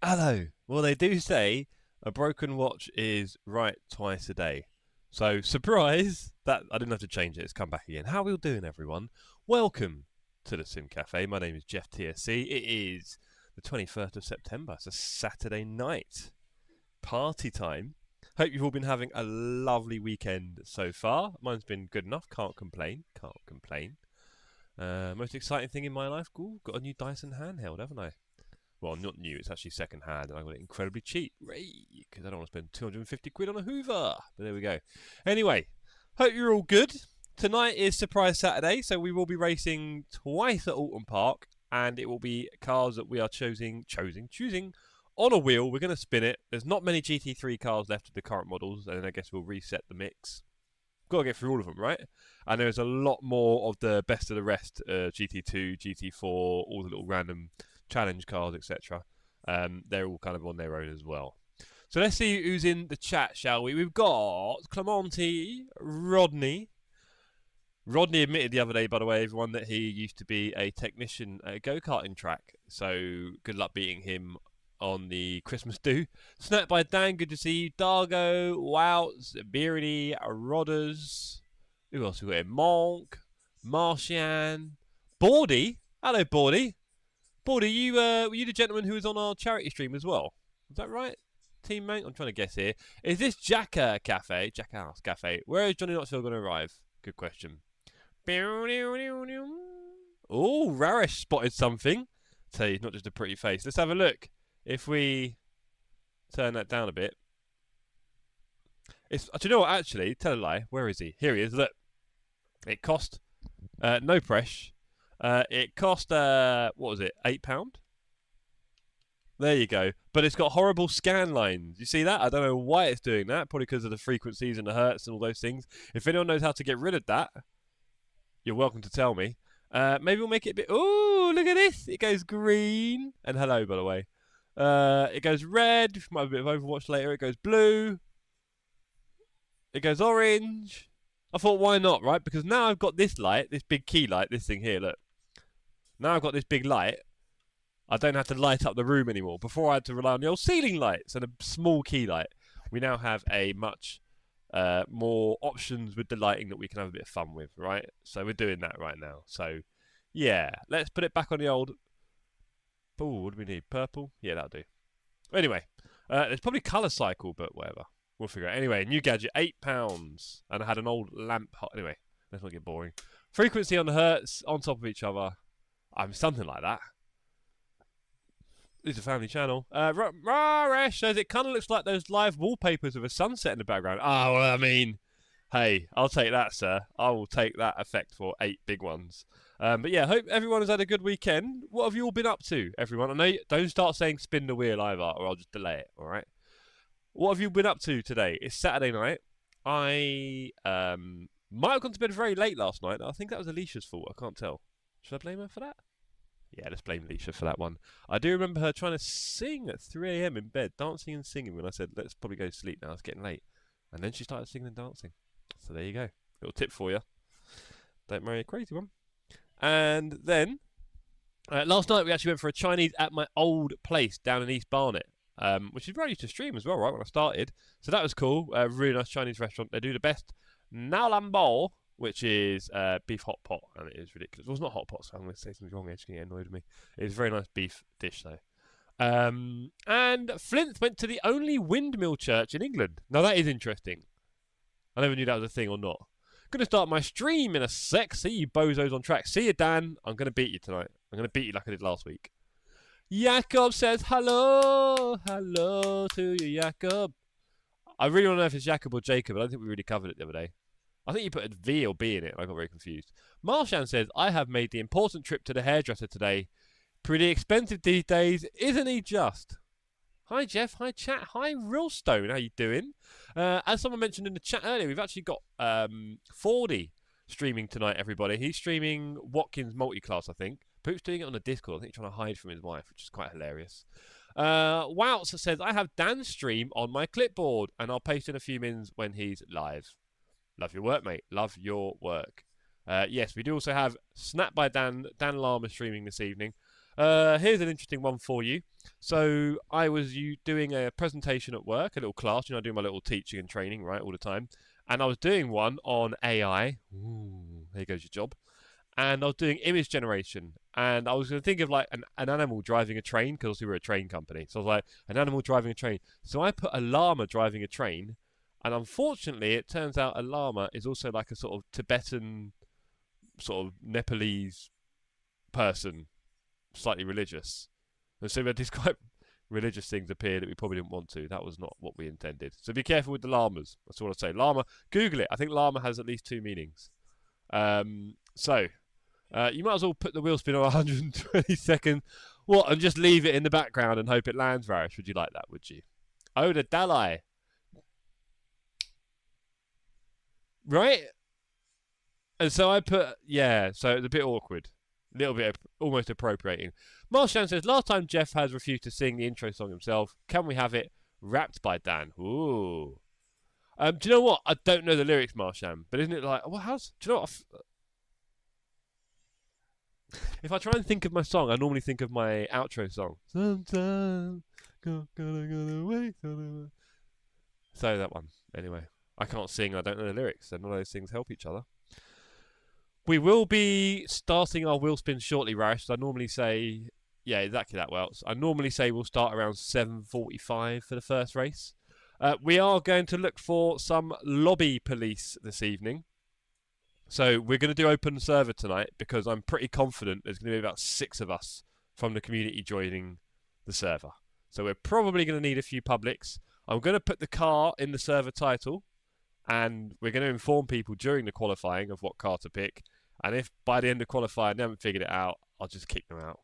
Hello. Well, they do say a broken watch is right twice a day. So, surprise that I didn't have to change it. It's come back again. How are we all doing, everyone? Welcome to the Sim Cafe. My name is Jeff TSC. It is the 21st of September. It's a Saturday night. Party time. Hope you've all been having a lovely weekend so far. Mine's been good enough. Can't complain. Can't complain. Most exciting thing in my life? Ooh, got a new Dyson handheld, haven't I? Well, not new, it's actually second hand, and I got it incredibly cheap. Because I don't want to spend 250 quid on a Hoover. But there we go. Anyway, hope you're all good. Tonight is Surprise Saturday, so we will be racing twice at Oulton Park, and it will be cars that we are choosing on a wheel. We're going to spin it. There's not many GT3 cars left of the current models, and then I guess we'll reset the mix. Got to get through all of them, right? And there's a lot more of the best of the rest, GT2, GT4, all the little random challenge cars, etc. They're all kind of on their own as well. So let's see who's in the chat, shall we? We've got Clemente, Rodney. Rodney admitted the other day, by the way, everyone, that he used to be a technician at a go-karting track. So good luck beating him on the Christmas do. Snapped by Dan, good to see you. Dargo, Wouts, Beardy, Rodders. Who else we got here? Monk, Martian, Bordy. Hello, Bordy. Bordy, you were you the gentleman who was on our charity stream as well? Is that right, teammate? I'm trying to guess here. Is this Jackass Cafe? Where is Johnny Knoxville going to arrive? Good question. Oh, Rarish spotted something. Tell you, not just a pretty face. Let's have a look. If we turn that down a bit. Do you know what, actually? Tell a lie. Where is he? Here he is. Look. It cost no press. It cost, what was it, £8? There you go. But it's got horrible scan lines. You see that? I don't know why it's doing that. Probably because of the frequencies and the hertz and all those things. If anyone knows how to get rid of that, you're welcome to tell me. Maybe we'll make it a bit... Ooh, look at this. It goes green. And hello, by the way. It goes red. Might have a bit of Overwatch later. It goes blue. It goes orange. I thought, why not, right? Because now I've got this light, this big key light, this thing here, look. Now I've got this big light. I don't have to light up the room anymore. Before I had to rely on the old ceiling lights and a small key light. We now have a much more options with the lighting that we can have a bit of fun with, right? So we're doing that right now. So, yeah. Let's put it back on the old... Oh, what do we need? Purple? Yeah, that'll do. Anyway, there's probably colour cycle, but whatever. We'll figure it out. Anyway, new gadget, £8. And I had an old lamp. Anyway, let's not get boring. Frequency on the hertz on top of each other. Something like that. It's a family channel. Raresh says it kind of looks like those live wallpapers with a sunset in the background. Oh, well, I mean, hey, I'll take that, sir. I will take that effect for 8 big ones. But yeah, hope everyone has had a good weekend. What have you all been up to, everyone? I know don't start saying spin the wheel either, or I'll just delay it, all right? What have you been up to today? It's Saturday night. I might have gone to bed very late last night. I think that was Alicia's fault. I can't tell. Should I blame her for that? Yeah, let's blame Alicia for that one. I do remember her trying to sing at 3 a.m. in bed, dancing and singing, when I said, let's probably go to sleep now, it's getting late. And then she started singing and dancing. So there you go. Little tip for you. Don't marry a crazy one. And then, last night we actually went for a Chinese at my old place down in East Barnet. Which is where I used to stream as well, right, when I started. So that was cool. Really nice Chinese restaurant. They do the best Nao Lam Bo, which is beef hot pot, and it is ridiculous. Well, it's not hot pot, so I'm going to say something wrong. It's going to get annoyed with me. It's a very nice beef dish, though. And Flint went to the only windmill church in England. Now, that is interesting. I never knew that was a thing or not. Going to start my stream in a sec. See you bozos on track. See you, Dan. I'm going to beat you tonight. I'm going to beat you like I did last week. Jakob says hello. Hello to you, Jakob. I really want to know if it's Jakob or Jacob. I don't think we really covered it the other day. I think you put a V or B in it. I got very confused. Marshan says, I have made the important trip to the hairdresser today. Pretty expensive these days, isn't he just? Hi, Jeff. Hi, chat. Hi, Realstone. How you doing? As someone mentioned in the chat earlier, we've actually got Fordy streaming tonight, everybody. He's streaming Watkins Multiclass, I think. Poop's doing it on the Discord. I think he's trying to hide from his wife, which is quite hilarious. Wouts says, I have Dan's stream on my clipboard, and I'll paste in a few mins when he's live. Love your work, mate. Love your work. Yes, we do also have Snap by Dan. Dan Lama streaming this evening. Here's an interesting one for you. So I was doing a presentation at work, a little class. You know, I do my little teaching and training, right, all the time. and I was doing one on AI. Ooh, there goes your job. And I was doing image generation, and I was going to think of like an animal driving a train, because we were a train company. So I was like, an animal driving a train. So I put a llama driving a train, and unfortunately, it turns out a llama is also like a sort of Tibetan, sort of Nepalese person, slightly religious. And so we had these quite religious things appear that we probably didn't want to. That was not what we intended. So be careful with the llamas. That's all I'd say. Llama, Google it. I think llama has at least 2 meanings. You might as well put the wheel spin on 120 seconds. What? And just leave it in the background and hope it lands, Varish. Would you like that? Would you? Oh, the Dalai. Right? And so I put, yeah, so it's a bit awkward. A little bit almost appropriating. Marshan says, last time Jeff has refused to sing the intro song himself. Can we have it rapped by Dan? Ooh. Do you know what? I don't know the lyrics, Marshan, but isn't it like, well, do you know what? If I try and think of my song, I normally think of my outro song. Sometimes, gotta wait. So that one. Anyway, I can't sing. I don't know the lyrics, and none of those things help each other. We will be starting our wheel spin shortly, Rash. So I normally say, yeah, exactly that. Well, I normally say we'll start around 7:45 for the first race. We are going to look for some lobby police this evening. So we're going to do open server tonight, because I'm pretty confident there's going to be about 6 of us from the community joining the server. So we're probably going to need a few publics. I'm going to put the car in the server title, and we're going to inform people during the qualifying of what car to pick. And if by the end of qualifying they haven't figured it out, I'll just kick them out.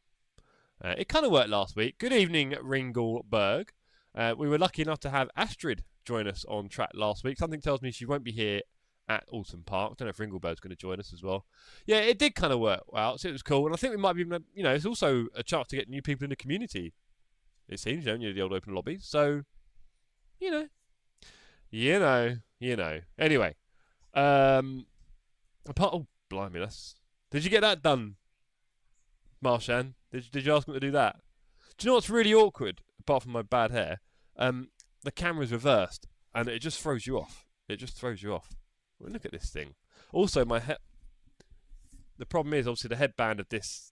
It kind of worked last week. Good evening, Ringleberg. We were lucky enough to have Astrid join us on track last week. Something tells me she won't be here at Oulton Park. I don't know if Ringleberg's going to join us as well. Yeah, it did kind of work out, so it was cool. And I think we might be, it's also a chance to get new people in the community. It seems, the old open lobbies. So, you know. Anyway, oh, blimey, did you get that done, Marshan? Did you ask him to do that? Do you know what's really awkward, apart from my bad hair? The camera's reversed, and it just throws you off. Well, look at this thing. Also, the problem is, obviously, the headband of this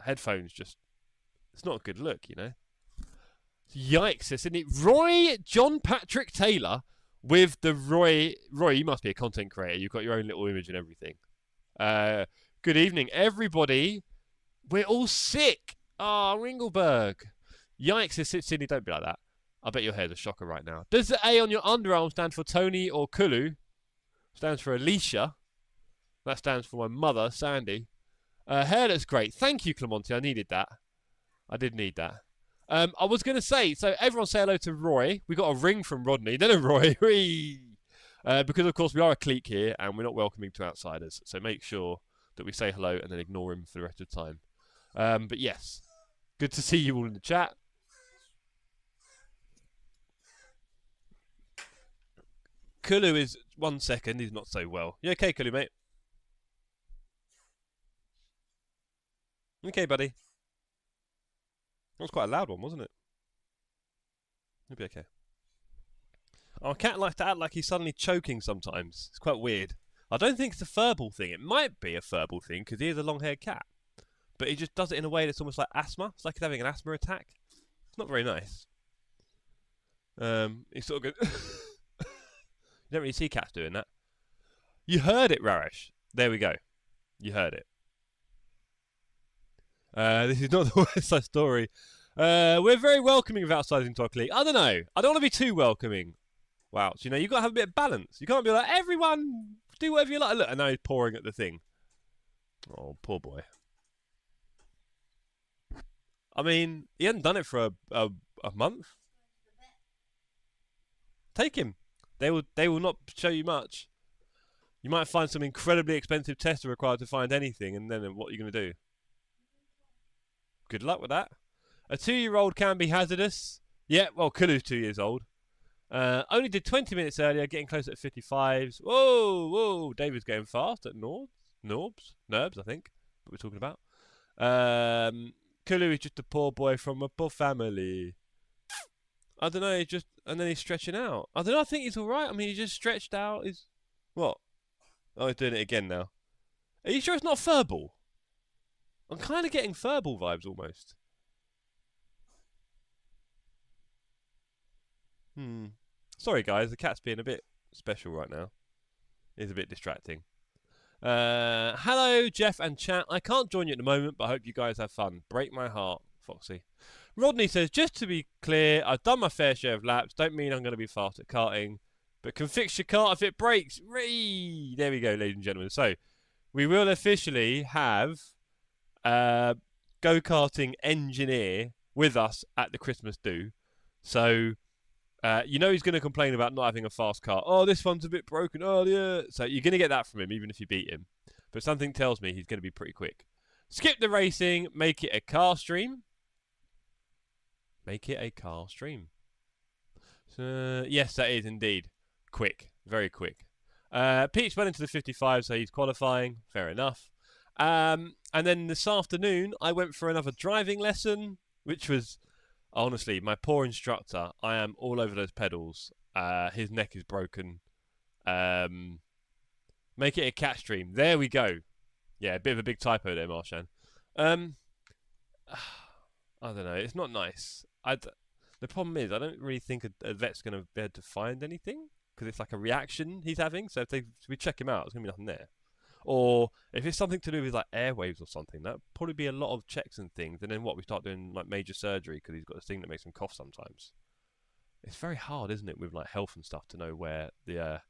headphones it's not a good look, Yikes, isn't it? Roy John Patrick Taylor with the Roy, you must be a content creator. You've got your own little image and everything. Good evening, everybody. We're all sick. Ringleberg. Yikes, Sydney, don't be like that. I bet your hair's a shocker right now. Does the A on your underarm stand for Tony or Kulu? Stands for Alicia. That stands for my mother, Sandy. Hair looks great. Thank you, Clemente. I needed that. I did need that. I was going to say, so everyone say hello to Roy. We got a ring from Rodney. Then a Roy. Because, of course, we are a clique here and we're not welcoming to outsiders. So make sure that we say hello and then ignore him for the rest of the time. But yes, good to see you all in the chat. Kulu is 1 second. He's not so well. You okay, Kulu, mate? Okay, buddy. That was quite a loud one, wasn't it? He'll be okay. Our cat likes to act like he's suddenly choking sometimes. It's quite weird. I don't think it's a furball thing. It might be a furball thing because he is a long-haired cat. But he just does it in a way that's almost like asthma. It's like he's having an asthma attack. It's not very nice. He sort of goes... You don't really see cats doing that. You heard it, Raresh. There we go. You heard it. This is not the West Side Story. We're very welcoming of outsiders into our clique. I don't know. I don't want to be too welcoming. Wow. So, you've got to have a bit of balance. You can't be like, everyone, do whatever you like. Look, and now he's pouring at the thing. Oh, poor boy. I mean, he hadn't done it for a month. Take him. They will not show you much. You might find some incredibly expensive tester required to find anything, and then what are you going to do? Good luck with that. A 2-year-old can be hazardous. Yeah, well, Kulu's 2 years old. Only did 20 minutes earlier, getting close at 55s. Whoa. David's going fast at Nerbs, I think, what we're talking about. Kulu is just a poor boy from a poor family. I don't know. And then he's stretching out. I don't know. I think he's all right. I mean, he just stretched out. He's what? Oh, he's doing it again now. Are you sure it's not furball? I'm kind of getting furball vibes almost. Sorry, guys. The cat's being a bit special right now. It's a bit distracting. Hello, Jeff and chat. I can't join you at the moment, but I hope you guys have fun. Break my heart, Foxy. Rodney says, just to be clear, I've done my fair share of laps. Don't mean I'm going to be fast at karting, but can fix your kart if it breaks. Ree! There we go, ladies and gentlemen. So, we will officially have go-karting engineer with us at the Christmas do. So, you know he's going to complain about not having a fast car. Oh, this one's a bit broken. Oh, yeah. So you're going to get that from him, even if you beat him. But something tells me he's going to be pretty quick. Skip the racing. Make it a car stream. Make it a car stream. So, yes, that is indeed quick. Very quick. Pete's well into the 55, so he's qualifying. Fair enough. And then this afternoon, I went for another driving lesson, which was... Honestly, my poor instructor, I am all over those pedals. His neck is broken. Make it a cat stream. There we go. Yeah, a bit of a big typo there, Marshan. I don't know. It's not nice. The problem is, I don't really think a vet's going to be able to find anything. Because it's like a reaction he's having. So if we check him out, there's going to be nothing there. Or if it's something to do with like airwaves or something, that'd probably be a lot of checks and things. And then what, we start doing like major surgery because he's got this thing that makes him cough sometimes. It's very hard, isn't it, with like health and stuff to know where the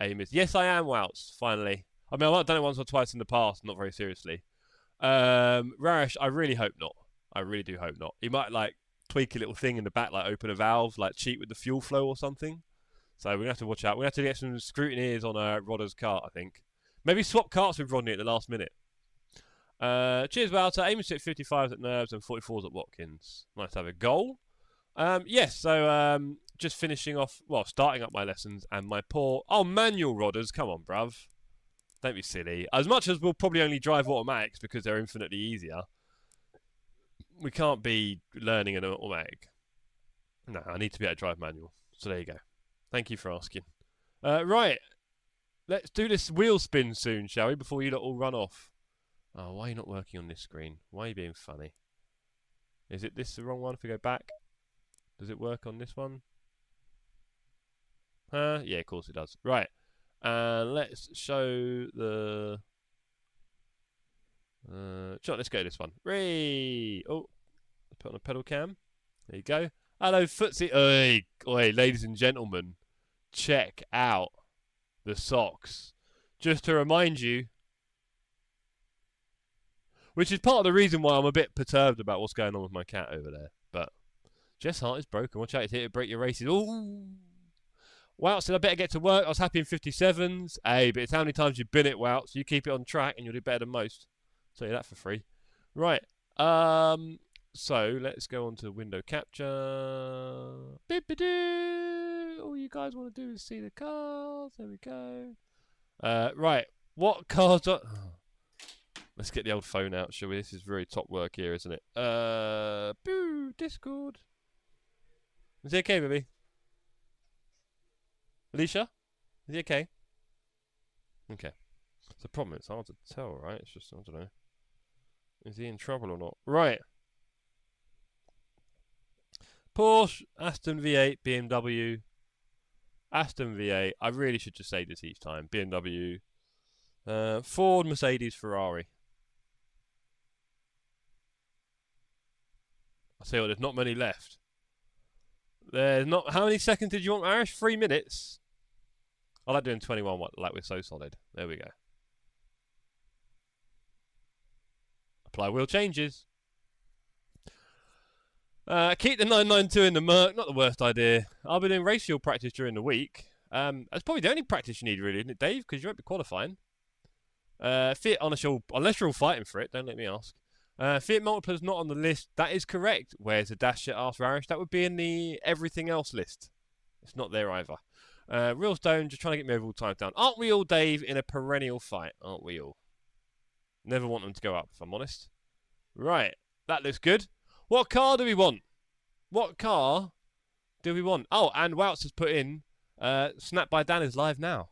aim is. Yes, I am, Wouts, finally. I mean, I've done it once or twice in the past, not very seriously. Raresh, I really hope not. I really do hope not. He might like tweak a little thing in the back, like open a valve, like cheat with the fuel flow or something. So we're going to have to watch out. We're going to have to get some scrutineers on Rodder's cart, I think. Maybe swap carts with Rodney at the last minute. Cheers, Walter. Aiming to hit 55s at Nerves and 44s at Watkins. Nice to have a goal. Yes, so just finishing off, well, starting up my lessons and my poor... Oh, manual Rodders. Come on, bruv. Don't be silly. As much as we'll probably only drive automatics because they're infinitely easier, we can't be learning an automatic. No, I need to be able to drive manual. So there you go. Thank you for asking. Right. Let's do this wheel spin soon, shall we? Before you lot all run off. Oh, why are you not working on this screen? Why are you being funny? Is it this the wrong one if we go back? Does it work on this one? Yeah, of course it does. Right. Let's show the... sure, let's go this one. Ree! Oh, put on a pedal cam. There you go. Hello, footsie. Oi, oi, ladies and gentlemen. Check out the socks. Just to remind you, which is part of the reason why I'm a bit perturbed about what's going on with my cat over there. But Jess Hart is broken. Watch out, it's here to break your races. Ooh. Wow, said I better get to work. I was happy in 57s. Hey, but it's how many times you've been it, Wow. So you keep it on track and you'll do better than most. I'll tell you that for free. Right. So let's go on to window capture. Beep-a-doo. All you guys want to do is see the cars. There we go. Right. What cars are... Let's get the old phone out, shall we? This is very top work here, isn't it? Boo, Discord. Is he okay, baby? Alicia? Is he okay? Okay. It's a problem. It's hard to tell, right? It's just, I don't know. Is he in trouble or not? Right. Porsche, Aston V8, BMW, Aston V8. I really should just say this each time. BMW, Ford, Mercedes, Ferrari. I say, well, there's not many left. There's not. How many seconds did you want, Irish? 3 minutes. I like doing 21. Like we're so solid. There we go. Apply wheel changes. Keep the 992 in the Merc. Not the worst idea. I'll be doing race fuel practice during the week. That's probably the only practice you need, really, isn't it, Dave? Because you won't be qualifying. Fiat, unless you're all fighting for it. Don't let me ask. Fiat Multipla's not on the list. That is correct. Where's the dash shit ass Rarish? That would be in the everything else list. It's not there either. Real Stone, just trying to get me over all times down. Aren't we all, Dave, in a perennial fight? Aren't we all? Never want them to go up, if I'm honest. Right. That looks good. What car do we want? What car do we want? Oh, and Wouts has put in, Snap by Dan is live now.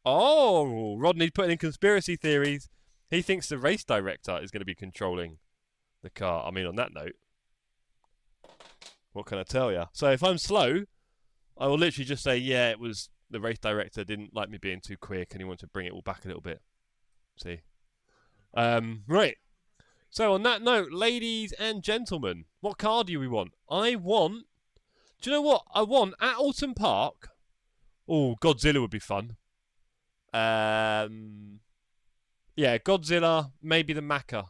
Oh, Rodney's putting in conspiracy theories. He thinks the race director is going to be controlling the car. I mean, on that note, what can I tell you? So if I'm slow, I will literally just say, yeah, it was the race director didn't like me being too quick and he wanted to bring it all back a little bit. See? Right. So on that note, ladies and gentlemen, what car do we want? I want... Do you know what? I want, at Oulton Park... Oh, Godzilla would be fun. Yeah, Godzilla, maybe the Macca.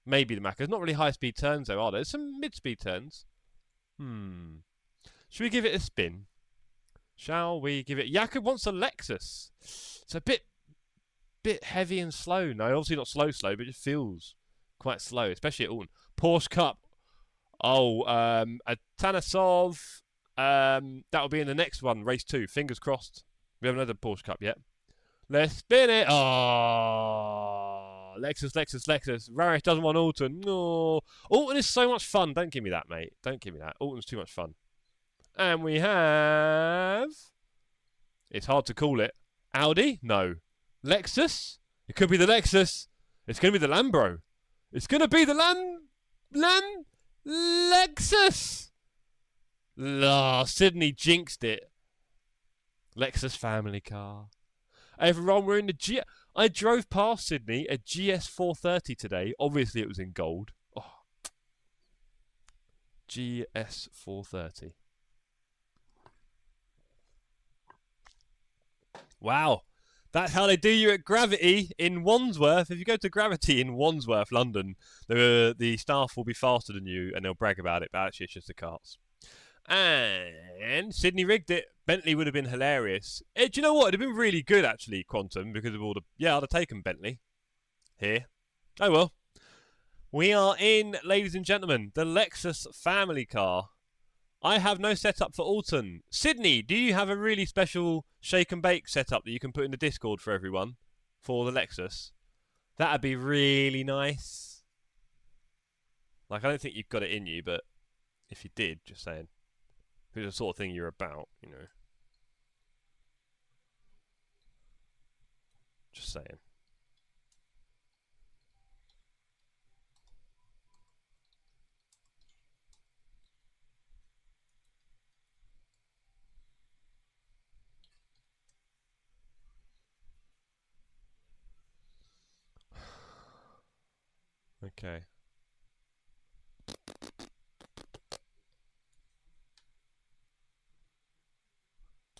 Maybe the Macca. There's not really high-speed turns, though, are there? There's some mid-speed turns. Should we give it a spin? Shall we give it... Jakob wants a Lexus. It's a bit heavy and slow. No, obviously not slow, but it just feels quite slow, especially at Oulton. Porsche Cup. Oh, a Tanasov. That'll be in the next one, race 2. Fingers crossed. We haven't had a Porsche Cup yet. Let's spin it. Oh, Lexus. Raresh doesn't want Oulton. No. Oulton is so much fun. Don't give me that, mate. Don't give me that. Oulton's too much fun. And we have... It's hard to call it. Audi? No. Lexus? It could be the Lexus. It's going to be the Lambro. It's going to be the Lexus. Sydney jinxed it. Lexus family car. Everyone, we're in the I drove past Sydney a GS430 today. Obviously, it was in gold. Oh. GS430. Wow. That's how they do you at Gravity in Wandsworth. If you go to Gravity in Wandsworth, London, the staff will be faster than you and they'll brag about it, but actually it's just the carts. And Sydney rigged it. Bentley would have been hilarious. Do you know what? It'd have been really good, actually, Quantum, because of all the... Yeah, I'd have taken Bentley. Here. Oh, well. We are in, ladies and gentlemen, the Lexus family car. I have no setup for Oulton. Sydney, do you have a really special shake and bake setup that you can put in the Discord for everyone for the Lexus? That'd be really nice. Like, I don't think you've got it in you, but if you did, just saying. If it's the sort of thing you're about, you know. Just saying. Okay.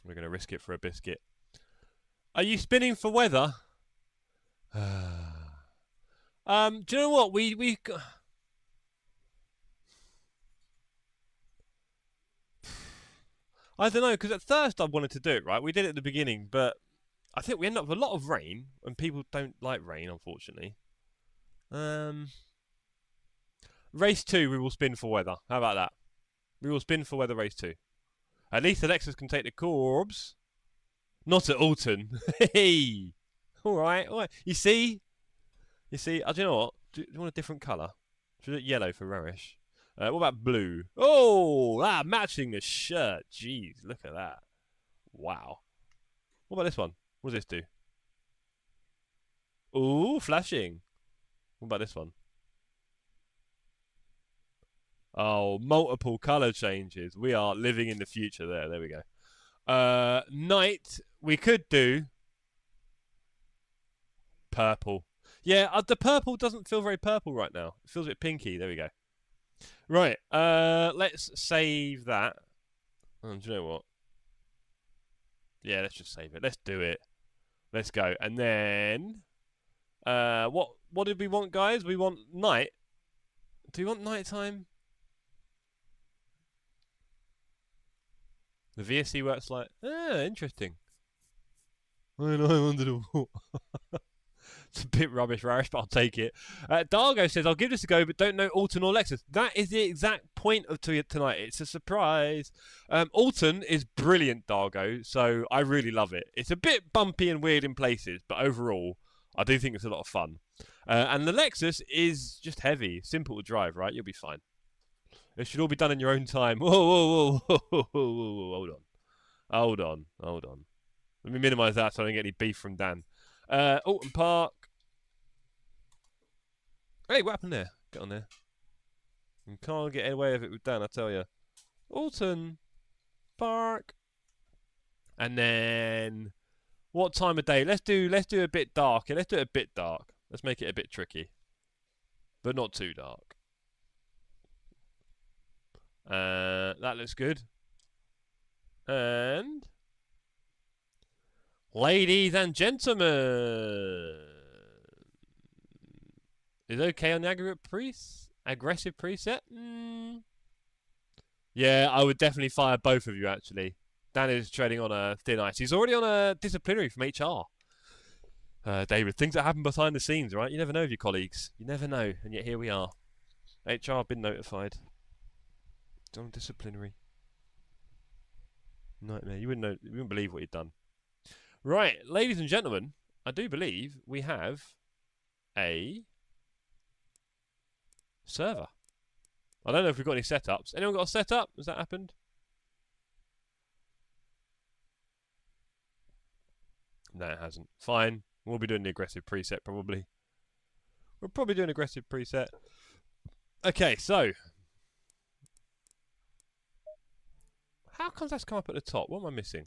We're going to risk it for a biscuit. Are you spinning for weather? Do you know what? We I don't know, because at first I wanted to do it, right? We did it at the beginning, but I think we end up with a lot of rain, and people don't like rain, unfortunately. Race 2, we will spin for weather. How about that? We will spin for weather race 2. At least the Lexus can take the Corbs. Not at Oulton. Hey! Alright, alright. You see? Do you know what? Do you want a different colour? Should we do yellow for Raresh? What about blue? Oh! Matching the shirt. Jeez, look at that. Wow. What about this one? What does this do? Ooh, flashing. What about this one? Oh, multiple colour changes. We are living in the future there. There we go. Night, we could do purple. Yeah, the purple doesn't feel very purple right now. It feels a bit pinky. There we go. Right, let's save that. Do you know what? Yeah, let's just save it. Let's do it. Let's go. And then, what did we want, guys? We want night. Do we want nighttime? The VSC works like... interesting. I know, I wondered what. It's a bit rubbish, Raresh, but I'll take it. Dargo says, I'll give this a go, but don't know Oulton or Lexus. That is the exact point of tonight. It's a surprise. Oulton is brilliant, Dargo, so I really love it. It's a bit bumpy and weird in places, but overall, I do think it's a lot of fun. And the Lexus is just heavy. Simple to drive, right? You'll be fine. It should all be done in your own time. Whoa, whoa, whoa, whoa, whoa, whoa, hold on. Hold on, hold on. Let me minimise that so I don't get any beef from Dan. Oulton Park. Hey, what happened there? Get on there. You can't get away with it with Dan, I tell you. Oulton Park. And then, what time of day? Let's do a bit dark. Let's do it a bit dark. Let's make it a bit tricky, but not too dark. That looks good. And ladies and gentlemen, is it okay on the aggressive preset? Yeah, I would definitely fire both of you actually. Dan is treading on a thin ice. He's already on a disciplinary from HR. David, things that happen behind the scenes, right? You never know of your colleagues. You never know, and yet here we are. HR have been notified. It's on disciplinary. Nightmare. You wouldn't believe what he'd done. Right, ladies and gentlemen, I do believe we have a server. I don't know if we've got any setups. Anyone got a setup? Has that happened? No, it hasn't. Fine. We'll be doing the aggressive preset, probably. We'll probably do an aggressive preset. Okay, so. How comes that's come up at the top? What am I missing?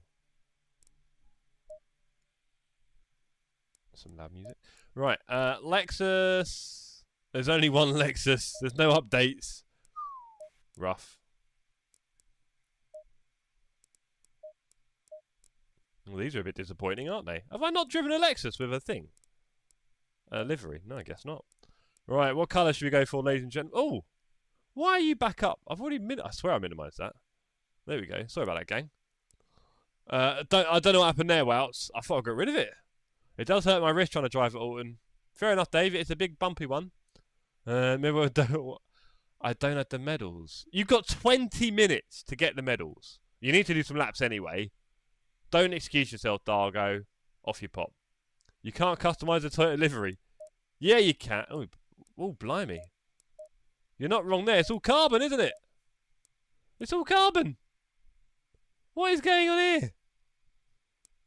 Some loud music. Right, Lexus. There's only one Lexus. There's no updates. Rough. Well, these are a bit disappointing, aren't they? Have I not driven a Lexus with a thing? A livery? No, I guess not. Right, what colour should we go for, ladies and gentlemen? Oh! Why are you back up? I've already I swear I minimised that. There we go. Sorry about that, gang. I don't know what happened there, Wouts. I thought I got rid of it. It does hurt my wrist trying to drive at Oulton. Fair enough, David. It's a big bumpy one. Maybe I don't have the medals. You've got 20 minutes to get the medals. You need to do some laps anyway. Don't excuse yourself, Dargo. Off you pop. You can't customise a Toyota livery. Yeah, you can. Oh, blimey. You're not wrong there. It's all carbon, isn't it? It's all carbon. What is going on here?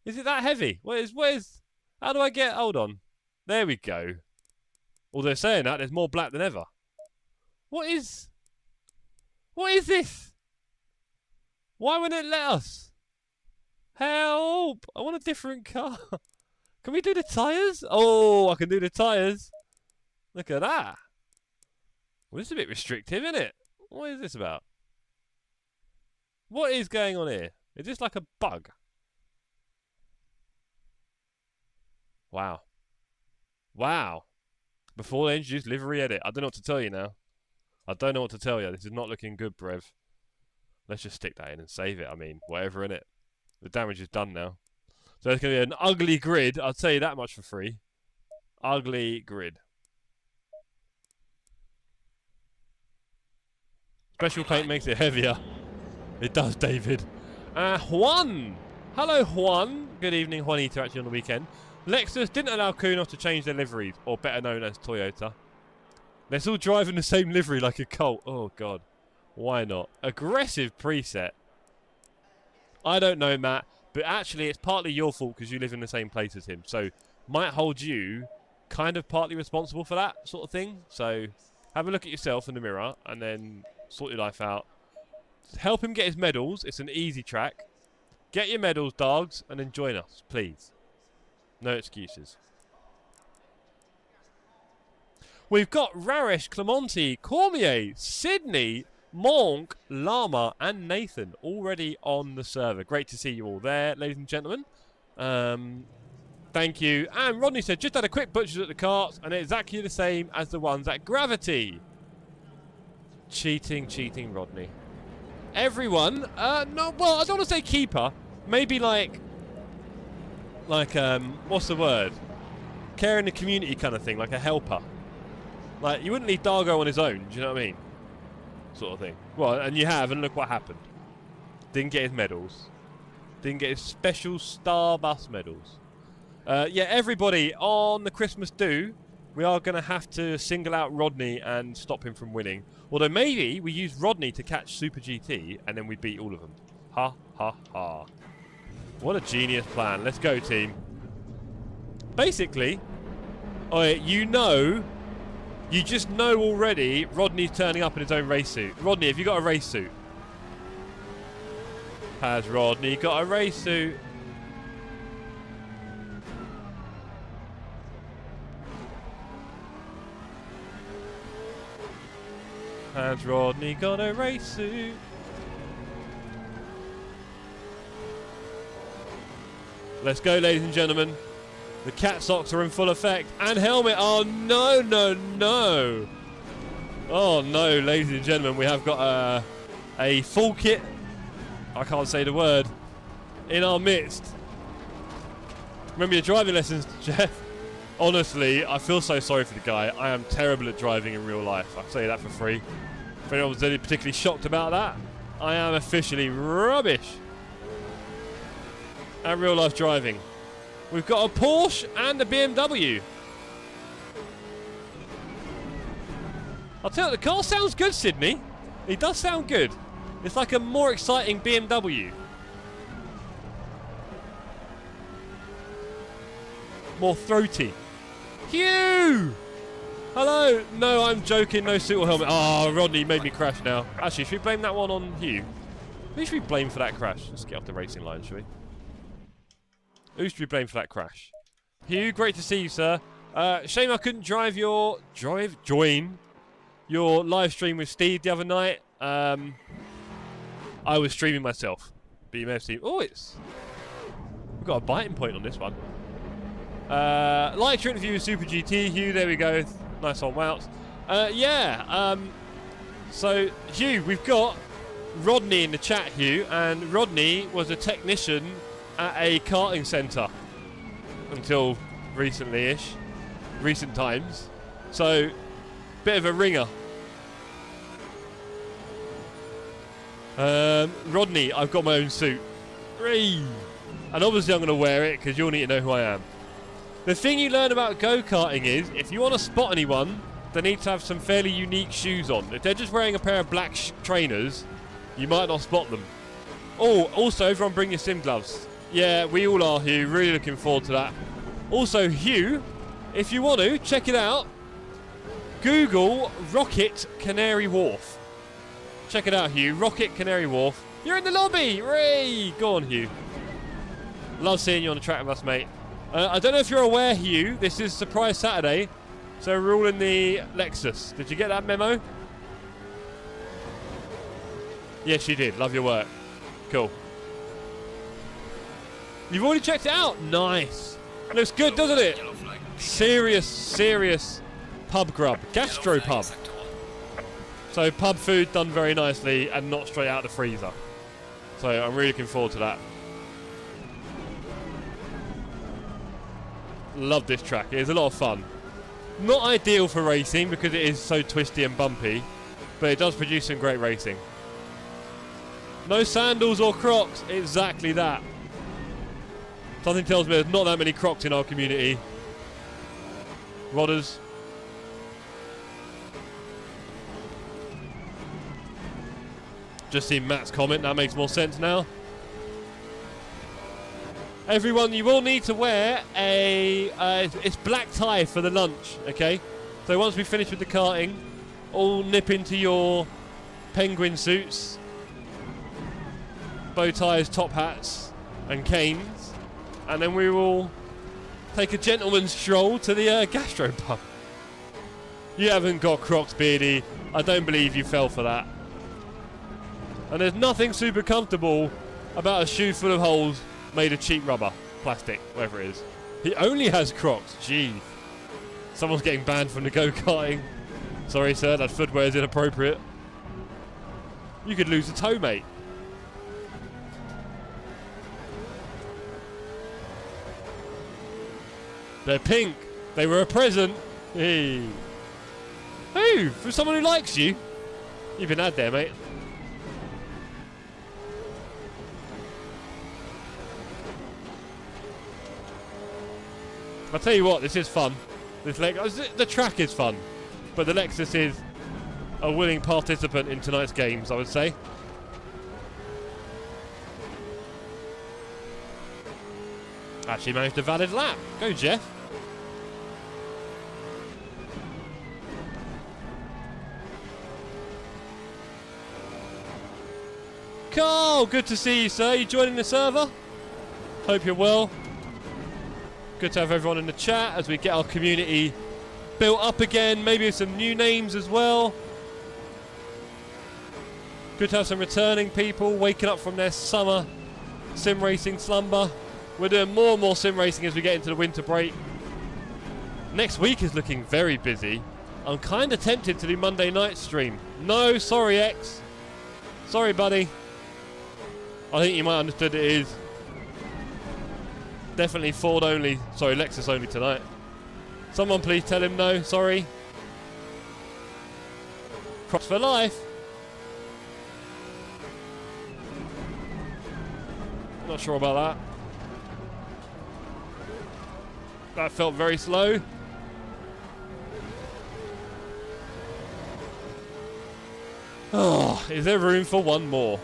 Is it that heavy? What is... How do I get... Hold on. There we go. Although saying that, there's more black than ever. What is this? Why wouldn't it let us? Help! I want a different car. Can we do the tyres? Oh, I can do the tyres. Look at that. Well, this is a bit restrictive, isn't it? What is this about? What is going on here? Is this like a bug? Wow. Wow. Before they introduce livery edit. I don't know what to tell you now. I don't know what to tell you. This is not looking good, Brev. Let's just stick that in and save it. I mean, whatever in it. The damage is done now. So it's going to be an ugly grid. I'll tell you that much for free. Ugly grid. Special paint makes it heavier. It does, David. Juan! Hello, Juan. Good evening, Juanita, actually, on the weekend. Lexus didn't allow Kunos to change their liveries, or better known as Toyota. Let's all drive in the same livery like a cult. Oh, God. Why not? Aggressive preset. I don't know, Matt, but actually it's partly your fault because you live in the same place as him. So, might hold you kind of partly responsible for that sort of thing. So, have a look at yourself in the mirror and then sort your life out. Help him get his medals. It's an easy track. Get your medals, dogs, and then join us, please. No excuses. We've got Raresh, Clemente, Cormier, Sydney, Monk, Lama, and Nathan already on the server. Great to see you all there, ladies and gentlemen. Thank you. And Rodney said, just had a quick butchers at the carts, and it's exactly the same as the ones at Gravity. Cheating, cheating, Rodney. Everyone, no, well, I don't want to say keeper. Maybe like, what's the word? Care in the community kind of thing, like a helper. Like, you wouldn't leave Dargo on his own, do you know what I mean? Sort of thing. Well, and you have, and look what happened. Didn't get his medals. Didn't get his special Starbus medals. Yeah, everybody on the Christmas do, we are going to have to single out Rodney and stop him from winning. Although maybe we use Rodney to catch Super GT and then we beat all of them. Ha, ha, ha. What a genius plan. Let's go, team. Basically, you just know already Rodney's turning up in his own race suit. Rodney, have you got a race suit? Has Rodney got a race suit? Has Rodney got a race suit? Let's go, ladies and gentlemen. The cat socks are in full effect. And helmet. Oh, no, no, no. Oh, no, ladies and gentlemen. We have got a full kit. I can't say the word. In our midst. Remember your driving lessons, Jeff? Honestly, I feel so sorry for the guy. I am terrible at driving in real life. I'll say that for free. If anyone was particularly shocked about that, I am officially rubbish at real life driving. We've got a Porsche and a BMW. I'll tell you, the car sounds good, Sydney. It does sound good. It's like a more exciting BMW. More throaty. Hugh! Hello! No, I'm joking. No suit or helmet. Oh, Rodney made me crash now. Actually, should we blame that one on Hugh? Who should we blame for that crash? Let's get off the racing line, shall we? Who should we blame for that crash? Hugh, great to see you, sir. Shame I couldn't join your live stream with Steve the other night. I was streaming myself, but you may have seen. Oh, we've got a biting point on this one. Like your interview with Super GT, Hugh. There we go. Nice on Wouts. So Hugh, we've got Rodney in the chat, Hugh, and Rodney was a technician at a karting centre until recently-ish, recent times. So, bit of a ringer. Rodney, I've got my own suit. And obviously I'm going to wear it because you'll need to know who I am. The thing you learn about go-karting is, if you want to spot anyone, they need to have some fairly unique shoes on. If they're just wearing a pair of black trainers, you might not spot them. Oh, also, everyone bring your sim gloves. Yeah, we all are, Hugh. Really looking forward to that. Also, Hugh, if you want to, check it out. Google Rocket Canary Wharf. Check it out, Hugh. Rocket Canary Wharf. You're in the lobby! Hooray! Go on, Hugh. Love seeing you on the track with us, mate. I don't know if you're aware, Hugh, this is Surprise Saturday, so we're all in the Lexus. Did you get that memo? Yes, you did. Love your work. Cool. You've already checked it out? Nice. It looks good, doesn't it? Serious pub grub. Gastro pub. So pub food done very nicely and not straight out of the freezer. So I'm really looking forward to that. Love this track. It is a lot of fun. Not ideal for racing because it is so twisty and bumpy, but it does produce some great racing. No sandals or Crocs. Exactly that. Something tells me there's not that many Crocs in our community. Rodders. Just seen Matt's comment. That makes more sense now. Everyone, you will need to wear it's black tie for the lunch, okay? So once we finish with the karting, all nip into your penguin suits, bow ties, top hats, and canes, and then we will take a gentleman's stroll to the gastropub. You haven't got Crocs, Beardy. I don't believe you fell for that. And there's nothing super comfortable about a shoe full of holes made of cheap rubber, plastic, whatever it is. He only has Crocs. Gee. Someone's getting banned from the go-karting. Sorry, sir, that footwear is inappropriate. You could lose a toe, mate. They're pink. They were a present. Hey. Who? For someone who likes you? You've been had there, mate. I'll tell you what, this is fun. The track is fun, but the Lexus is a willing participant in tonight's games, I would say. Actually managed a valid lap. Go, Jeff. Carl, good to see you, sir. You joining the server? Hope you're well. Good to have everyone in the chat as we get our community built up again. Maybe some new names as well. Good to have some returning people waking up from their summer sim racing slumber. We're doing more and more sim racing as we get into the winter break. Next week is looking very busy. I'm kind of tempted to do Monday night stream. No, sorry, X. Sorry, buddy. I think you might have understood it is definitely Ford only. Sorry, Lexus only tonight. Someone please tell him no, sorry. Cross for life. Not sure about that. That felt very slow. Oh, is there room for one more?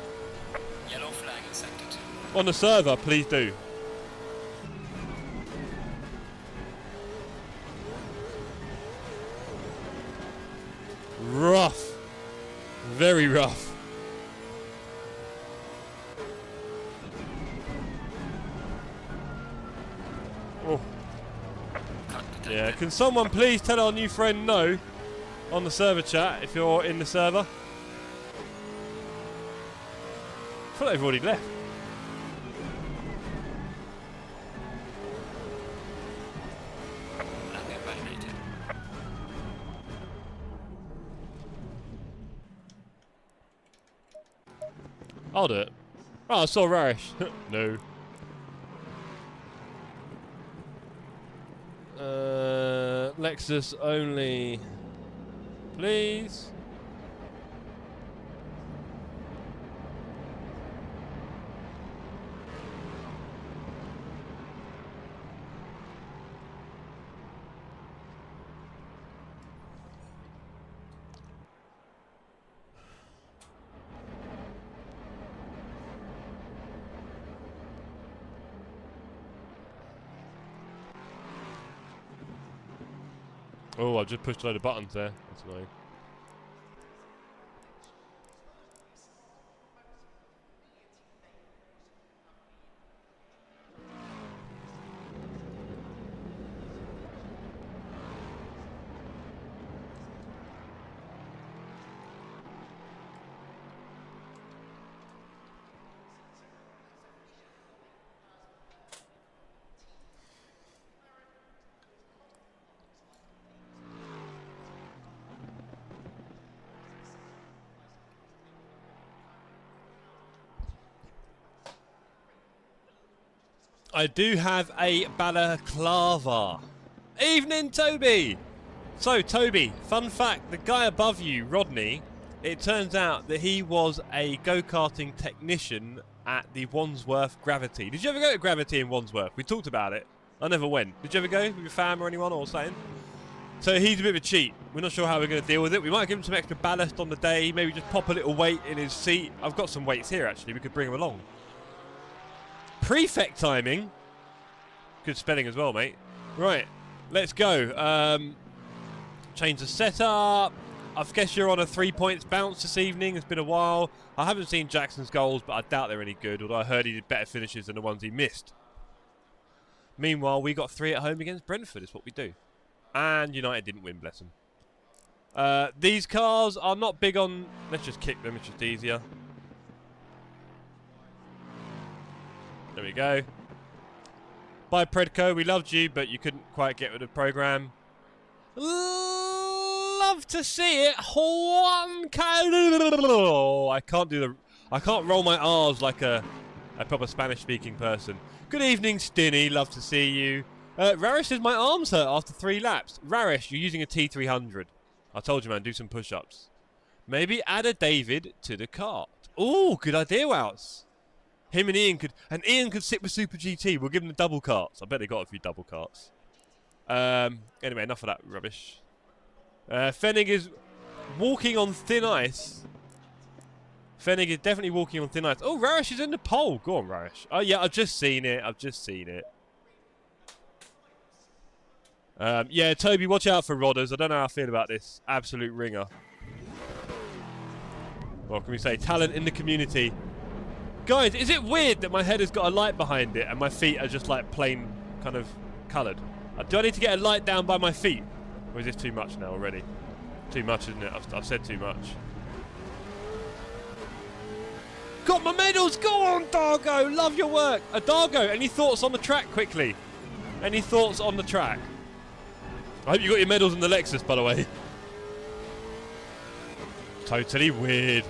Yellow flag in sector 2. On the server, please do. Rough. Very rough. Oh. Yeah, can someone please tell our new friend no on the server chat if you're in the server? I thought they've already left. I'll do it. Oh, I saw Rarish. No. Lexus only. Please. Oh, I've just pushed a load of buttons there. That's annoying. I do have a balaclava. Evening, Toby! So, Toby, fun fact, the guy above you, Rodney, it turns out that he was a go-karting technician at the Wandsworth Gravity. Did you ever go to Gravity in Wandsworth? We talked about it. I never went. Did you ever go with your fam or anyone or something? So he's a bit of a cheat. We're not sure how we're going to deal with it. We might give him some extra ballast on the day, maybe just pop a little weight in his seat. I've got some weights here, actually. We could bring him along. Prefect timing. Good spelling as well, mate. Right, let's go. Change the setup. I guess you're on a 3 points bounce this evening. It's been a while. I haven't seen Jackson's goals, but I doubt they're any good, although I heard he did better finishes than the ones he missed. Meanwhile, we got 3 at home against Brentford, is what we do. And United didn't win, bless them. These cars are not big on... Let's just kick them, it's just easier. There we go. Bye, Predco. We loved you, but you couldn't quite get with the program. Love to see it. I can't do the... I can't roll my R's like a proper Spanish-speaking person. Good evening, Stinny. Love to see you. Rarish says my arms hurt after 3 laps. Rarish, you're using a T300. I told you, man. Do some push-ups. Maybe add a David to the cart. Ooh, good idea, Wows. Him and Ian could sit with Super GT. We'll give them the double carts. I bet they got a few double carts. Anyway, enough of that rubbish. Fennig is walking on thin ice. Fennig is definitely walking on thin ice. Oh, Rarish is in the pole. Go on, Rarish. Oh, yeah, I've just seen it. Yeah, Toby, watch out for Rodders. I don't know how I feel about this. Absolute ringer. What can we say? Talent in the community. Guys, is it weird that my head has got a light behind it and my feet are just like plain kind of coloured? Do I need to get a light down by my feet? Or is this too much now already? Too much, isn't it? I've said too much. Got my medals! Go on, Dargo! Love your work! Dargo, any thoughts on the track quickly? Any thoughts on the track? I hope you got your medals in the Lexus, by the way. Totally weird.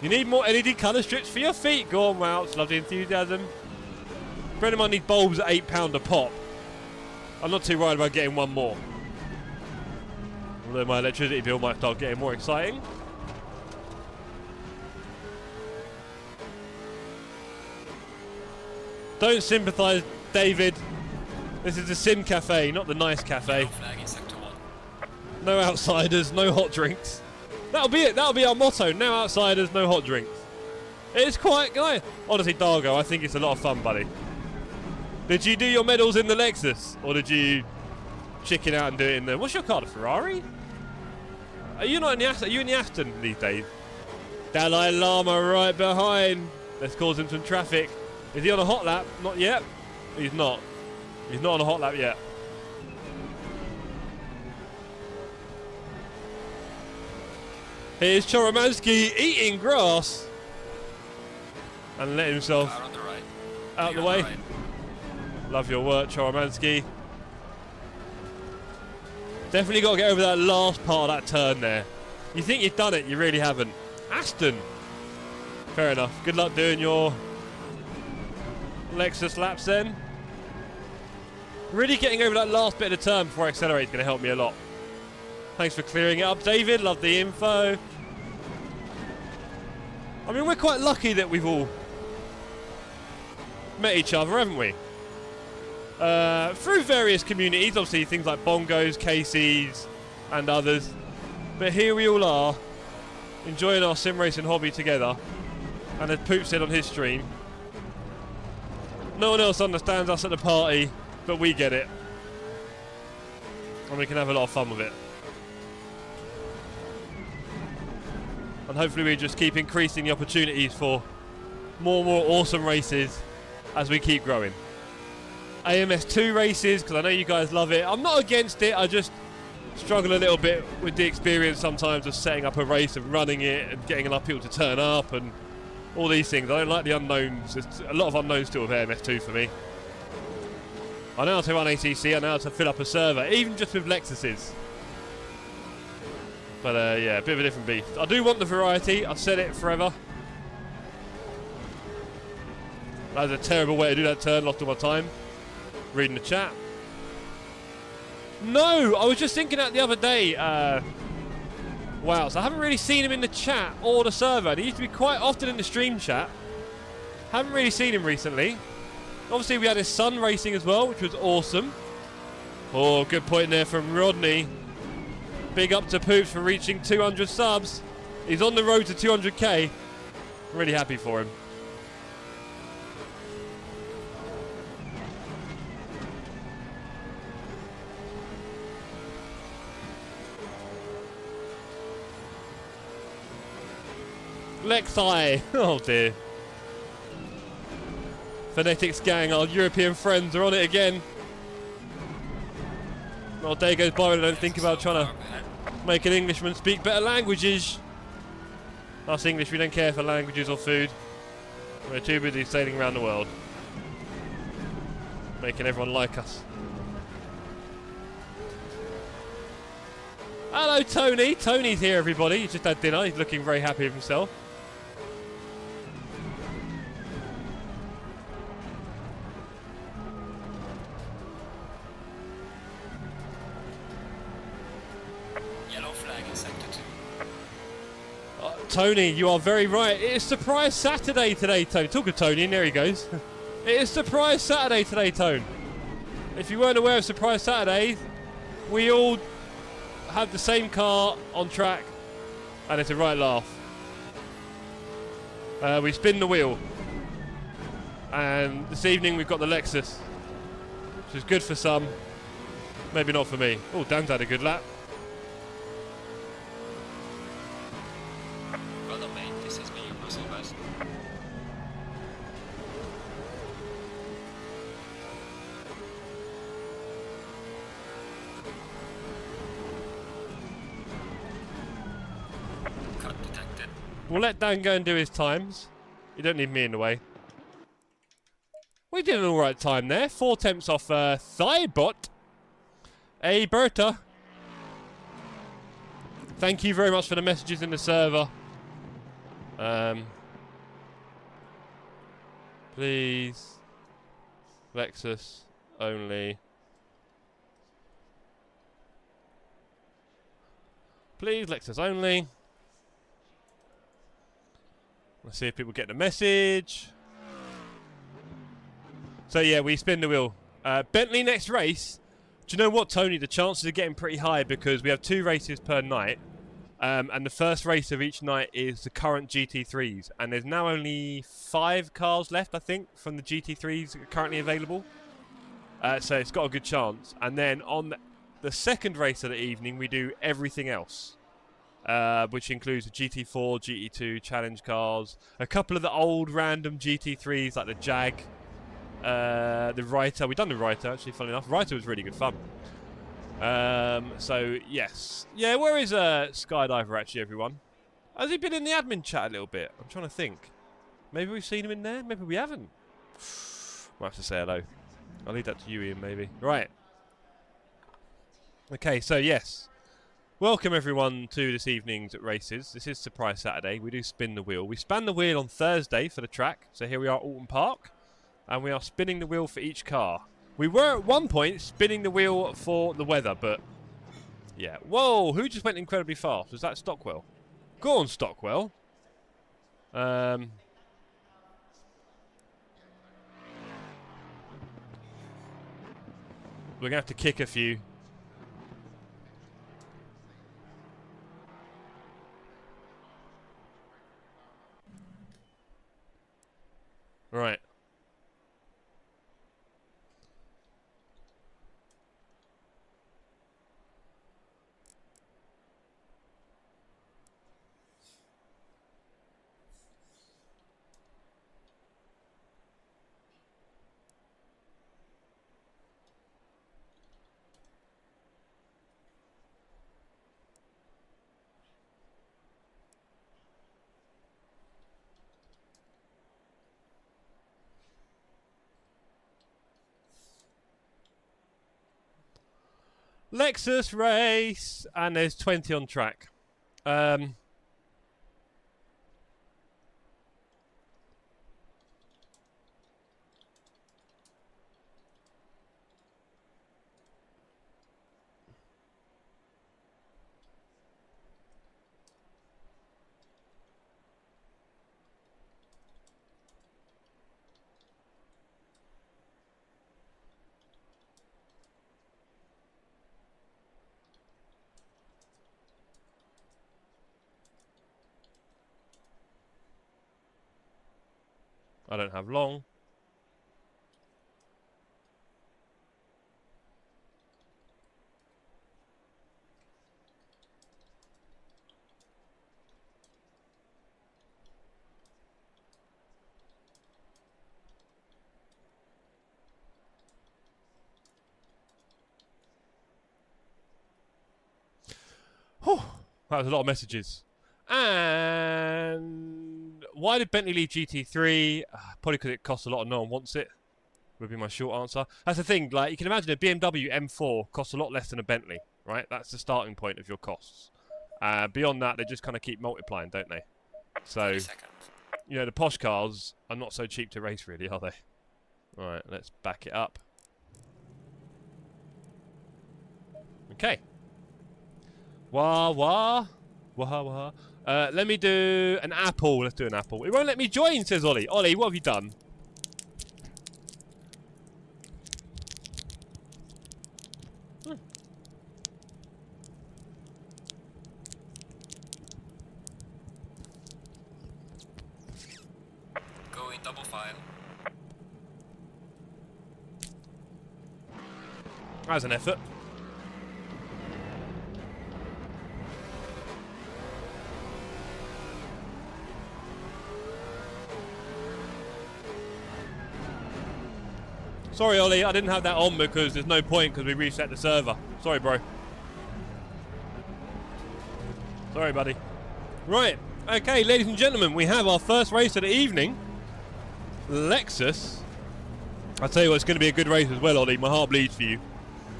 You need more LED colour strips for your feet. Go on, Wouts. Love the enthusiasm. Friend of mine needs bulbs at £8 a pop. I'm not too worried about getting one more. Although my electricity bill might start getting more exciting. Don't sympathise, David. This is the Sim Cafe, not the nice cafe. No outsiders, no hot drinks. That'll be it. That'll be our motto. No outsiders, no hot drinks. It's quite nice. Honestly, Dargo, I think it's a lot of fun, buddy. Did you do your medals in the Lexus? Or did you chicken out and do it in the... What's your car, the Ferrari? Are you not in the Aston? Are you in the Aston these days? Dalai Lama right behind. Let's cause him some traffic. Is he on a hot lap? Not yet. He's not. He's not on a hot lap yet. Here's Choromansky eating grass. And let himself out of the way. Love your work, Choromansky. Definitely got to get over that last part of that turn there. You think you've done it, you really haven't. Aston. Fair enough. Good luck doing your Lexus laps then. Really getting over that last bit of the turn before I accelerate is going to help me a lot. Thanks for clearing it up, David. Love the info. I mean, we're quite lucky that we've all met each other, haven't we? Through various communities, obviously things like Bongos, KCs and others. But here we all are, enjoying our sim racing hobby together. And as Poop said on his stream, no one else understands us at the party, but we get it. And we can have a lot of fun with it. And hopefully we just keep increasing the opportunities for more and more awesome races as we keep growing. AMS2 races, because I know you guys love it. I'm not against it, I just struggle a little bit with the experience sometimes of setting up a race and running it and getting enough people to turn up and all these things. I don't like the unknowns. There's a lot of unknowns still with AMS2 for me. I know how to run ATC, I know how to fill up a server, even just with Lexuses. But yeah, a bit of a different beast. I do want the variety, I've said it forever. That was a terrible way to do that turn, lost all my time. Reading the chat. No, I was just thinking that the other day. Wow, so I haven't really seen him in the chat or the server. He used to be quite often in the stream chat. Haven't really seen him recently. Obviously, we had his son racing as well, which was awesome. Oh, good point there from Rodney. Big up to Poops for reaching 200 subs. He's on the road to 200k. I'm really happy for him. Lexi. Oh dear. Phonetics gang, our European friends are on it again. Not a day goes by when I don't think about trying to make an Englishman speak better languages. Us English, we don't care for languages or food. We're too busy sailing around the world. Making everyone like us. Hello Tony. Tony's here everybody. He's just had dinner. He's looking very happy with himself. Tony, you are very right. It is Surprise Saturday today, Tony. Talk of Tony, and there he goes. It is Surprise Saturday today, Tone. if you weren't aware of Surprise Saturday, we all have the same car on track, and it's a right laugh. We spin the wheel, and this evening we've got the Lexus, which is good for some, maybe not for me. Oh, Dan's had a good lap. Well done, mate. This has been your muscle best. Cut detected. We'll let Dan go and do his times. You don't need me in the way. We did an alright time there. 4 temps off Thybot. Hey, Berta. Thank you very much for the messages in the server. Please. Lexus only. Please, Lexus only. Let's see if people get the message. So yeah, we spin the wheel. Bentley next race. Do you know what, Tony? The chances are getting pretty high because we have 2 races per night. And the first race of each night is the current GT3s. And there's now only 5 cars left, I think, from the GT3s currently available. So it's got a good chance. And then on the second race of the evening, we do everything else. Which includes the GT4, GT2, challenge cars. A couple of the old random GT3s like the Jag. The Writer. We've done the Writer, actually, funny enough. Writer was really good fun. So, yes. Yeah, where is Skydiver, actually, everyone? Has he been in the admin chat a little bit? I'm trying to think. Maybe we've seen him in there? Maybe we haven't. Might have to say hello. I'll leave that to you, Ian, maybe. Right. Okay, so, yes. Welcome, everyone, to this evening's races. This is Surprise Saturday. We do spin the wheel. We span the wheel on Thursday for the track. So, here we are at Oulton Park. And we are spinning the wheel for each car. We were at one point spinning the wheel for the weather, but yeah. Whoa, who just went incredibly fast? Was that Stockwell? Go on, Stockwell. We're going to have to kick a few. Right. Lexus race, and there's 20 on track. I don't have long. Whew, that was a lot of messages. And why did Bentley leave GT3? Probably because it costs a lot and no one wants it. Would be my short answer. That's the thing. Like, you can imagine a BMW M4 costs a lot less than a Bentley, right? That's the starting point of your costs. Beyond that, they just kind of keep multiplying, don't they? So, you know, the posh cars are not so cheap to race, really, are they? All right, let's back it up. Okay. Wah, wah. Wah, wah. Let me do an apple. Let's do an apple. It won't let me join, says Ollie. Ollie, what have you done? double file. That's an effort. Sorry, Ollie, I didn't have that on because there's no point because we reset the server. Sorry, bro. Sorry, buddy. Right. Okay, ladies and gentlemen, we have our first race of the evening. Lexus. I'll tell you what, it's going to be a good race as well, Ollie. My heart bleeds for you.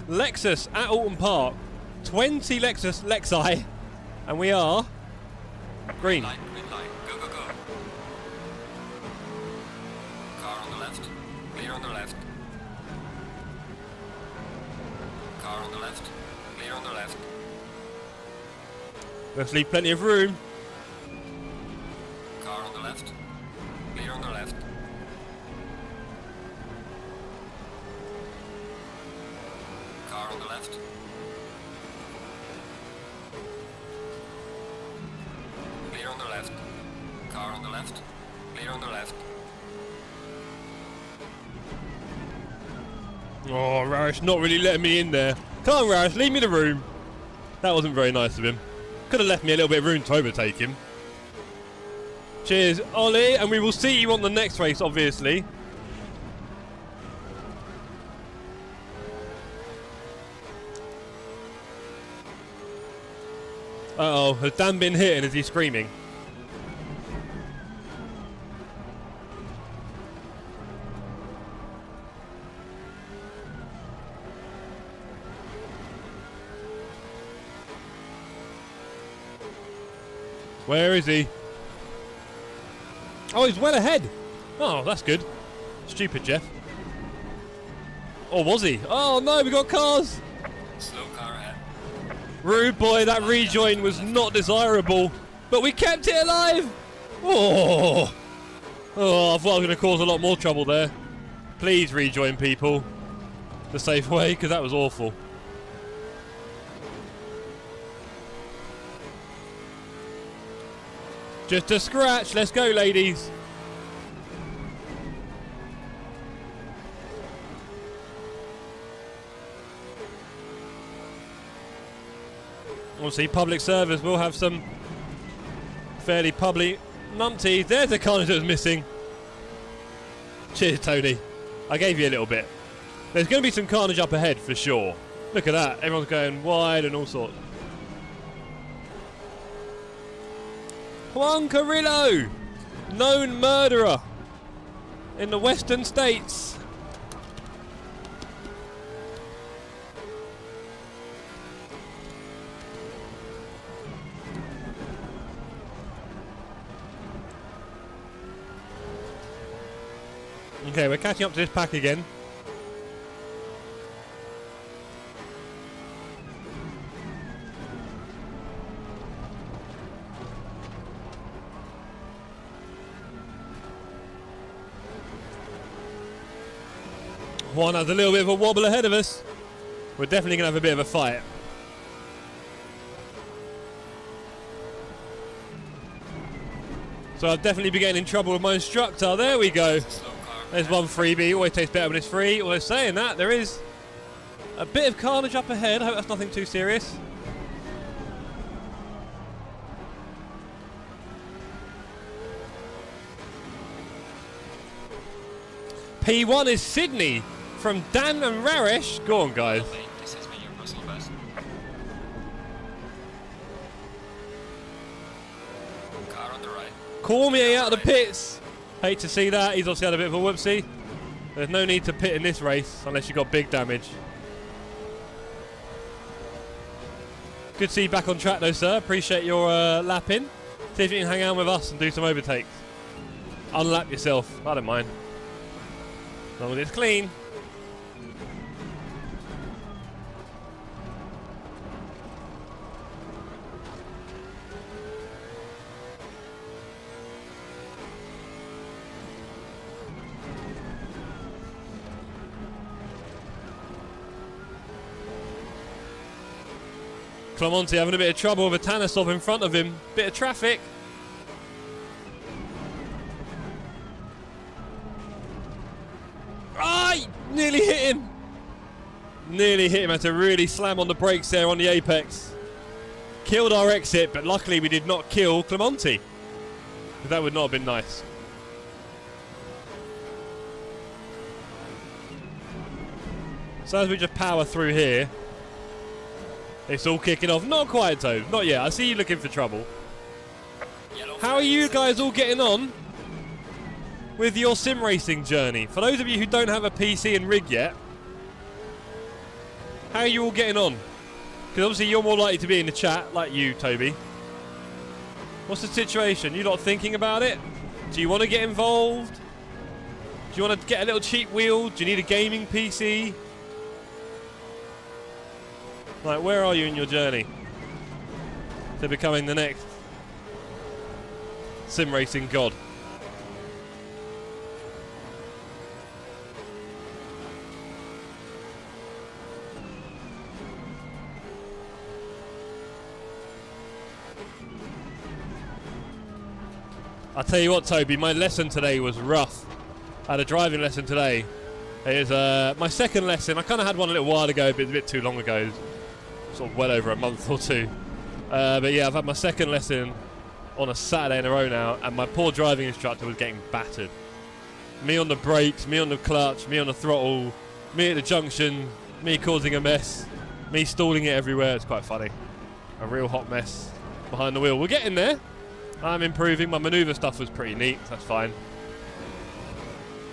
Lexus at Oulton Park. 20 Lexi. And we are green. Green light. Go, go, go. Car on the left. Clear on the left. Car on the left. Clear on the left. Let's leave plenty of room. Car on the left. Clear on the left. Car on the left. Clear on the left. Car on the left. Clear on the left. Oh, Rarish not really letting me in there. Come on, Rarish, leave me the room. That wasn't very nice of him. Could have left me a little bit of room to overtake him. Cheers, Ollie, and we will see you on the next race, obviously. Uh-oh, has Dan been hit and is he screaming? Where is he? Oh, he's well ahead. Oh, that's good. Stupid Jeff. Or was he? Oh no, we got cars. Slow car ahead. Rude boy, that rejoin was not desirable, but we kept it alive. Oh, I thought I was going to cause a lot more trouble there. Please rejoin people the safe way, because that was awful. Just a scratch. Let's go, ladies. Obviously, public servers will have some fairly public numpties. There's the carnage that was missing. Cheers, Tony. I gave you a little bit. There's going to be some carnage up ahead for sure. Look at that. Everyone's going wide and all sorts. Juan Carrillo, known murderer in the western states. Okay, we're catching up to this pack again. Juan has a little bit of a wobble ahead of us. We're definitely going to have a bit of a fight. So I'll definitely be getting in trouble with my instructor. There we go. There's one freebie. Always tastes better when it's free. Although saying that, there is a bit of carnage up ahead. I hope that's nothing too serious. P1 is Sydney from Dan and Raresh. Go on, guys. This has been your personal best. Car on the right. Cormier out of the pits. Hate to see that. He's obviously had a bit of a whoopsie. There's no need to pit in this race unless you've got big damage. Good to see you back on track though, sir. Appreciate your lap in. See if you can hang out with us and do some overtakes. Unlap yourself. I don't mind. As long as it's clean. Clemente having a bit of trouble with a Tanasov in front of him. Bit of traffic. Nearly hit him. Nearly hit him. Had to really slam on the brakes there on the apex. Killed our exit, but luckily we did not kill Clemente. That would not have been nice. So as we just power through here, it's all kicking off. Not quite, Toad. Not yet. I see you looking for trouble. How are you guys all getting on with your sim racing journey? For those of you who don't have a PC and rig yet, how are you all getting on? Because obviously you're more likely to be in the chat, like you, Toby. What's the situation? You not thinking about it? Do you want to get involved? Do you want to get a little cheap wheel? Do you need a gaming PC? Like, where are you in your journey to becoming the next sim racing god? I'll tell you what, Toby, my lesson today was rough. I had a driving lesson today. It was my second lesson. I kind of had one a little while ago, but it's a bit too long ago. Sort of well over a month or two. But yeah, I've had my second lesson on a Saturday in a row now, and my poor driving instructor was getting battered. Me on the brakes, me on the clutch, me on the throttle, me at the junction, me causing a mess, me stalling it everywhere. It's quite funny. A real hot mess behind the wheel. We're getting there. I'm improving. My manoeuvre stuff was pretty neat. That's fine.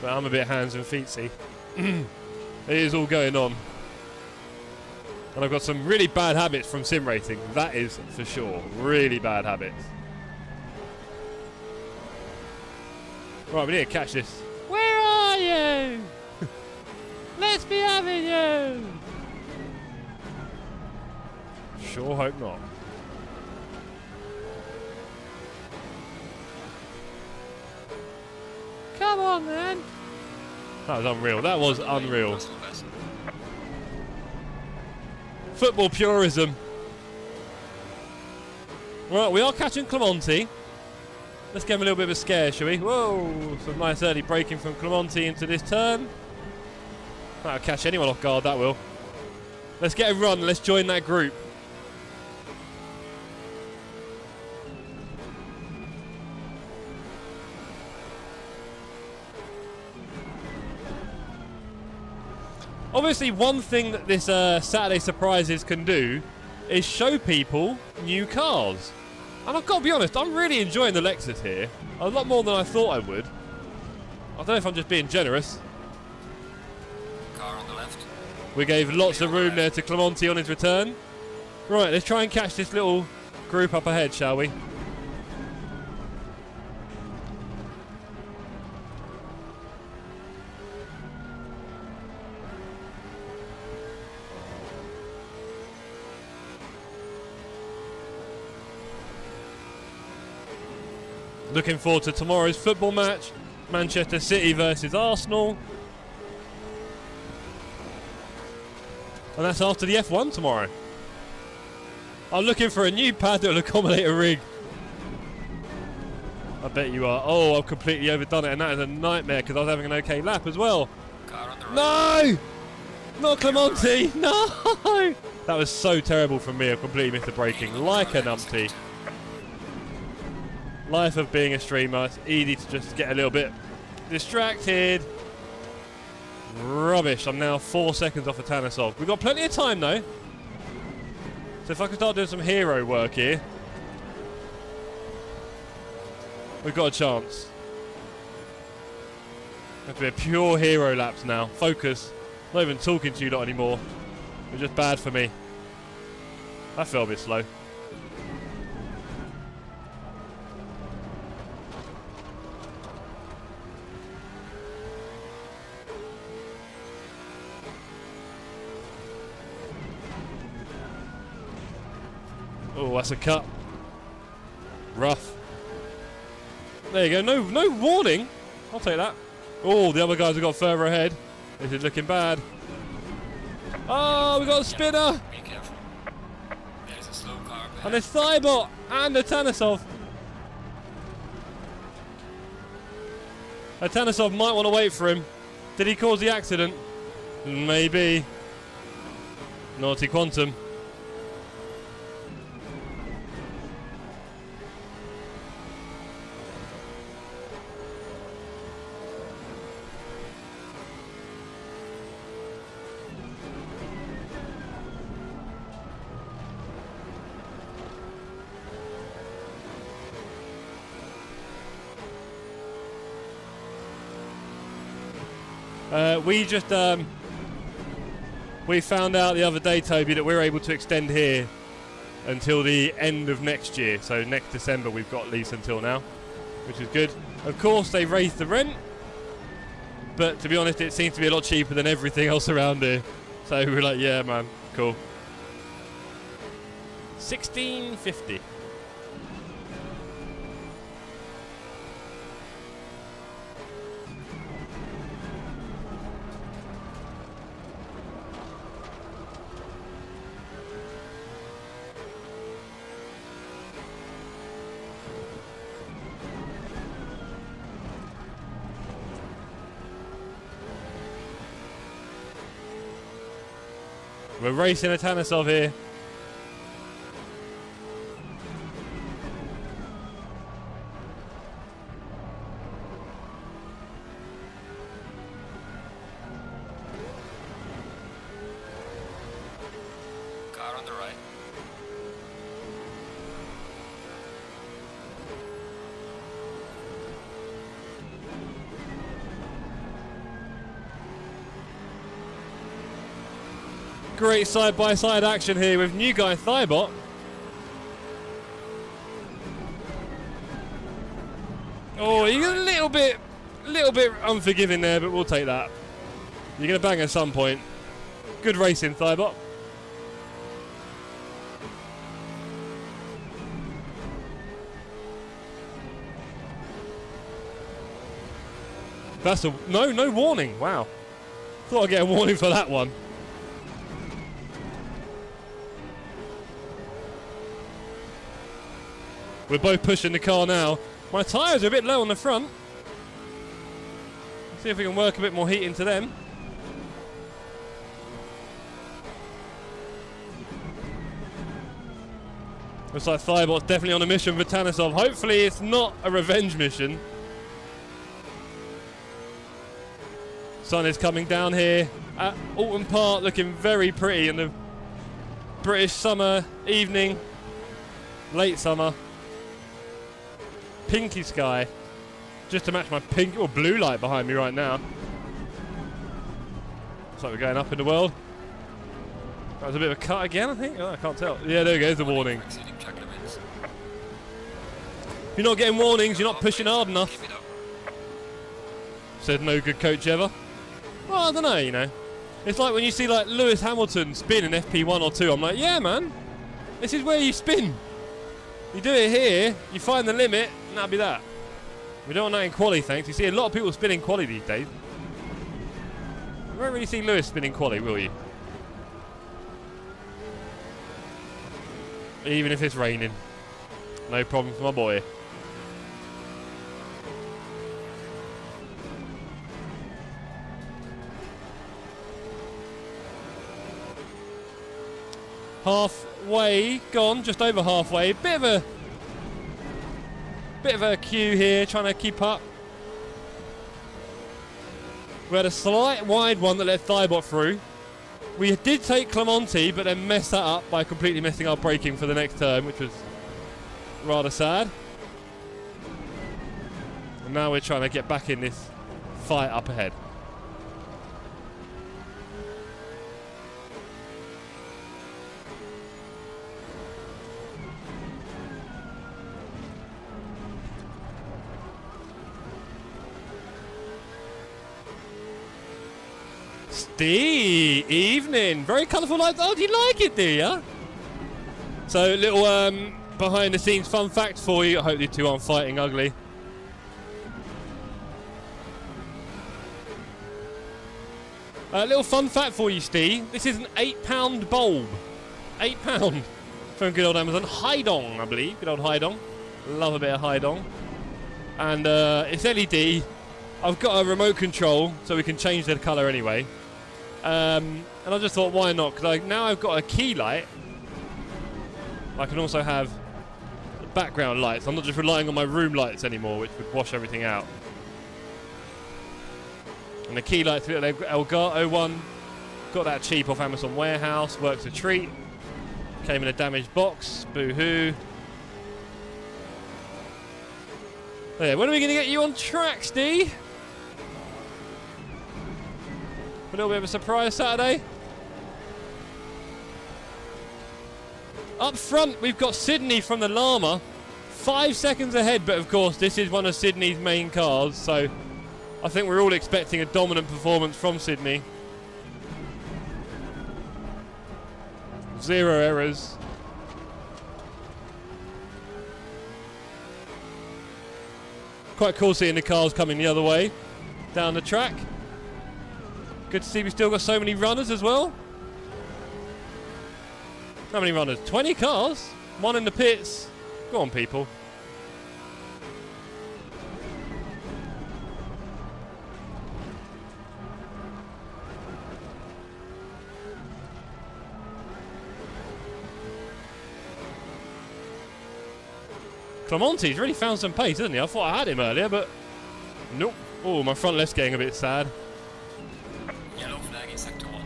But I'm a bit hands and feetsy. It is all going on. And I've got some really bad habits from sim racing. That is for sure. Really bad habits. Right, we need to catch this. Where are you? Let's be having you. Sure hope not. Come on, man. That was unreal. That was unreal. Football purism. Right, we are catching Clemente. Let's give him a little bit of a scare, shall we? Whoa, some nice early braking from Clemente into this turn. That'll catch anyone off guard, that will. Let's get a run. Let's join that group. Obviously, one thing that this Saturday Surprises can do is show people new cars. And I've got to be honest, I'm really enjoying the Lexus here. A lot more than I thought I would. I don't know if I'm just being generous. Car on the left. We gave lots of room there to Clemente on his return. Right, let's try and catch this little group up ahead, shall we? Looking forward to tomorrow's football match. Manchester City versus Arsenal. And that's after the F1 tomorrow. I'm looking for a new pad that will accommodate a rig. I bet you are. Oh, I've completely overdone it, and that is a nightmare because I was having an okay lap as well. Car on the right. No! Not Clemente! No! That was so terrible from me. I completely missed the braking. Like a numpty. Life of being a streamer, it's easy to just get a little bit distracted. Rubbish, I'm now 4 seconds off of Tanisov. We've got plenty of time though. So if I can start doing some hero work here, we've got a chance. Have to be a pure hero laps now. Focus. Not even talking to you lot anymore. It's just bad for me. I felt a bit slow. Oh, that's a cut. Rough. There you go. No warning. I'll take that. Oh, the other guys have got further ahead. This is looking bad. Oh, we got a spinner. Be careful. There's a slow car behind. And a Thybot and a Tanisov. A Tanisov might want to wait for him. Did he cause the accident? Maybe. Naughty Quantum. We just we found out the other day, Toby, that we're able to extend here until the end of next year. So next December we've got lease until now, which is good. Of course they raised the rent, but to be honest it seems to be a lot cheaper than everything else around here. So we're like, yeah man, cool. 1650. We're racing a Tanisov here. Car on the right. Great side-by-side action here with new guy Thybot. Oh, you're a little bit unforgiving there, but we'll take that. You're going to bang at some point. Good racing, Thybot. That's a no warning. Wow. Thought I'd get a warning for that one. We're both pushing the car now. My tyres are a bit low on the front. Let's see if we can work a bit more heat into them. Looks like Thybot's definitely on a mission for Tanisov. Hopefully it's not a revenge mission. Sun is coming down here at Oulton Park, looking very pretty in the British summer evening. Late summer. Pinky sky, just to match my pink or blue light behind me right now. Looks like we're going up in the world. That was a bit of a cut again, I think. Oh, I can't tell. Yeah, there we go. There's the warning. If you're not getting warnings, you're not pushing hard enough. Said no good coach ever. Well, I don't know, you know. It's like when you see like Lewis Hamilton spin in FP1 or 2. I'm like, yeah, man. This is where you spin. You do it here, you find the limit, and that'll be that. We don't want that in quali, thanks. You see a lot of people spinning quali these days. You won't really see Lewis spinning quali, will you? Even if it's raining. No problem for my boy. Halfway gone, just over halfway. Bit of a queue here, trying to keep up. We had a slight wide one that let Thybot through. We did take Clemente, but then messed that up by completely messing our braking for the next turn, which was rather sad. And now we're trying to get back in this fight up ahead. Evening, very colourful lights. Oh, do you like it, do you? So, little behind the scenes fun fact for you. I hope you two aren't fighting ugly. Little fun fact for you, Steve. This is an £8 bulb. £8 from good old Amazon. Haidong, I believe. Good old Haidong. Love a bit of Haidong. And it's LED. I've got a remote control, so we can change the colour anyway. And I just thought, why not? Because now I've got a key light. I can also have background lights. I'm not just relying on my room lights anymore, which would wash everything out. And the key light's a little Elgato one. Got that cheap off Amazon Warehouse. Works a treat. Came in a damaged box. Boo-hoo. Yeah, when are we going to get you on track, Steve? A little bit of a surprise Saturday. Up front, we've got Sydney from the Llama. 5 seconds ahead, but of course, this is one of Sydney's main cars, so I think we're all expecting a dominant performance from Sydney. 0 errors. Quite cool seeing the cars coming the other way down the track. Good to see we've still got so many runners as well. How many runners? 20 cars? One in the pits. Go on, people. Clemonti's really found some pace, hasn't he? I thought I had him earlier, but nope. Oh, my front left's getting a bit sad. Yellow flag in sector 1.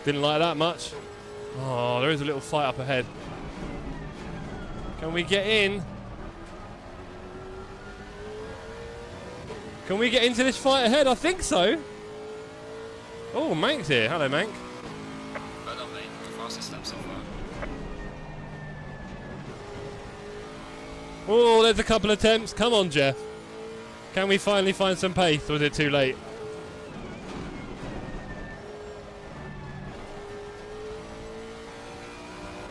Didn't like that much. Oh, there is a little fight up ahead. Can we get in? Can we get into this fight ahead? I think so. Oh, Mank's here. Hello, Mank. Well done, mate. The fastest lap so far. Oh, there's a couple attempts. Come on, Jeff. Can we finally find some pace, or is it too late?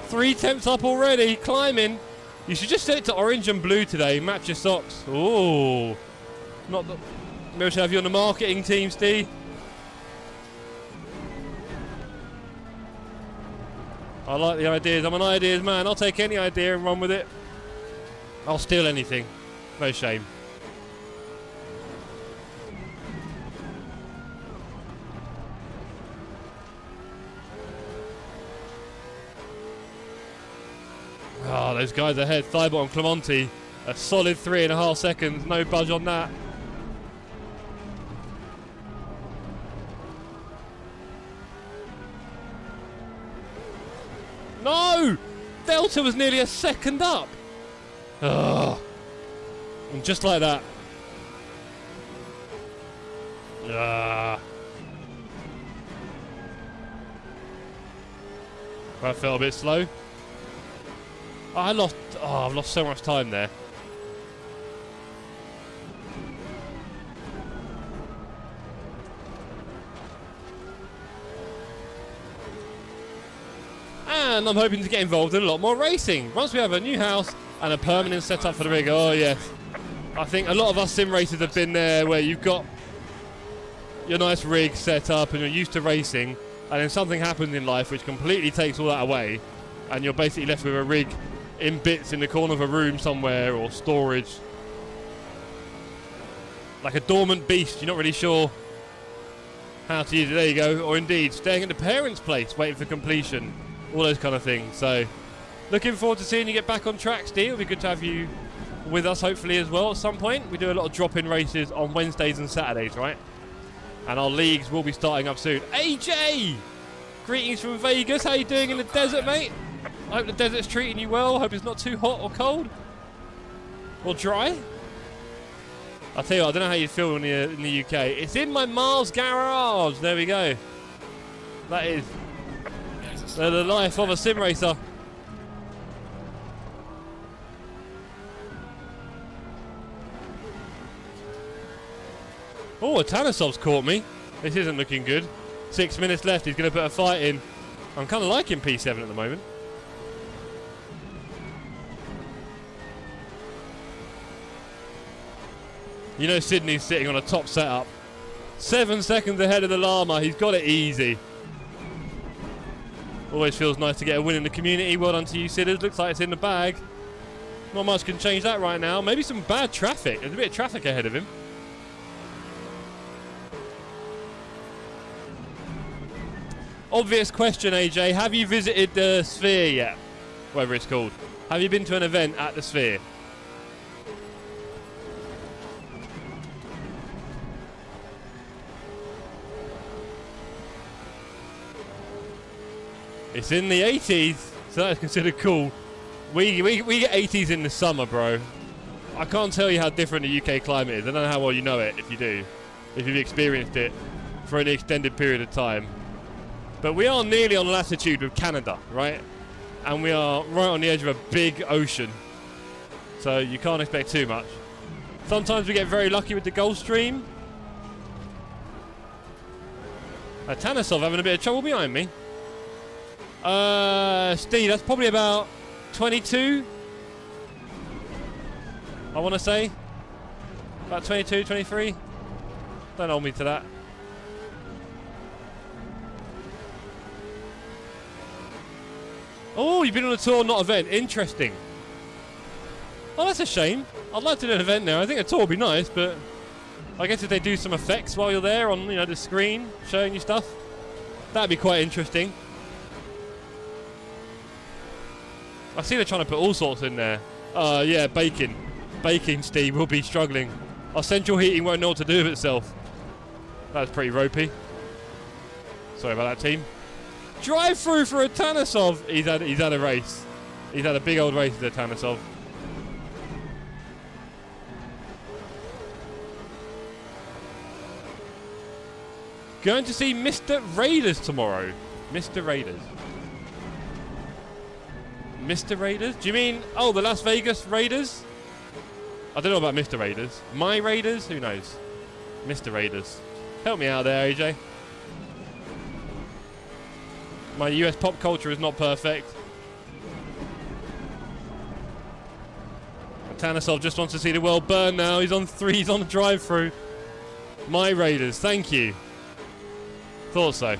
Three attempts up already. Climbing. You should just set it to orange and blue today. Match your socks. Oh. Not the... Maybe we should have you on the marketing team, Steve. I like the ideas. I'm an ideas man. I'll take any idea and run with it. I'll steal anything. No shame. Oh, those guys ahead. Thibot and Clemonti. A solid 3.5 seconds. No budge on that. No! Delta was nearly a second up. Ugh. And just like that. That felt a bit slow. Oh, I've lost so much time there. And I'm hoping to get involved in a lot more racing. Once we have a new house and a permanent setup for the rig. Oh, yes. I think a lot of us sim racers have been there where you've got your nice rig set up and you're used to racing, and then something happens in life which completely takes all that away, and you're basically left with a rig in bits in the corner of a room somewhere, or storage. Like a dormant beast, you're not really sure how to use it. There you go. Or indeed, staying at the parents' place, waiting for completion. All those kind of things. So, looking forward to seeing you get back on track, Steve. It'll be good to have you with us, hopefully, as well at some point. We do a lot of drop-in races on Wednesdays and Saturdays, right? And our leagues will be starting up soon. AJ! Greetings from Vegas. How you doing in the desert, mate? I hope the desert's treating you well. I hope it's not too hot or cold. Or dry. I'll tell you what, I don't know how you feel in the UK. It's in my Mars garage. There we go. That is the life of a sim racer. Oh, Tanasov's caught me. This isn't looking good. 6 minutes left. He's going to put a fight in. I'm kind of liking P7 at the moment. You know Sydney's sitting on a top setup. 7 seconds ahead of the Llama. He's got it easy. Always feels nice to get a win in the community. Well done to you, Sidders. Looks like it's in the bag. Not much can change that right now. Maybe some bad traffic. There's a bit of traffic ahead of him. Obvious question, AJ. Have you visited the Sphere yet? Whatever it's called. Have you been to an event at the Sphere? It's in the 80s, so that's considered cool. We get 80s in the summer, bro. I can't tell you how different the UK climate is. I don't know how well you know it, if you do. If you've experienced it for an extended period of time. But we are nearly on latitude with Canada, right? And we are right on the edge of a big ocean. So you can't expect too much. Sometimes we get very lucky with the Gulf Stream. Tanasov having a bit of trouble behind me. Steve, that's probably about 22. I want to say. About 22, 23. Don't hold me to that. Oh, you've been on a tour, not event. Interesting. Oh, that's a shame. I'd like to do an event now. I think a tour would be nice, but I guess if they do some effects while you're there on, you know, the screen, showing you stuff, that'd be quite interesting. I see they're trying to put all sorts in there. Yeah, baking. Baking, Steve, will be struggling. Our central heating won't know what to do with itself. That's pretty ropey. Sorry about that, team. Drive through for a Tanasov. He's had a race. He's had a big old race with a Tanasov. Going to see Mr. Raiders tomorrow. Mr. Raiders. Mr. Raiders? Do you mean, oh, the Las Vegas Raiders? I don't know about Mr. Raiders. My Raiders? Who knows? Mr. Raiders. Help me out there, AJ. My US pop culture is not perfect. Tanasov just wants to see the world burn now. He's on three. He's on the drive-through. My Raiders. Thank you. Thought so.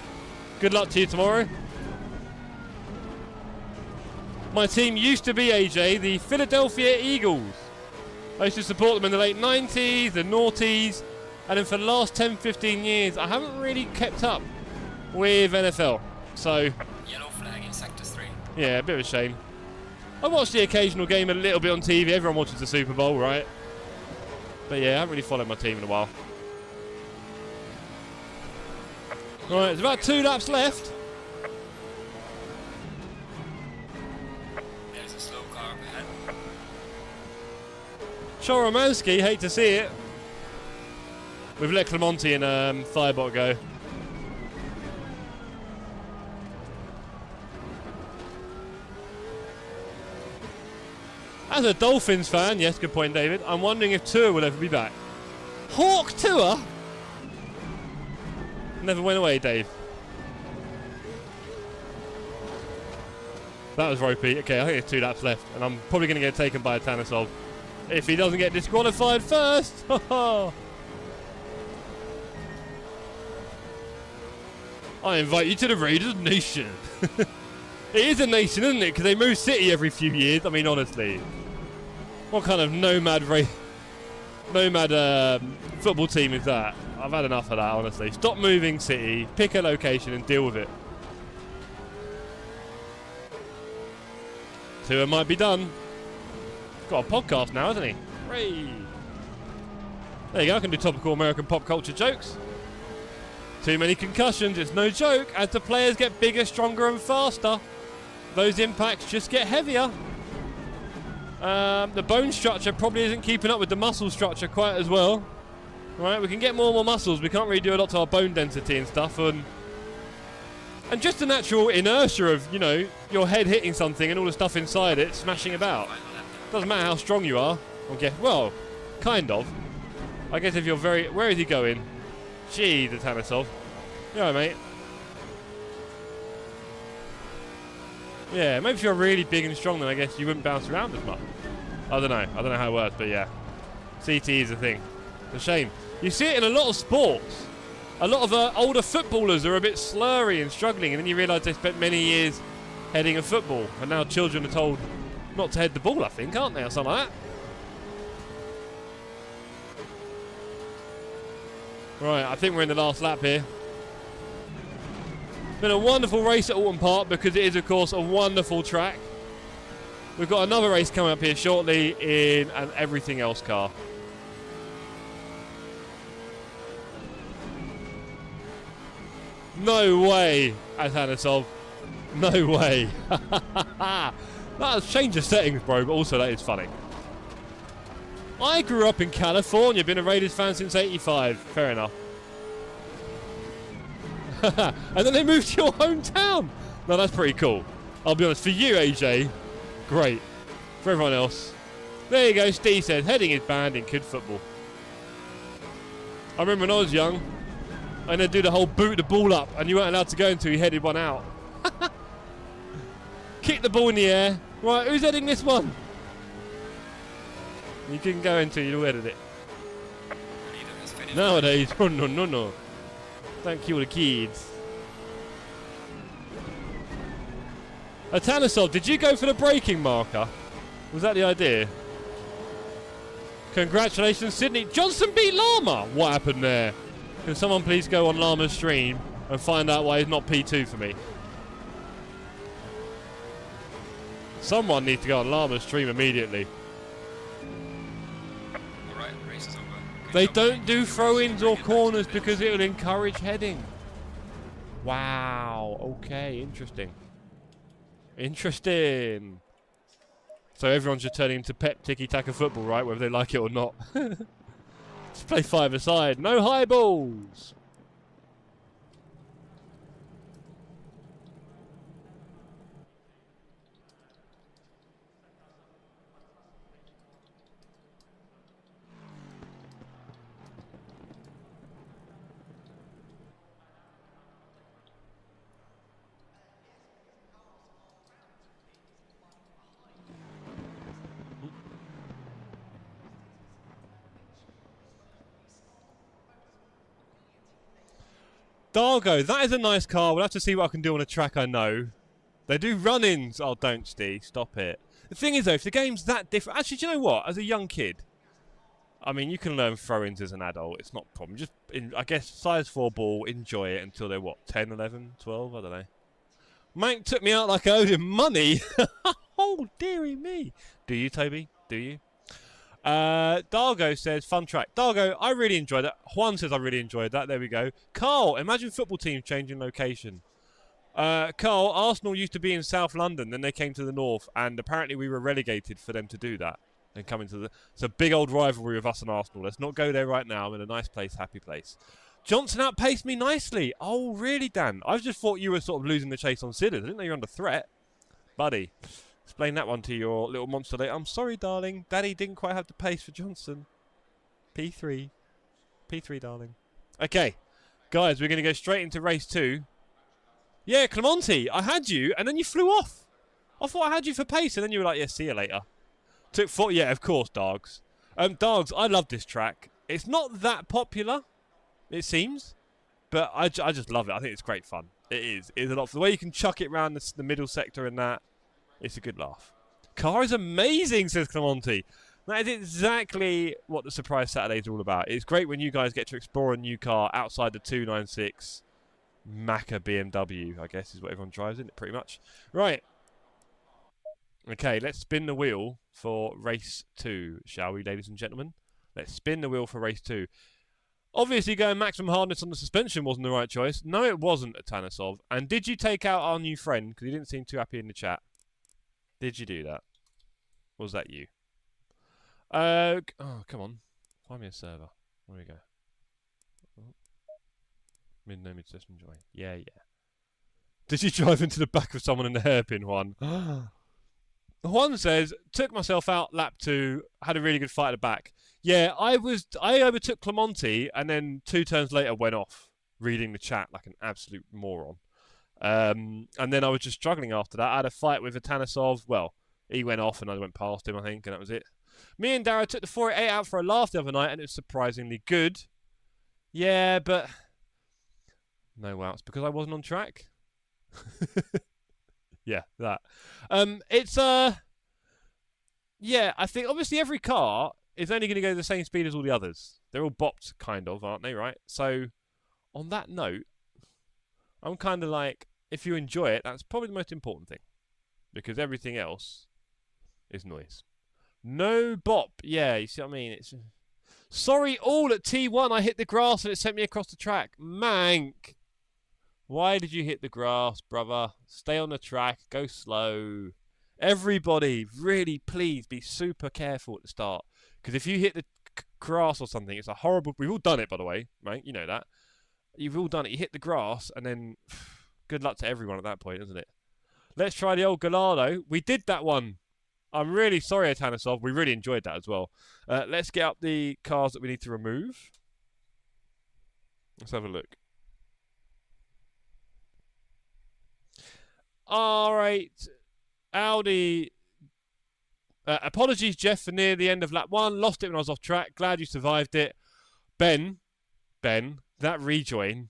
Good luck to you tomorrow. My team used to be, AJ, the Philadelphia Eagles. I used to support them in the late 90s, the noughties, and then for the last 10, 15 years, I haven't really kept up with NFL. So, Yellow flag in sector 3. Yeah, a bit of a shame. I watched the occasional game a little bit on TV. Everyone watches the Super Bowl, right? But yeah, I haven't really followed my team in a while. Right, there's about 2 laps left. There's a slow car up ahead. Choromansky, hate to see it. We've let Clemente and Thibaut go. As a Dolphins fan, yes, good point, David. I'm wondering if Tour will ever be back. Hawk Tour? Never went away, Dave. That was ropey. Okay, I think there's 2 laps left, and I'm probably going to get taken by a Tanasov if he doesn't get disqualified first. I invite you to the Raiders Nation. It is a nation, isn't it? Because they move city every few years. I mean, honestly. What kind of nomad football team is that? I've had enough of that, honestly. Stop moving city, pick a location and deal with it. Tour might be done. Got a podcast now, hasn't he? Hooray. There you go, I can do topical American pop culture jokes. Too many concussions, it's no joke. As the players get bigger, stronger and faster, those impacts just get heavier. The bone structure probably isn't keeping up with the muscle structure quite as well. Right, we can get more and more muscles. We can't really do a lot to our bone density and stuff. And just the natural inertia of, you know, your head hitting something and all the stuff inside it smashing about. Doesn't matter how strong you are. Okay, well, kind of. I guess if you're very... Where is he going? Gee, the Tanasov. You all right, mate? Yeah, maybe if you're really big and strong, then I guess you wouldn't bounce around as much. I don't know how it works, but yeah. CT is a thing. It's a shame. You see it in a lot of sports. A lot of older footballers are a bit slurry and struggling, and then you realise they spent many years heading a football, and now children are told not to head the ball, I think, aren't they, or something like that? Right, I think we're in the last lap here. Been a wonderful race at Oulton Park because it is, of course, a wonderful track. We've got another race coming up here shortly in an everything else car. No way, Atanisov. No way. That's changed the settings, bro, but also that is funny. I grew up in California, been a Raiders fan since '85. Fair enough. And then they moved to your hometown. No, that's pretty cool. I'll be honest, for you, AJ, great. For everyone else, there you go. Steve said, heading is banned in kid football. I remember when I was young, and they'd do the whole boot the ball up, and you weren't allowed to go until you headed one out. Kick the ball in the air. Right, who's heading this one? You couldn't go until you headed it. Nowadays, oh, no. Thank you, the kids. Atanisov, did you go for the braking marker? Was that the idea? Congratulations, Sydney. Johnson beat Llama. What happened there? Can someone please go on Llama's stream and find out why he's not P2 for me? Someone needs to go on Llama's stream immediately. Alright, race is over. They don't do throw-ins or corners because it will encourage heading. Wow. Okay, interesting. Interesting. So everyone's just turning into pep tiki-taka football, right? Whether they like it or not. Let's play five-a-side. No high balls. Dargo, that is a nice car. We'll have to see what I can do on a track I know. They do run-ins. Oh, don't, Steve. Stop it. The thing is, though, if the game's that different... Actually, do you know what? As a young kid, I mean, you can learn throw-ins as an adult. It's not a problem. Just, I guess, size 4 ball, enjoy it until they're, what, 10, 11, 12? I don't know. Mank took me out like I owed him money. Oh, dearie me. Do you, Toby? Do you? Dargo says, fun track. Dargo, I really enjoyed that. Juan says, I really enjoyed that. There we go. Carl, imagine football teams changing location. Carl, Arsenal used to be in South London, then they came to the north, and apparently we were relegated for them to do that. And come into the... It's a big old rivalry with us and Arsenal. Let's not go there right now. I'm in a nice place, happy place. Johnson outpaced me nicely. Oh, really, Dan? I just thought you were sort of losing the chase on Sidders. I didn't know you were under threat. Buddy. Explain that one to your little monster later. I'm sorry, darling. Daddy didn't quite have the pace for Johnson. P3. P3, darling. Okay. Guys, we're going to go straight into race 2. Yeah, Clemente, I had you, and then you flew off. I thought I had you for pace, and then you were like, yeah, see you later. Took 4... Yeah, of course, Dogs. Dogs, I love this track. It's not that popular, it seems, but I just love it. I think it's great fun. It is. It's a lot. The way you can chuck it around the middle sector and that. It's a good laugh. Car is amazing, says Clemente. That is exactly what the Surprise Saturday is all about. It's great when you guys get to explore a new car outside the 296 Macca BMW, I guess is what everyone drives in it, pretty much. Right. Okay, let's spin the wheel for race 2, shall we, ladies and gentlemen? Let's spin the wheel for race 2. Obviously, going maximum hardness on the suspension wasn't the right choice. No, it wasn't, Atanisov. And did you take out our new friend? Because he didn't seem too happy in the chat. Did you do that? Or was that you? Oh, come on. Find me a server. There we go. Oh. No mid-session join. Yeah. Did you drive into the back of someone in the hairpin, Juan? Juan says, took myself out lap 2, had a really good fight at the back. Yeah, I overtook Clemente and then 2 turns later went off, reading the chat like an absolute moron. And then I was just struggling after that. I had a fight with Atanisov. Well, he went off and I went past him, I think, and that was it. Me and Dara took the 488 out for a laugh the other night and it was surprisingly good. Yeah, but... No, wow, it's because I wasn't on track. Yeah, that. It's Yeah, I think obviously every car is only going to go the same speed as all the others. They're all bopped, kind of, aren't they, right? So, on that note, I'm kind of like, if you enjoy it, that's probably the most important thing. Because everything else is noise. No bop. Yeah, you see what I mean? It's sorry all at T1, I hit the grass and it sent me across the track. Mank. Why did you hit the grass, brother? Stay on the track, go slow. Everybody, really, please be super careful at the start. Because if you hit the grass or something, it's a horrible... We've all done it, by the way, right? You know that. You've all done it. You hit the grass, and then good luck to everyone at that point, isn't it? Let's try the old Gallardo. We did that one. I'm really sorry, Atanisov. We really enjoyed that as well. Let's get up the cars that we need to remove. Let's have a look. All right. Audi. Apologies, Jeff, for near the end of lap 1. Lost it when I was off track. Glad you survived it. Ben, that rejoin,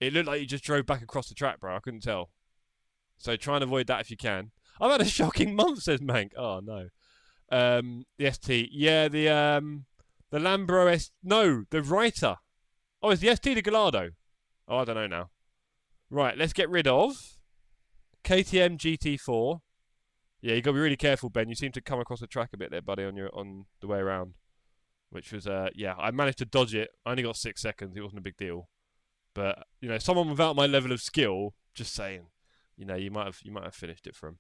it looked like you just drove back across the track, bro. I couldn't tell. So try and avoid that if you can. I've had a shocking month, says Mank. Oh, no. The ST. Yeah, the Lambro S... No, the Writer. Oh, it's the ST, the Gallardo. Oh, I don't know now. Right, let's get rid of KTM GT4. Yeah, you got to be really careful, Ben. You seem to come across the track a bit there, buddy, on the way around. Which was, yeah, I managed to dodge it. I only got 6 seconds. It wasn't a big deal. But, you know, someone without my level of skill, just saying, you know, you might have finished it for him.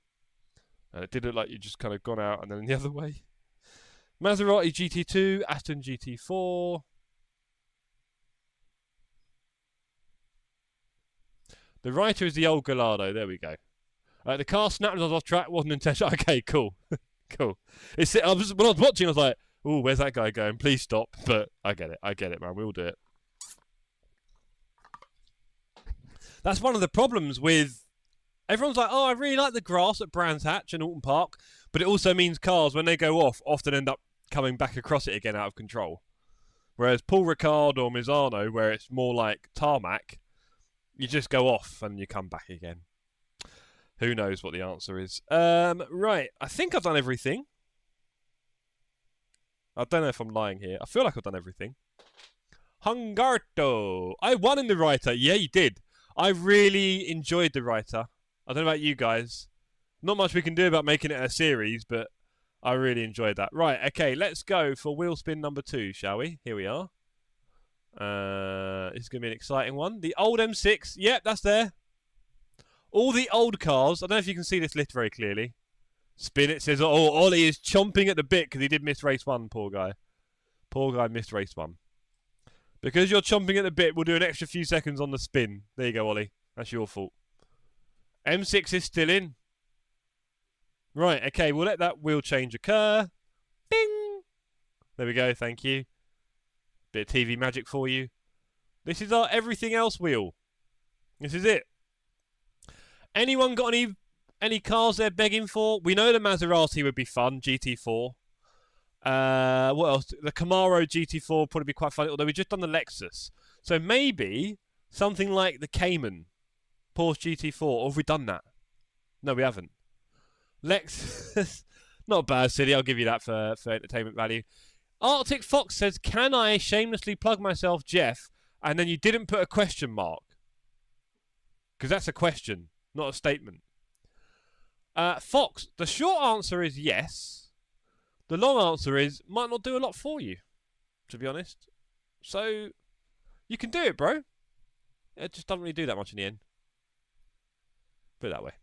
And it did look like you just kind of gone out and then the other way. Maserati GT2, Aston GT4. The Writer is the old Gallardo. There we go. The car snapped as I was off track. Wasn't intentional. Okay, cool. Cool. When I was watching, I was like, ooh, where's that guy going? Please stop. But I get it, man. We'll do it. That's one of the problems with... Everyone's like, oh, I really like the grass at Brands Hatch and Oulton Park. But it also means cars, when they go off, often end up coming back across it again out of control. Whereas Paul Ricard or Misano, where it's more like tarmac, you just go off and you come back again. Who knows what the answer is. Right, I think I've done everything. I don't know if I'm lying here. I feel like I've done everything. Hungarto. I won in the Writer. Yeah, you did. I really enjoyed the Writer. I don't know about you guys. Not much we can do about making it a series, but I really enjoyed that. Right, okay, let's go for wheel spin number 2, shall we? Here we are. This is going to be an exciting one. The old M6. Yep, that's there. All the old cars. I don't know if you can see this list very clearly. Spin it says, oh, Ollie is chomping at the bit because he did miss race 1, poor guy. Poor guy missed race 1. Because you're chomping at the bit, we'll do an extra few seconds on the spin. There you go, Ollie. That's your fault. M6 is still in. Right, okay, we'll let that wheel change occur. Bing! There we go, thank you. Bit of TV magic for you. This is our everything else wheel. This is it. Anyone got any cars they're begging for? We know the Maserati would be fun, GT4. What else? The Camaro GT4 would probably be quite fun, although we've just done the Lexus. So maybe something like the Cayman, Porsche GT4, or have we done that? No, we haven't. Lexus, not bad, silly. I'll give you that for entertainment value. Arctic Fox says, can I shamelessly plug myself, Jeff? And then you didn't put a question mark. Because that's a question, not a statement. Fox, the short answer is yes. The long answer is, might not do a lot for you, to be honest. So, you can do it, bro. It just doesn't really do that much in the end. Put it that way.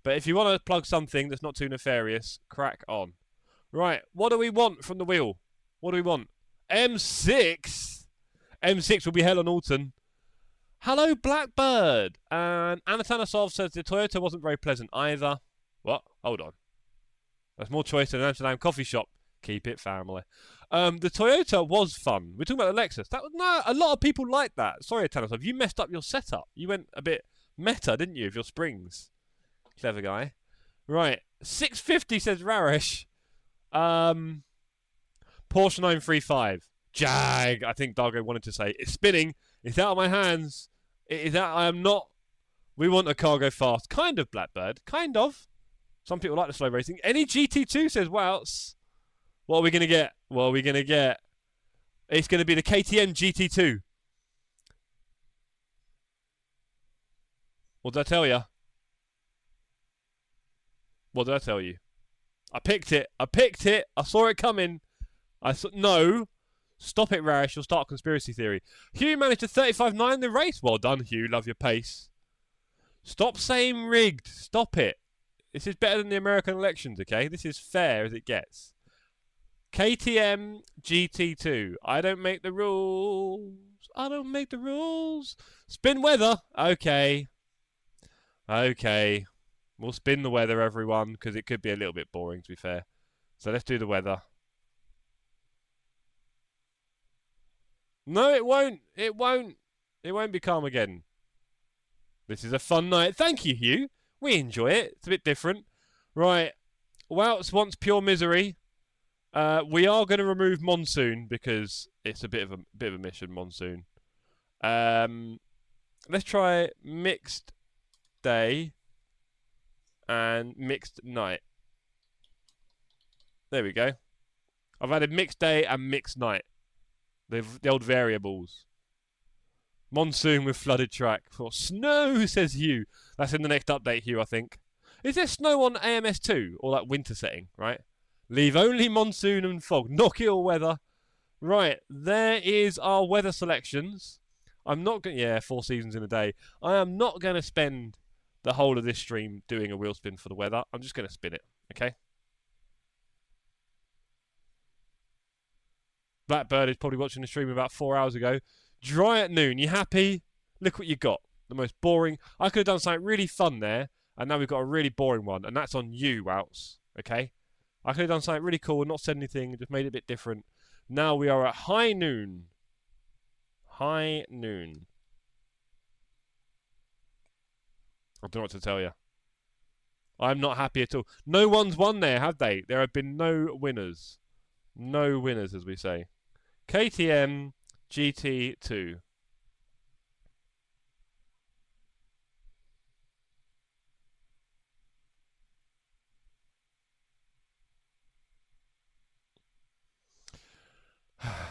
But if you want to plug something that's not too nefarious, crack on. Right, what do we want from the wheel? What do we want? M6? M6 will be hell on Oulton. Hello, Blackbird. And Anatanasov says the Toyota wasn't very pleasant either. What? Hold on. There's more choice than an Amsterdam coffee shop. Keep it family. The Toyota was fun. We're talking about the Lexus. No, a lot of people like that. Sorry, Anatanasov. You messed up your setup. You went a bit meta, didn't you, with your springs? Clever guy. Right. 650 says Raresh. Porsche 935. Jag, I think Dargo wanted to say. It's spinning. It's out of my hands. It is out. I am not. We want a cargo fast. Kind of, Blackbird. Kind of. Some people like the slow racing. Any GT2 says, Wouts. What are we going to get? What are we going to get? It's going to be the KTM GT2. What did I tell you? What did I tell you? I picked it. I picked it. I saw it coming. No. Stop it, Rash. You'll start a conspiracy theory. Hugh managed to 35.9 in the race. Well done, Hugh. Love your pace. Stop saying rigged. Stop it. This is better than the American elections, okay? This is fair as it gets. KTM GT2. I don't make the rules. I don't make the rules. Spin weather. Okay. Okay. We'll spin the weather, everyone, because it could be a little bit boring, to be fair. So let's do the weather. No, it won't. It won't. It won't be calm again. This is a fun night. Thank you, Hugh. We enjoy it. It's a bit different. Right. Wouts wants pure misery. We are going to remove Monsoon because it's a bit of a mission, Monsoon. Let's try mixed day and mixed night. There we go. I've added mixed day and mixed night. The old variables. Monsoon with flooded track. For snow, says Hugh. That's in the next update, Hugh, I think. Is there snow on AMS2? Or like winter setting, right? Leave only monsoon and fog. Knock it all weather. Right, there is our weather selections. I'm not going to... Yeah, 4 seasons in a day. I am not going to spend the whole of this stream doing a wheel spin for the weather. I'm just going to spin it, okay? Blackbird is probably watching the stream about 4 hours ago. Dry at noon. You happy? Look what you got. The most boring. I could have done something really fun there, and now we've got a really boring one, and that's on you, Wouts. Okay? I could have done something really cool and not said anything, just made it a bit different. Now we are at high noon. High noon. I don't know what to tell you. I'm not happy at all. No one's won there, have they? There have been no winners. No winners, as we say. KTM GT2.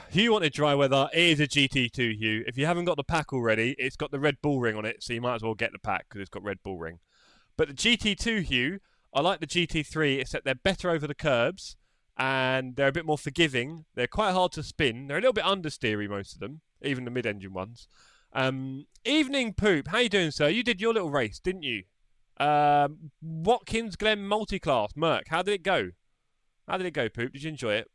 Hugh wanted dry weather. It is a GT2, Hugh. If you haven't got the pack already, it's got the Red Bull ring on it, so you might as well get the pack because it's got Red Bull ring. But the GT2, Hugh, I like the GT3, except they're better over the curbs, and they're a bit more forgiving. They're quite hard to spin. They're a little bit understeery, most of them, even the mid-engine ones. Evening Poop, how you doing, sir? You did your little race, didn't you? Watkins Glen Multiclass, Merc, how did it go? How did it go, Poop? Did you enjoy it?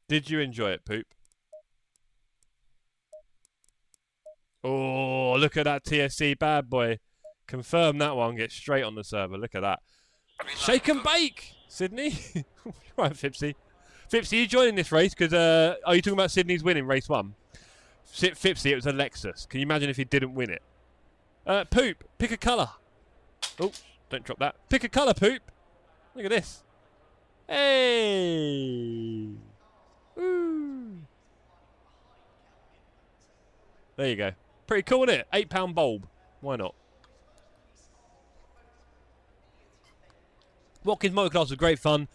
Did you enjoy it, Poop? Oh, look at that TSC bad boy. Confirm that one. Get straight on the server. Look at that. Shake and bake, Sydney. Right, Fipsy. Fipsy, you joining this race? Because are you talking about Sydney's winning race 1? Fipsy, it was a Lexus. Can you imagine if he didn't win it? Poop, pick a colour. Oh, don't drop that. Pick a colour, Poop. Look at this. Hey. Ooh. There you go. Pretty cool, isn't it? £8 bulb. Why not? Watkins Motoclass was great fun.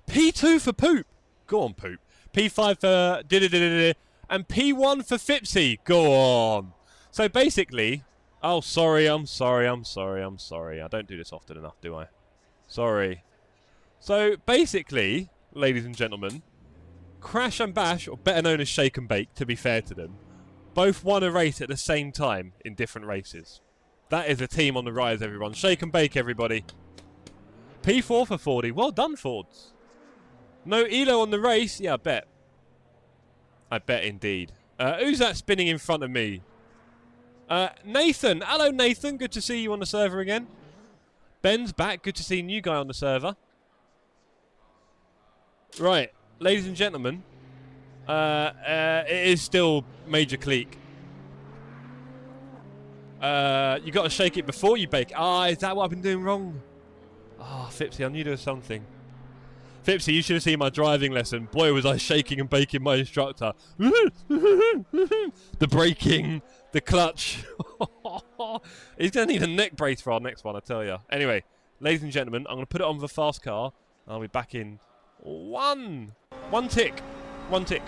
P2 for Poop. Go on, Poop. P5 for da-da-da-da-da. And P1 for Fipsy. Go on. So basically... Oh, sorry, I'm sorry. I don't do this often enough, do I? Sorry. So basically, ladies and gentlemen, Crash and Bash, or better known as Shake and Bake, to be fair to them, both won a race at the same time in different races. That is a team on the rise, everyone. Shake and Bake, everybody. P4 for Fordy. Well done, Fords. No Elo on the race? Yeah, I bet. I bet indeed. Who's that spinning in front of me? Nathan. Hello, Nathan. Good to see you on the server again. Ben's back. Good to see a new guy on the server. Right. Ladies and gentlemen, it is still Major Clique. You got to shake it before you bake. Ah, is that what I've been doing wrong? Ah, Fipsy, I knew there was something. Fipsy, you should have seen my driving lesson. Boy, was I shaking and baking my instructor. The braking, the clutch. He's going to need a neck brace for our next one, I tell you. Anyway, ladies and gentlemen, I'm going to put it on the fast car. I'll be back in one tick. One tick.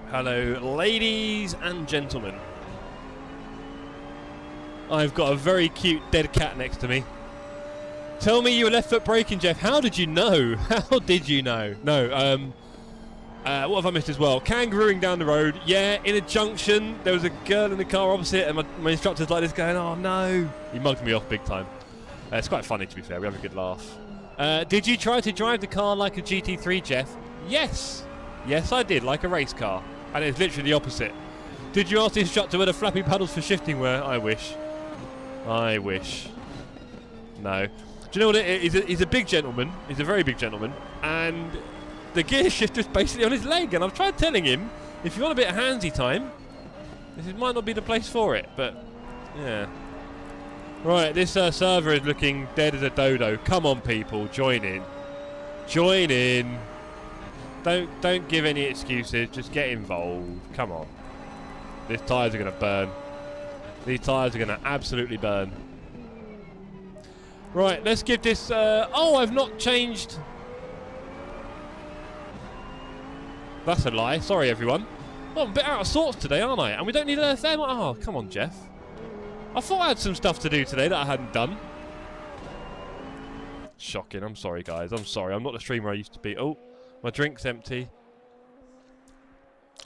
Hello, ladies and gentlemen. I've got a very cute dead cat next to me. Tell me you were left foot braking, Jeff. How did you know? How did you know? No, what have I missed as well? Kangarooing down the road. Yeah, in a junction, there was a girl in the car opposite, and my instructor's like this going, oh no. He mugged me off big time. It's quite funny, to be fair. We have a good laugh. Did you try to drive the car like a GT3, Jeff? Yes. Yes, I did, like a race car. And it's literally the opposite. Did you ask the instructor where the flappy paddles for shifting were? I wish. I wish. No. Do you know what it is? He's a big gentleman. He's a very big gentleman. And the gear shifter's basically on his leg. And I've tried telling him, if you want a bit of handsy time, this might not be the place for it. But, yeah. Right, this server is looking dead as a dodo. Come on, people. Join in. Join in. Don't give any excuses. Just get involved. Come on. These tyres are going to burn. These tyres are going to absolutely burn. Right, let's give this... oh, I've not changed... That's a lie. Sorry, everyone. Well, I'm a bit out of sorts today, aren't I? And we don't need a fair... Oh, come on, Jeff. I thought I had some stuff to do today that I hadn't done. Shocking. I'm sorry, guys. I'm sorry. I'm not the streamer I used to be. Oh, my drink's empty.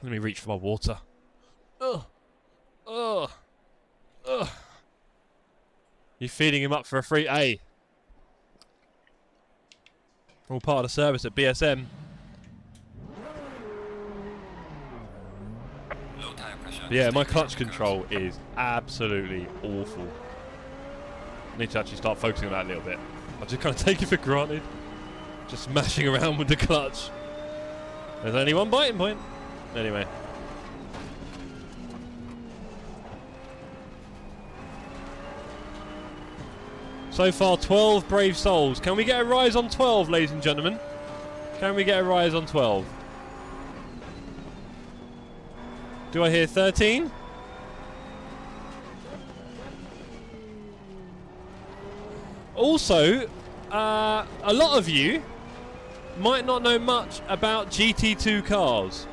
Let me reach for my water. Ugh. Ugh. Ugh. You're feeding him up for a free... Hey. All part of the service at BSM. Low tire pressure. Yeah, my clutch control is absolutely awful. I need to actually start focusing on that a little bit. I just kind of take it for granted. Just smashing around with the clutch. There's only one biting point. Anyway. So far, 12 brave souls. Can we get a rise on 12, ladies and gentlemen? Can we get a rise on 12? Do I hear 13? Also, a lot of you might not know much about GT2 cars.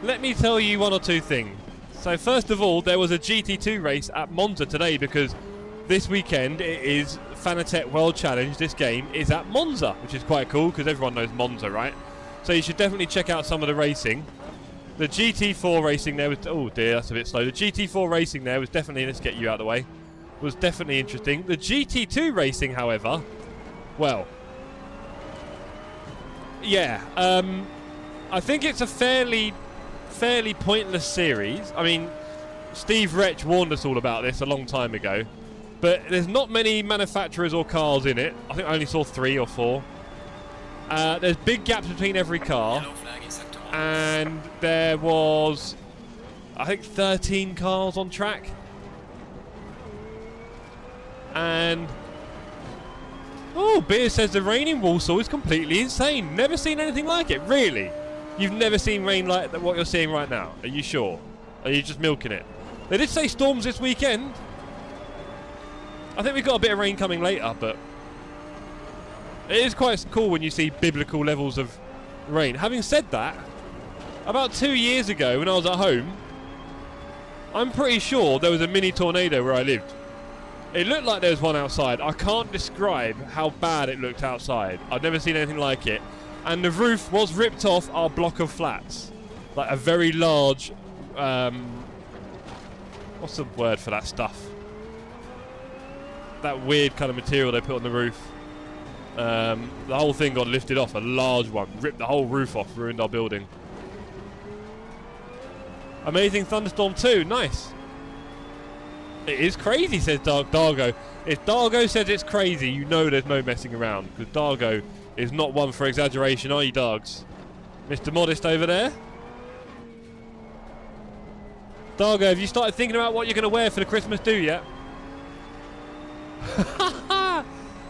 Let me tell you one or two things. So first of all, there was a GT2 race at Monza today because this weekend it is Fanatec World Challenge. This game is at Monza, which is quite cool because everyone knows Monza, right? So you should definitely check out some of the racing. The GT4 racing there was... Oh dear, that's a bit slow. The GT4 racing there was definitely... Let's get you out of the way. Was definitely interesting. The GT2 racing, however... Well... Yeah. I think it's a fairly pointless series. I mean, Steve Retch warned us all about this a long time ago. But there's not many manufacturers or cars in it. I think I only saw 3 or 4. There's big gaps between every car. And there was, I think, 13 cars on track. And... Oh, Beer says the rain in Walsall is completely insane. Never seen anything like it. Really? You've never seen rain like what you're seeing right now? Are you sure? Are you just milking it? They did say storms this weekend. I think we've got a bit of rain coming later, but it is quite cool when you see biblical levels of rain. Having said that, about 2 years ago when I was at home, I'm pretty sure there was a mini tornado where I lived. It looked like there was one outside. I can't describe how bad it looked outside. I've never seen anything like it. And the roof was ripped off our block of flats. Like a very large... what's the word for that stuff? That weird kind of material they put on the roof. The whole thing got lifted off, a large one. Ripped the whole roof off, ruined our building. Amazing thunderstorm too, nice. It is crazy, says Dargo. If Dargo says it's crazy, you know there's no messing around. Because Dargo is not one for exaggeration, are you, Dargs? Mr. Modest over there? Dargo, have you started thinking about what you're going to wear for the Christmas do yet?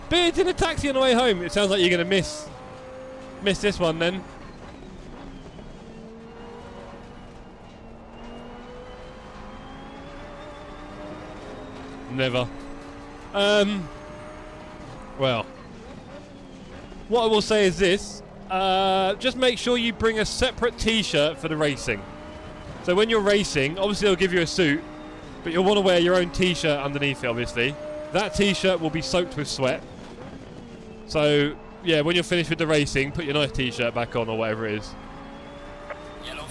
Beard's in a taxi on the way home. It sounds like you're going to miss this one then. Never. Well, what I will say is this. Just make sure you bring a separate t-shirt for the racing. So when you're racing, obviously they'll give you a suit, but you'll want to wear your own t-shirt underneath it, obviously. That t-shirt will be soaked with sweat. So, yeah, when you're finished with the racing, put your nice t-shirt back on or whatever it is.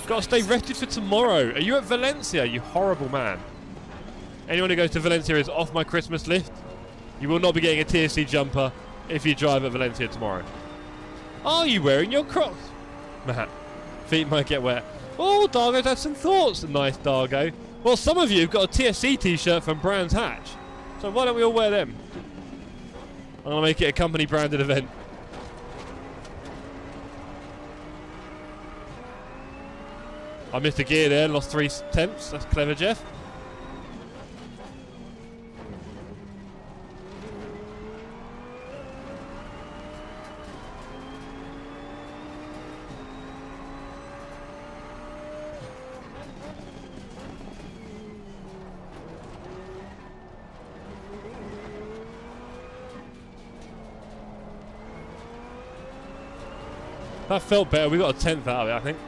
Got to stay rested for tomorrow. Are you at Valencia, you horrible man? Anyone who goes to Valencia is off my Christmas list. You will not be getting a TSC jumper if you drive at Valencia tomorrow. Are you wearing your Crocs? Man, feet might get wet. Oh, Dargo's had some thoughts. Nice, Dargo. Well, some of you have got a TSC t-shirt from Brands Hatch. So why don't we all wear them? I'm going to make it a company branded event. I missed a gear there, lost 3/10. That's clever, Jeff. That felt better. We got a 10th out of it, I think.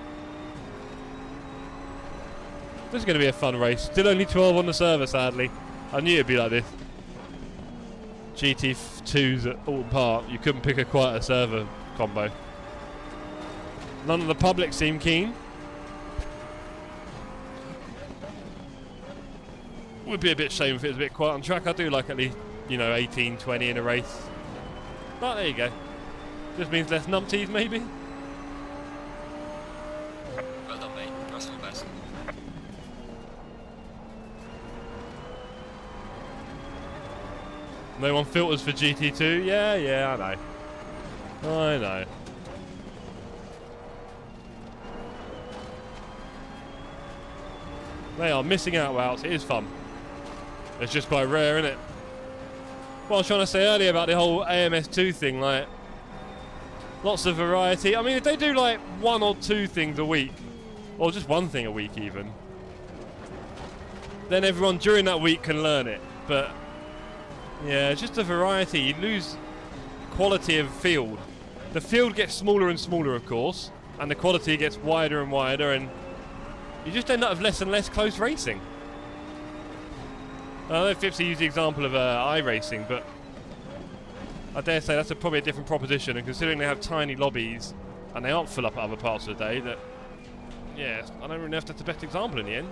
This is going to be a fun race. Still only 12 on the server, sadly. I knew it'd be like this. GT2s at Oulton Park, you couldn't pick a quieter server combo. None of the public seem keen. Would be a bit shame if it was a bit quiet on track. I do like at least, you know, 18, 20 in a race. But there you go. Just means less numpties, maybe. Well done, mate. Personal best. No one filters for GT2? Yeah, I know. I know. They are missing out, Wouts. It is fun. It's just quite rare, isn't it? What I was trying to say earlier about the whole AMS2 thing, like, lots of variety. I mean, if they do like 1 or 2 things a week, or just 1 thing a week even, then everyone during that week can learn it. But yeah, just the variety. You lose quality of field. The field gets smaller and smaller, of course, and the quality gets wider and wider, and you just end up with less and less close racing. I know Fipsy used the example of iRacing, but I dare say that's probably a different proposition, and considering they have tiny lobbies and they aren't full up at other parts of the day, that, yeah, I don't really know if that's the best example in the end.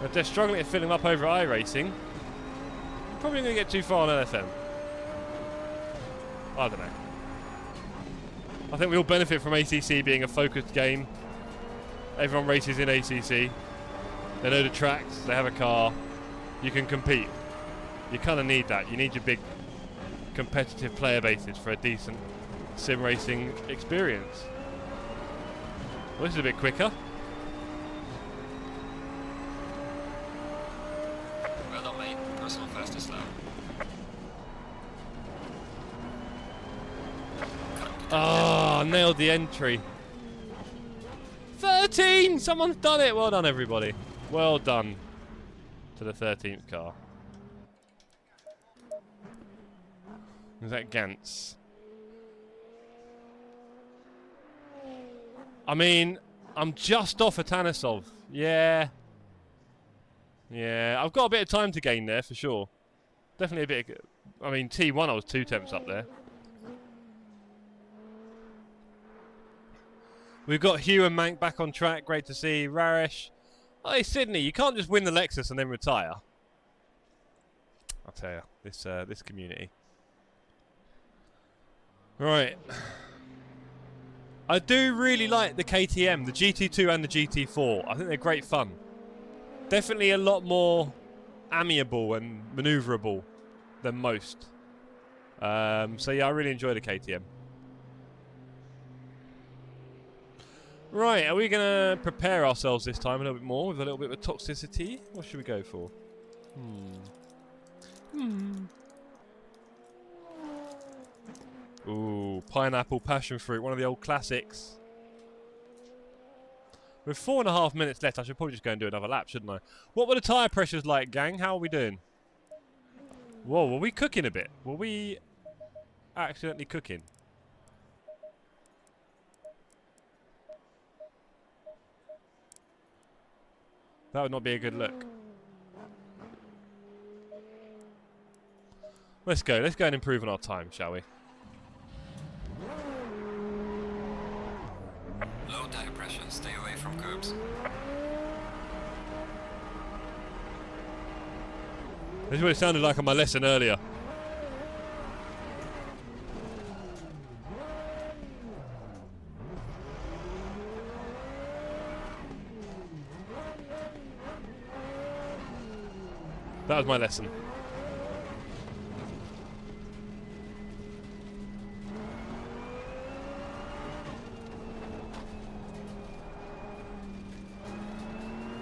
If they're struggling to fill them up over iRacing, you're probably going to get too far on LFM. I don't know. I think we all benefit from ACC being a focused game. Everyone races in ACC. They know the tracks, they have a car, you can compete. You kind of need that. You need your big competitive player bases for a decent sim racing experience. Well, this is a bit quicker. Well done, mate. Personal fastest lap. Ah, nailed the entry. 13! Someone's done it! Well done, everybody. Well done to the 13th car. Is that Gantz? I mean, I'm just off of Tanisov. Yeah. Yeah, I've got a bit of time to gain there for sure. Definitely a bit of, I mean, T1 I was 2 temps up there. We've got Hugh and Mank back on track. Great to see. Raresh. Hey, Sydney, you can't just win the Lexus and then retire. I'll tell you, this community. Right. I do really like the KTM, the GT2 and the GT4. I think they're great fun. Definitely a lot more amiable and manoeuvrable than most. So yeah, I really enjoy the KTM. Right, are we going to prepare ourselves this time a little bit more with a little bit of toxicity? What should we go for? Ooh, pineapple passion fruit, one of the old classics. With 4.5 minutes left, I should probably just go and do another lap, shouldn't I? What were the tyre pressures like, gang? How are we doing? Whoa, were we cooking a bit? Were we accidentally cooking? That would not be a good look. Let's go and improve on our time, shall we? Low tire pressure, stay away from curbs. This is what it sounded like on my lesson earlier. That was my lesson.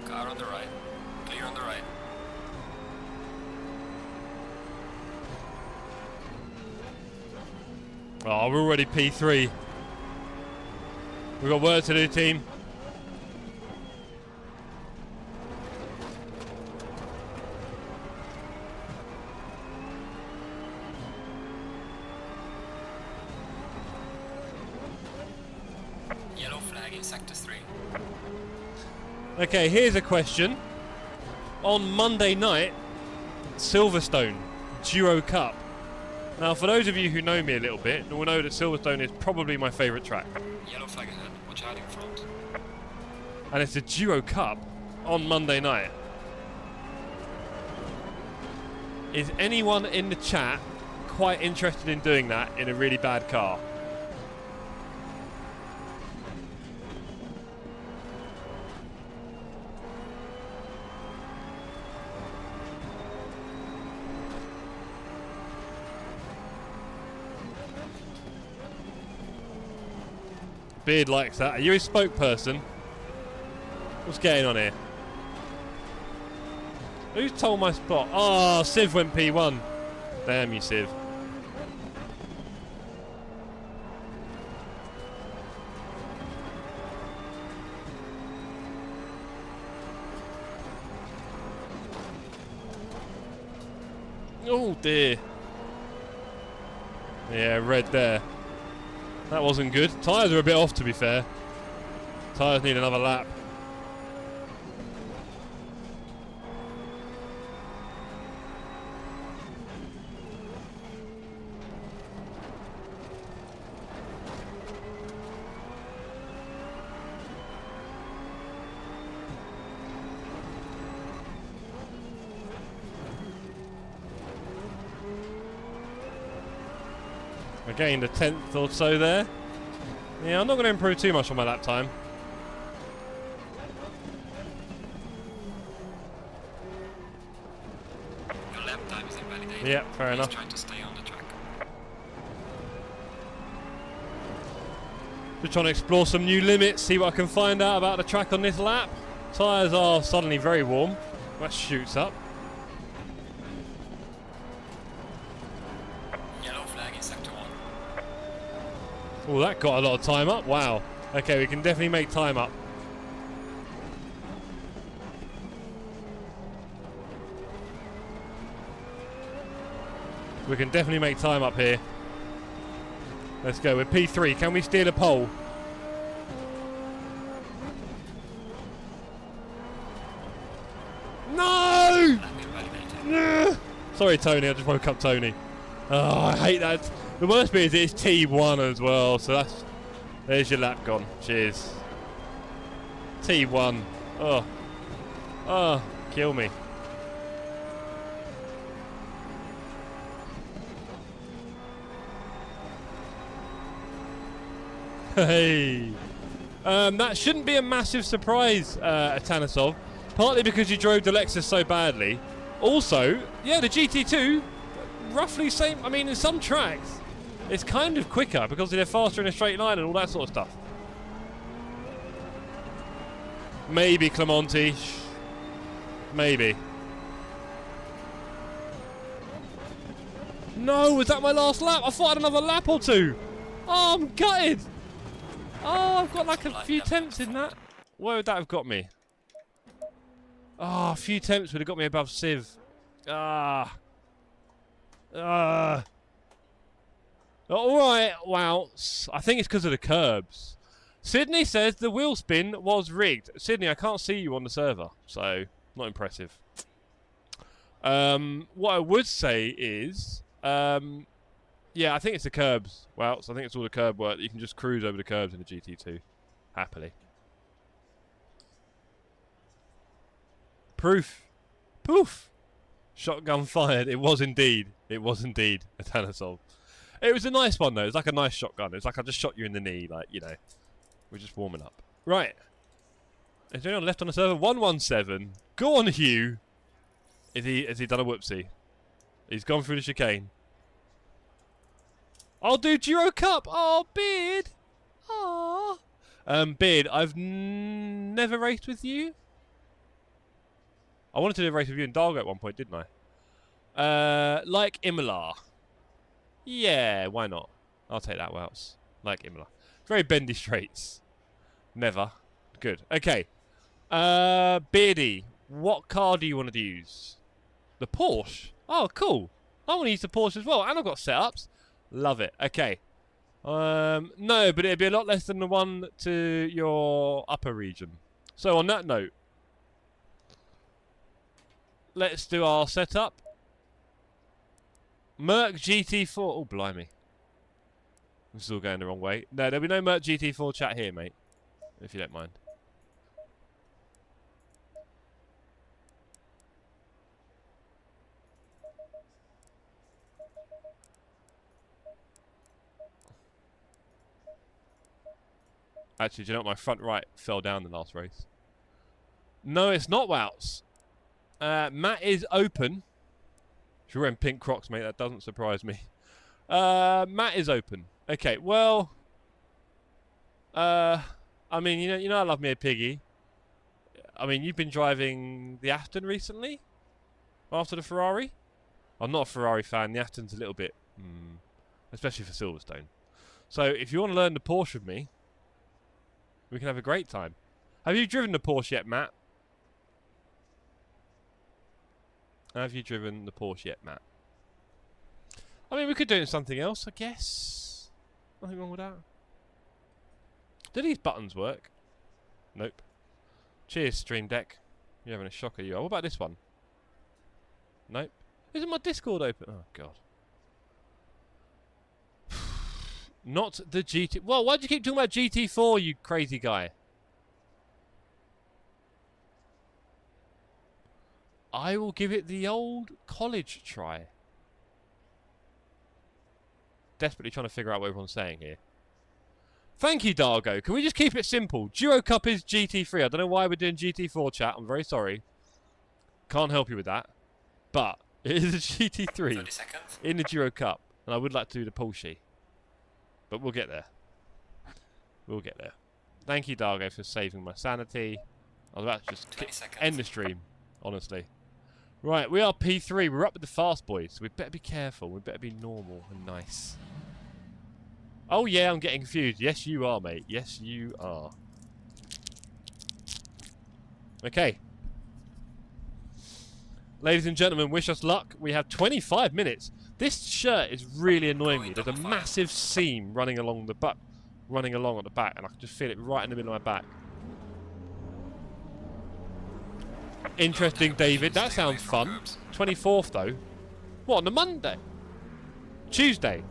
Car on the right. Clear on the right. Oh, we're already P3. We've got work to do, team. Okay, here's a question. On Monday night, Silverstone Duo Cup. Now, for those of you who know me a little bit, will know that Silverstone is probably my favourite track. Yellow flag ahead. Watch out in front. And it's a Duo Cup on Monday night. Is anyone in the chat quite interested in doing that in a really bad car? Beard likes that. Are you a spokesperson? What's going on here? Who's told my spot? Oh, Civ went P1. Damn you, Civ. Oh dear. Yeah, red there. That wasn't good. Tyres are a bit off, to be fair. Tyres need another lap. I gained a 10th or so there. Yeah, I'm not going to improve too much on my lap time. Your lap time is invalidated. Yeah, fair enough. Trying to stay on the track. Just trying to explore some new limits, see what I can find out about the track on this lap. Tyres are suddenly very warm. That shoots up. Oh, that got a lot of time up. Wow. Okay, we can definitely make time up. We can definitely make time up here. Let's go. We're P3. Can we steal a pole? No! Sorry, Tony. I just woke up Tony. Oh, I hate that. The worst bit is it's T1 as well, so there's your lap gone. Cheers. T1. Oh. Oh, kill me. Hey. That shouldn't be a massive surprise, Atanisov. Partly because you drove the Lexus so badly. Also, yeah, the GT2, roughly same. I mean, in some tracks, it's kind of quicker because they're faster in a straight line and all that sort of stuff. Maybe Clemente. Maybe. No, was that my last lap? I thought I had another lap or two. Oh, I'm gutted. Oh, I've got like a few temps in that. Where would that have got me? Oh, a few temps would have got me above Civ. Ah. Alright, wow. I think it's because of the curbs. Sydney says the wheel spin was rigged. Sydney, I can't see you on the server, so not impressive. What I would say is, yeah, I think it's the curbs. Well, so I think it's all the curb work. You can just cruise over the curbs in the GT2 happily. Proof. Poof. Shotgun fired. It was indeed. It was indeed a Tanasol. It was a nice one, though. It was like a nice shotgun. It was like I just shot you in the knee. Like, you know. We're just warming up. Right. Is there anyone left on the server? 117. Go on, Hugh. Has he done a whoopsie? He's gone through the chicane. I'll do Giro Cup. Oh, Beard. Oh. Beard, I've never raced with you. I wanted to do a race with you in Dargo at one point, didn't I? Like Imola. Yeah, why not? I'll take that, Wells. Like Imola. Very bendy straights. Never. Good. Okay. Beardy, what car do you want to use? The Porsche. Oh, cool. I want to use the Porsche as well. And I've got setups. Love it. Okay. No, but it'd be a lot less than the one to your upper region. So on that note, let's do our setup. Merc GT4. Oh, blimey. This is all going the wrong way. No, there'll be no Merc GT4 chat here, mate. If you don't mind. Actually, do you know what? My front right fell down the last race. No, it's not Wouts. Matt is open. If you're wearing pink Crocs, mate, that doesn't surprise me. Matt is open. Okay, well... I mean, you know I love me a piggy. I mean, you've been driving the Aston recently? After the Ferrari? I'm not a Ferrari fan. The Aston's a little bit... especially for Silverstone. So, if you want to learn the Porsche with me, we can have a great time. Have you driven the Porsche yet, Matt? Have you driven the Porsche yet, Matt? I mean, we could do something else, I guess. Nothing wrong with that. Do these buttons work? Nope. Cheers, Stream Deck. You're having a shocker, you are. What about this one? Nope. Isn't my Discord open? Oh, God. Not the GT... Well, why do you keep talking about GT4, you crazy guy? I will give it the old college try. Desperately trying to figure out what everyone's saying here. Thank you, Dargo. Can we just keep it simple? Duo Cup is GT3. I don't know why we're doing GT4 chat. I'm very sorry. Can't help you with that. But it is a GT3 in the Duo Cup. And I would like to do the Porsche. But we'll get there. We'll get there. Thank you, Dargo, for saving my sanity. I was about to just end the stream, honestly. Right, we are P3. We're up with the fast boys. So we better be careful. We better be normal and nice. Oh, yeah, I'm getting confused. Yes, you are, mate. Yes, you are. Okay. Ladies and gentlemen, wish us luck. We have 25 minutes. This shirt is really annoying me. There's a massive seam running along the back, at the back, and I can just feel it right in the middle of my back. Interesting, David. That sounds fun. 24th, though. What, on the Monday? Tuesday.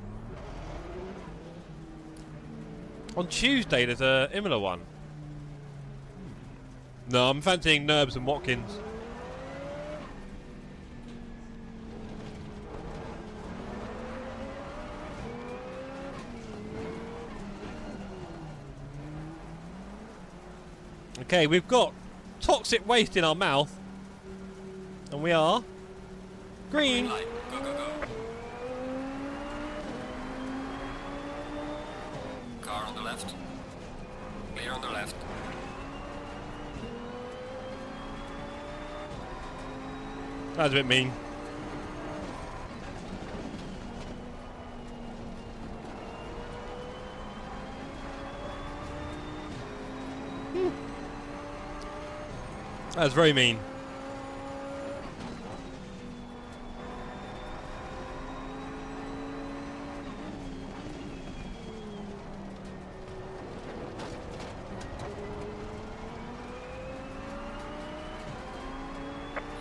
On Tuesday, there's a Imola one. No, I'm fancying Nerbs and Watkins. Okay, we've got toxic waste in our mouth. And we are green. Go, go, go. Car on the left. Clear on the left. That was a bit mean. That was very mean.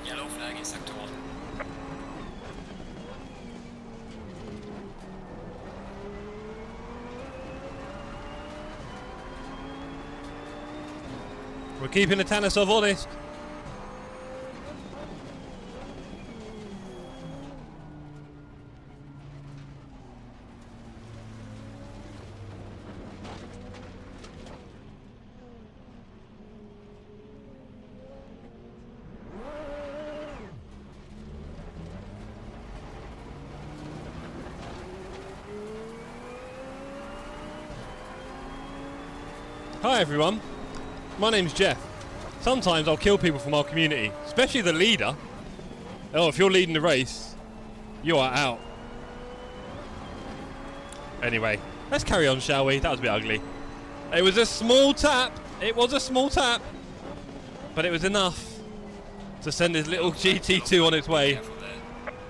Yellow flag in sector 1. We're keeping the Tanisov honest. Hi everyone, my name's Jeff. Sometimes I'll kill people from our community, especially the leader. Oh, if you're leading the race, you are out. Anyway, let's carry on, shall we? That was a bit ugly. It was a small tap. It was a small tap. But it was enough to send his little GT2 on its way.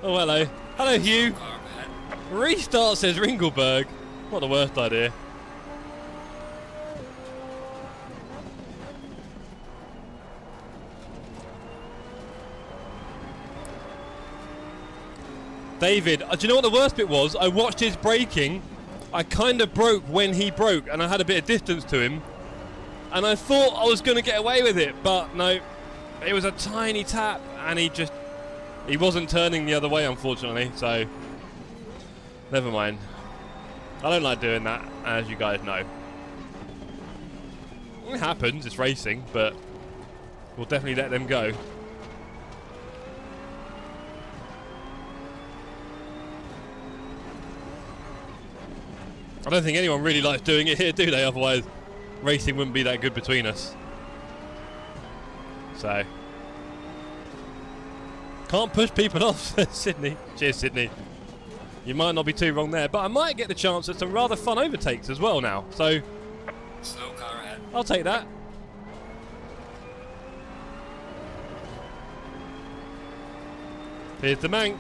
Oh, hello. Hello, Hugh. Restart, says Ringleberg. What the worst idea. David, do you know what the worst bit was? I watched his braking. I kind of broke when he broke, and I had a bit of distance to him. And I thought I was going to get away with it, but no. It was a tiny tap, and he wasn't turning the other way, unfortunately, so never mind. I don't like doing that, as you guys know. It happens, it's racing, but we'll definitely let them go. I don't think anyone really likes doing it here, do they? Otherwise, racing wouldn't be that good between us. So, can't push people off, Sydney. Cheers, Sydney. You might not be too wrong there, but I might get the chance at some rather fun overtakes as well now. So, Slow car ahead. I'll take that. Here's the Mank.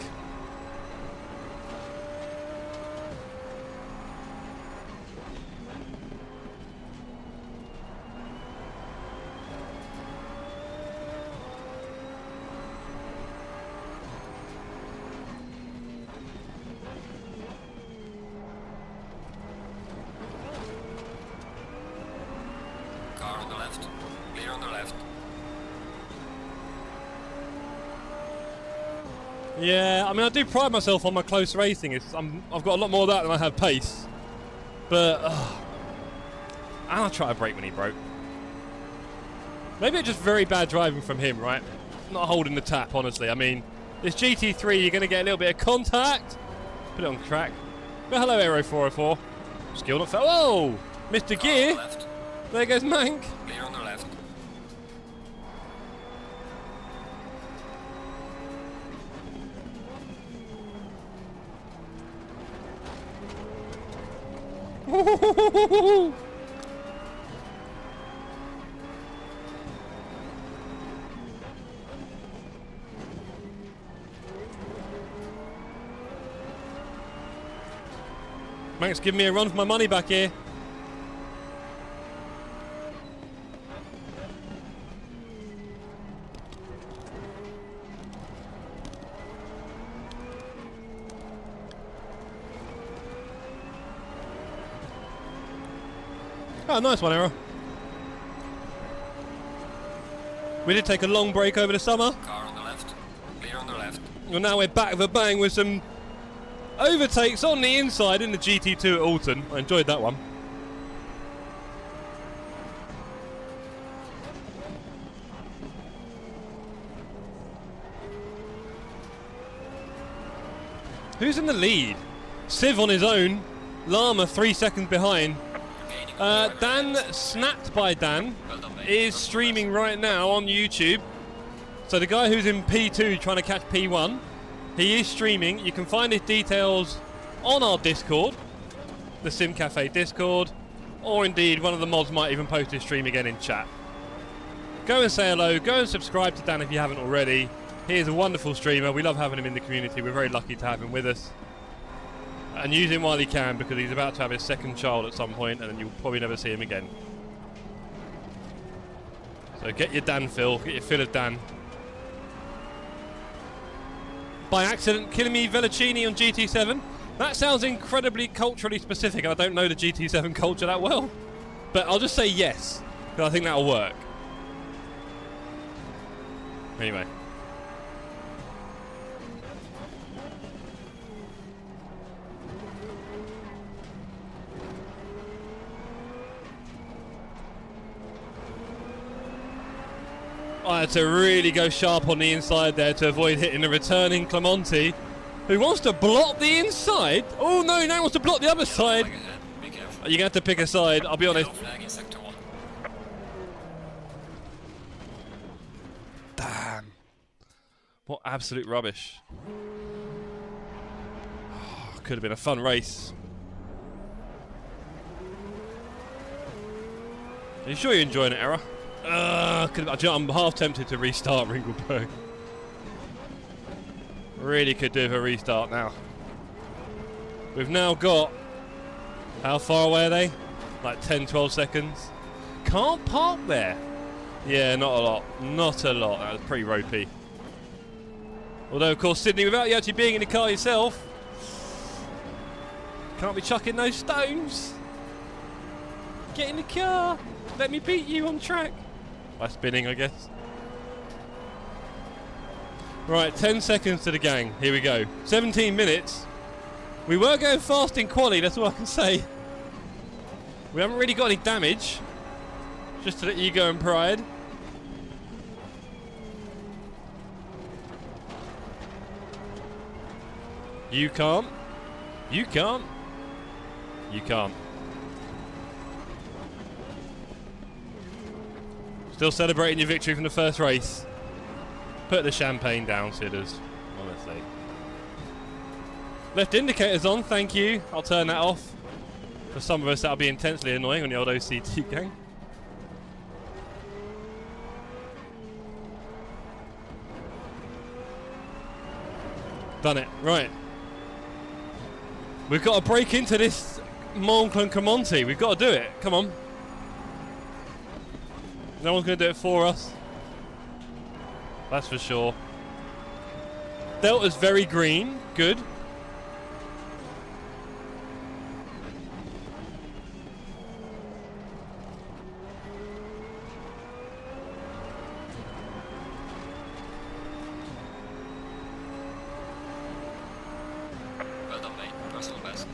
Yeah, I mean, I do pride myself on my close racing. I've got a lot more of that than I have pace. But, and I'll try to brake when he broke. Maybe it's just very bad driving from him, right? Not holding the tap, honestly. I mean, this GT3, you're going to get a little bit of contact. Put it on track. But hello, Aero 404. Skill not fail. Whoa! Mr. Gear. There goes Mank. Clear on the left. Mank's giving me a run for my money back here. Oh, nice one, Arrow. We did take a long break over the summer. Car on the left. Clear on the left. And now we're back with a bang with some overtakes on the inside in the GT2 at Oulton. I enjoyed that one. Who's in the lead? Civ on his own. Llama 3 seconds behind. Dan, Snapped by Dan, is streaming right now on YouTube. So the guy who's in P2 trying to catch P1, he is streaming. You can find his details on our Discord, the Sim Cafe Discord, or indeed one of the mods might even post his stream again in chat. Go and say hello, go and subscribe to Dan if you haven't already. He is a wonderful streamer. We love having him in the community. We're very lucky to have him with us. And use him while he can, because he's about to have his second child at some point, and then you'll probably never see him again. So get your Dan fill, get your fill of Dan. By accident, killing me Velocini on GT7. That sounds incredibly culturally specific, and I don't know the GT7 culture that well. But I'll just say yes, because I think that'll work. Anyway. I had to really go sharp on the inside there to avoid hitting the returning Clemente, who wants to block the inside. Oh no, now he wants to block the other side. You're going to have to pick a side, I'll be honest. Damn. What absolute rubbish. Oh, could have been a fun race. Are you sure you're enjoying it, Era? I'm half tempted to restart Ringelberg. Really could do with a restart now. We've now got... How far away are they? Like 10, 12 seconds. Can't park there. Yeah, not a lot. Not a lot. That was pretty ropey. Although, of course, Sydney, without you actually being in the car yourself, can't be chucking those stones. Get in the car. Let me beat you on track. By spinning, I guess. Right, 10 seconds to the gang. Here we go. 17 minutes. We were going fast in quali, that's all I can say. We haven't really got any damage. Just to the ego and pride. You can't. You can't. You can't. Still celebrating your victory from the first race. Put the champagne down, Sidders. Honestly. Left indicators on, thank you. I'll turn that off. For some of us, that'll be intensely annoying on the old OCT gang. Done it. Right. We've got to break into this Montclair-Camonti. We've got to do it. Come on. No one's going to do it for us. That's for sure. Delta's very green. Good. Well done, mate. Personal best.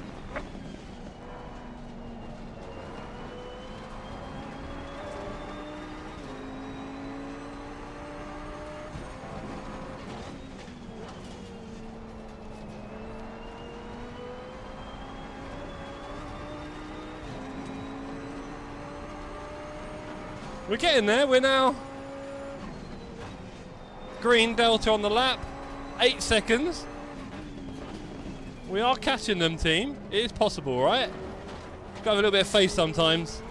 We're getting there. We're now green Delta on the lap. 8 seconds. We are catching them, team. It is possible, right? Got a little bit of faith sometimes.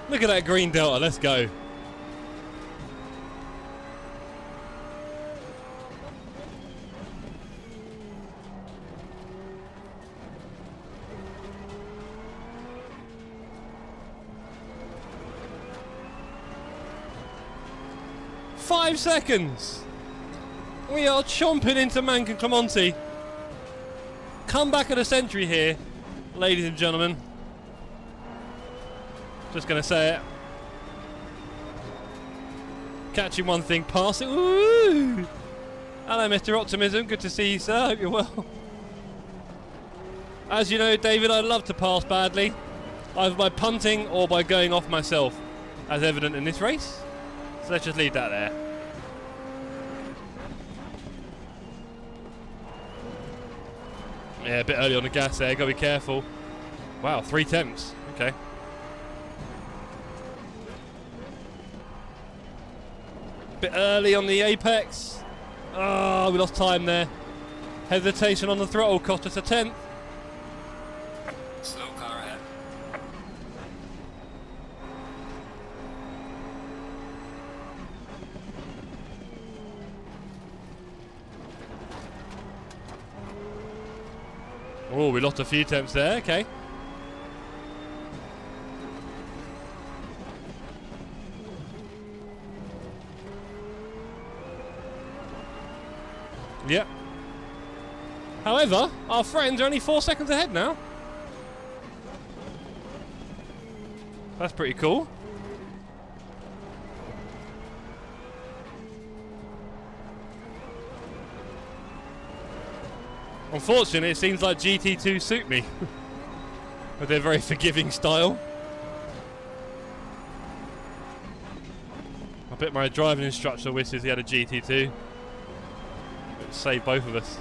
Look at that green Delta. Let's go. Five seconds. We are chomping into Montclair-Camonti. Comeback of the century here, ladies and gentlemen. Just gonna say it. Catching one thing, pass it. Woo! Hello, Mr. Optimism. Good to see you, sir. Hope you're well. As you know, David, I love to pass badly, either by punting or by going off myself, as evident in this race. So let's just leave that there. Yeah, a bit early on the gas there, gotta be careful. Wow, 3 temps, okay. Bit early on the apex. Oh, we lost time there. Hesitation on the throttle cost us a 10th. Slow car ahead. Oh, we lost a few temps there, okay. Yep. However, our friends are only 4 seconds ahead now. That's pretty cool. Unfortunately, it seems like GT2 suit me with their very forgiving style. I bet my driving instructor wishes he had a GT2. It would save both of us.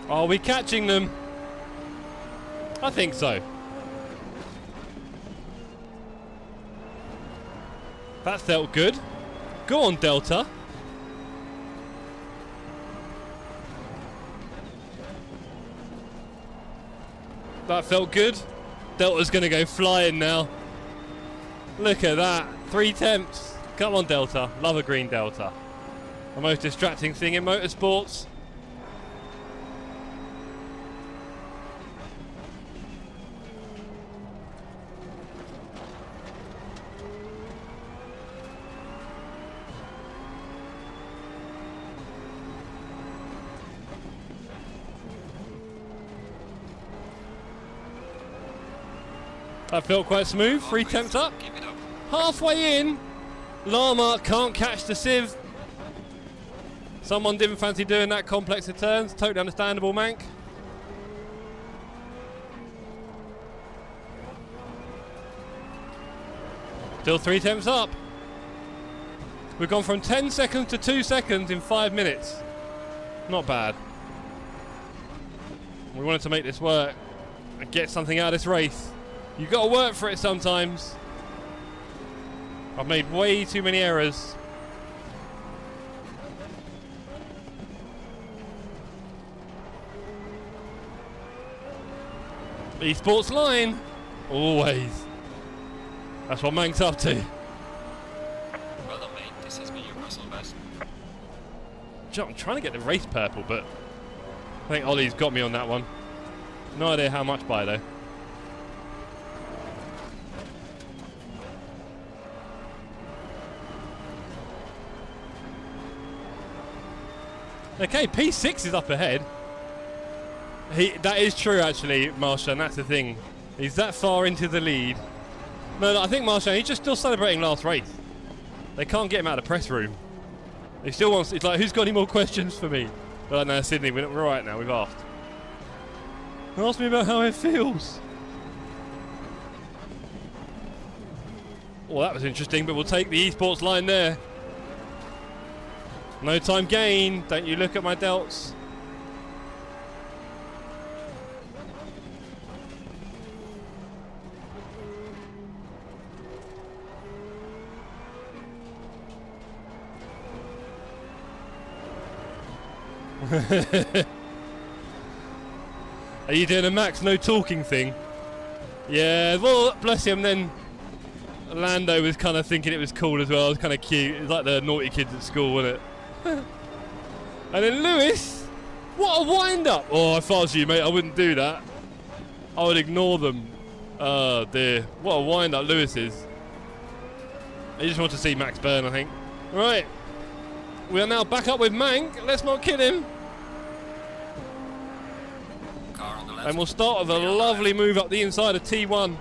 Are we catching them? I think so. That felt good. Go on, Delta. That felt good. Delta's going to go flying now. Look at that. 3 temps. Come on, Delta. Love a green Delta. The most distracting thing in motorsports. That felt quite smooth. 3 temps up. Halfway in. Lama can't catch the sieve. Someone didn't fancy doing that complex of turns. Totally understandable, Mank. Still 3 temps up. We've gone from 10 seconds to 2 seconds in 5 minutes. Not bad. We wanted to make this work and get something out of this race. You've got to work for it sometimes. I've made way too many errors. Esports line. Always. That's what Mank's up to. Well done, mate. This has been your personal best. I'm trying to get the race purple, but I think Ollie's got me on that one. No idea how much by, though. Okay, P6 is up ahead. That is true, actually, Marsha, and that's the thing. He's that far into the lead. No, I think Marsha, he's just still celebrating last race. They can't get him out of the press room. He still wants. It's like, who's got any more questions for me? They're like, no, Sydney, we're all right now. We've asked. Ask me about how it feels. Well, that was interesting, but we'll take the esports line there. No time gain. Don't you look at my delts. Are you doing a Max no talking thing? Yeah, well, bless him. Then Lando was kind of thinking it was cool as well. It was kind of cute. It was like the naughty kids at school, wasn't it? And then Lewis, what a wind-up. Oh, if I was you, mate, I wouldn't do that. I would ignore them. Oh, dear. What a wind-up Lewis is. He just wants to see Max burn, I think. Right. We are now back up with Mank. Let's not kid him. Car on the left. And we'll start with a lovely move up the inside of T1.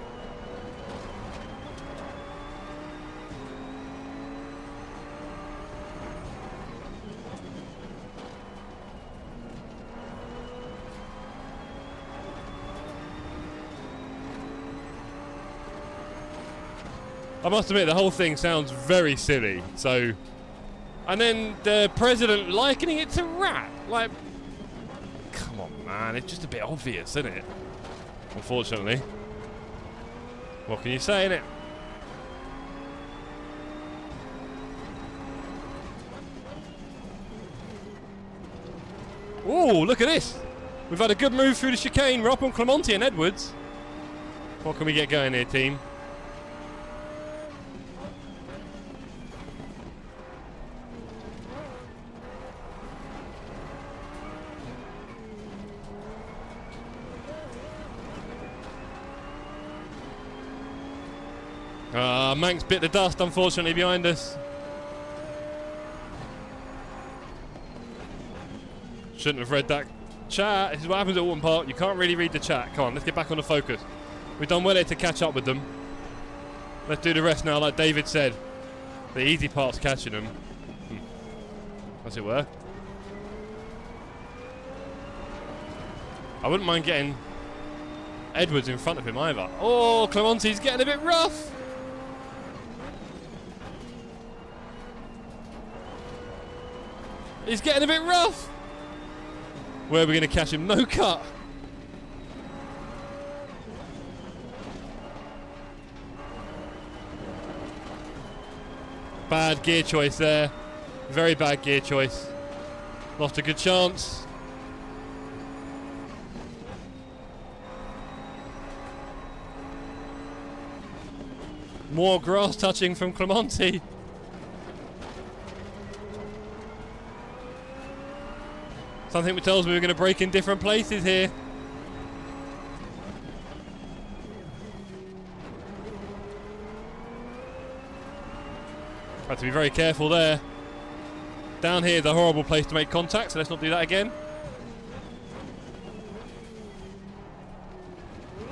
I must admit, the whole thing sounds very silly. So, and then the president likening it to rap. Like, come on, man. It's just a bit obvious, isn't it? Unfortunately. What can you say, innit? Oh, look at this. We've had a good move through the chicane. We're up on Clemente and Edwards. What can we get going here, team? Manx bit the dust, unfortunately, behind us. Shouldn't have read that chat. This is what happens at Oulton Park. You can't really read the chat. Come on, let's get back on the focus. We've done well here to catch up with them. Let's do the rest now, like David said. The easy part's catching them. As it were. I wouldn't mind getting Edwards in front of him either. Oh, Clemente's getting a bit rough. He's getting a bit rough. Where are we going to catch him? No cut. Bad gear choice there. Very bad gear choice. Lost a good chance. More grass touching from Clemente. Something tells me we're going to break in different places here. Have to be very careful there. Down here is a horrible place to make contact, so let's not do that again.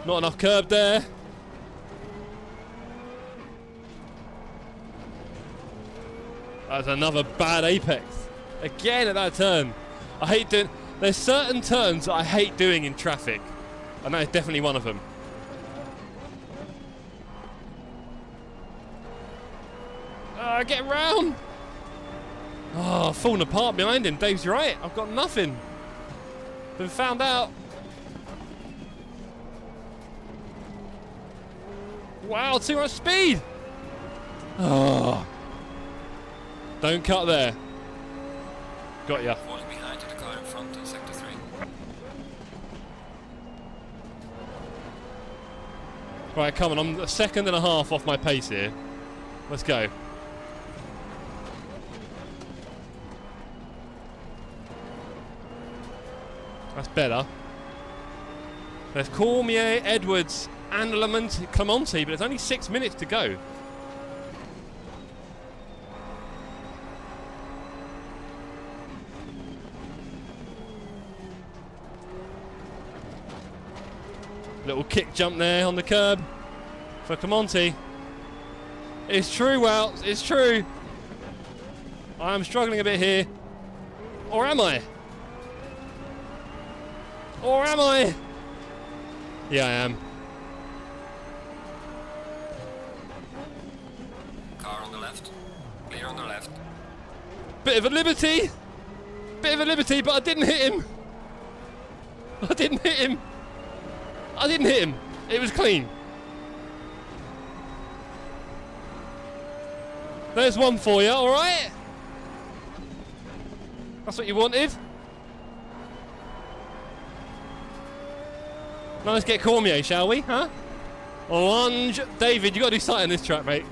Not enough curb there. That's another bad apex. Again at that turn. I hate doing... There's certain turns that I hate doing in traffic. And that is definitely one of them. Getting round. Oh, falling apart behind him. Dave's right. I've got nothing. Been found out. Wow, too much speed. Oh. Don't cut there. Got ya. Falling behind the car in front in sector 3. Right, come on. I'm a second and a half off my pace here. Let's go. That's better. There's Cormier, Edwards, and Clemente, but it's only 6 minutes to go. Little kick jump there on the curb for Clemente. It's true, Wout. It's true. I'm struggling a bit here. Or am I? Or am I? Yeah, I am. Car on the left. Clear on the left. Bit of a liberty. Bit of a liberty, but I didn't hit him. I didn't hit him. I didn't hit him. It was clean. There's one for you, alright? That's what you wanted. Now let's get Cormier, shall we? Huh? Lunge. David, you got to do something in this track, mate.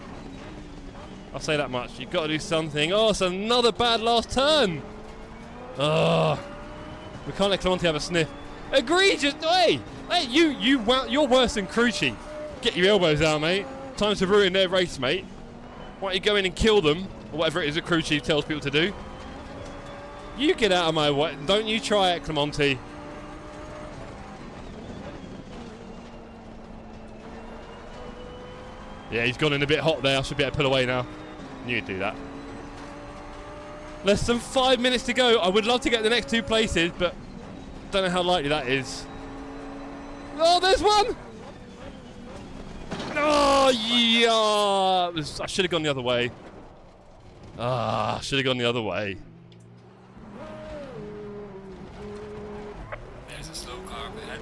I'll say that much. You've got to do something. Oh, it's another bad last turn. Oh. We can't let Clemente have a sniff. Egregious. Hey, you're worse than crew chief. Get your elbows out, mate. Time to ruin their race, mate. Why don't you go in and kill them, or whatever it is that crew chief tells people to do. You get out of my way. Don't you try it, Clemente. Yeah, he's gone in a bit hot there. I should be able to pull away now. Knew you'd do that. Less than 5 minutes to go. I would love to get the next two places, but don't know how likely that is. Oh, there's one! Oh, yeah! I should have gone the other way. Ah, should have gone the other way. There's a slow car ahead.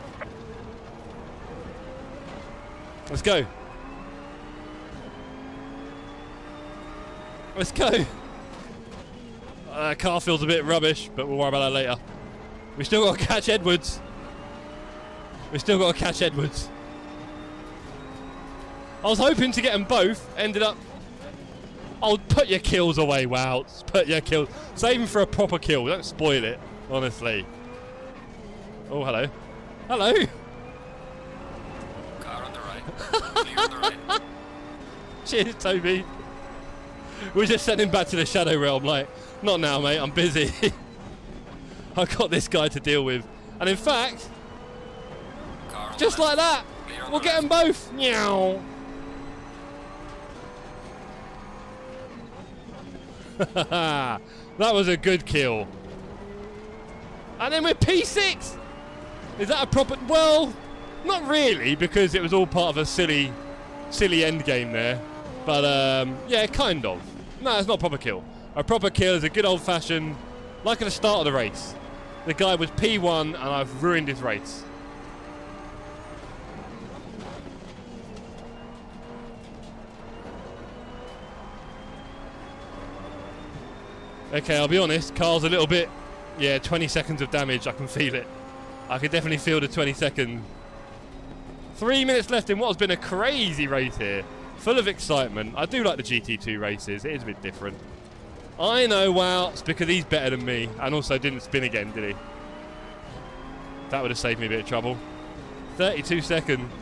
Let's go. Let's go. Car feels a bit rubbish, but we'll worry about that later. We still got to catch Edwards. We still got to catch Edwards. I was hoping to get them both. Ended up... Oh, put your kills away, wow. Put your kills. Save them for a proper kill. Don't spoil it, honestly. Oh, hello. Hello. Car on the right. Clear on the right. Cheers, Toby. We're just sending him back to the Shadow Realm, like, not now, mate, I'm busy. I've got this guy to deal with. And in fact, just like that, we'll get them both. Meow. That was a good kill. And then we're P6. Is that a proper... Well, not really, because it was all part of a silly end game there. But, yeah, kind of. No, it's not a proper kill. A proper kill is a good old-fashioned, like at the start of the race. The guy was P1 and I've ruined his race. Okay, I'll be honest, car's a little bit... Yeah, 20 seconds of damage, I can feel it. I can definitely feel the 20 seconds. 3 minutes left in what has been a crazy race here. full of excitement. I do like the GT2 races. It is a bit different. I know, wow, it's because he's better than me. And also didn't spin again, did he? That would have saved me a bit of trouble. 32 seconds.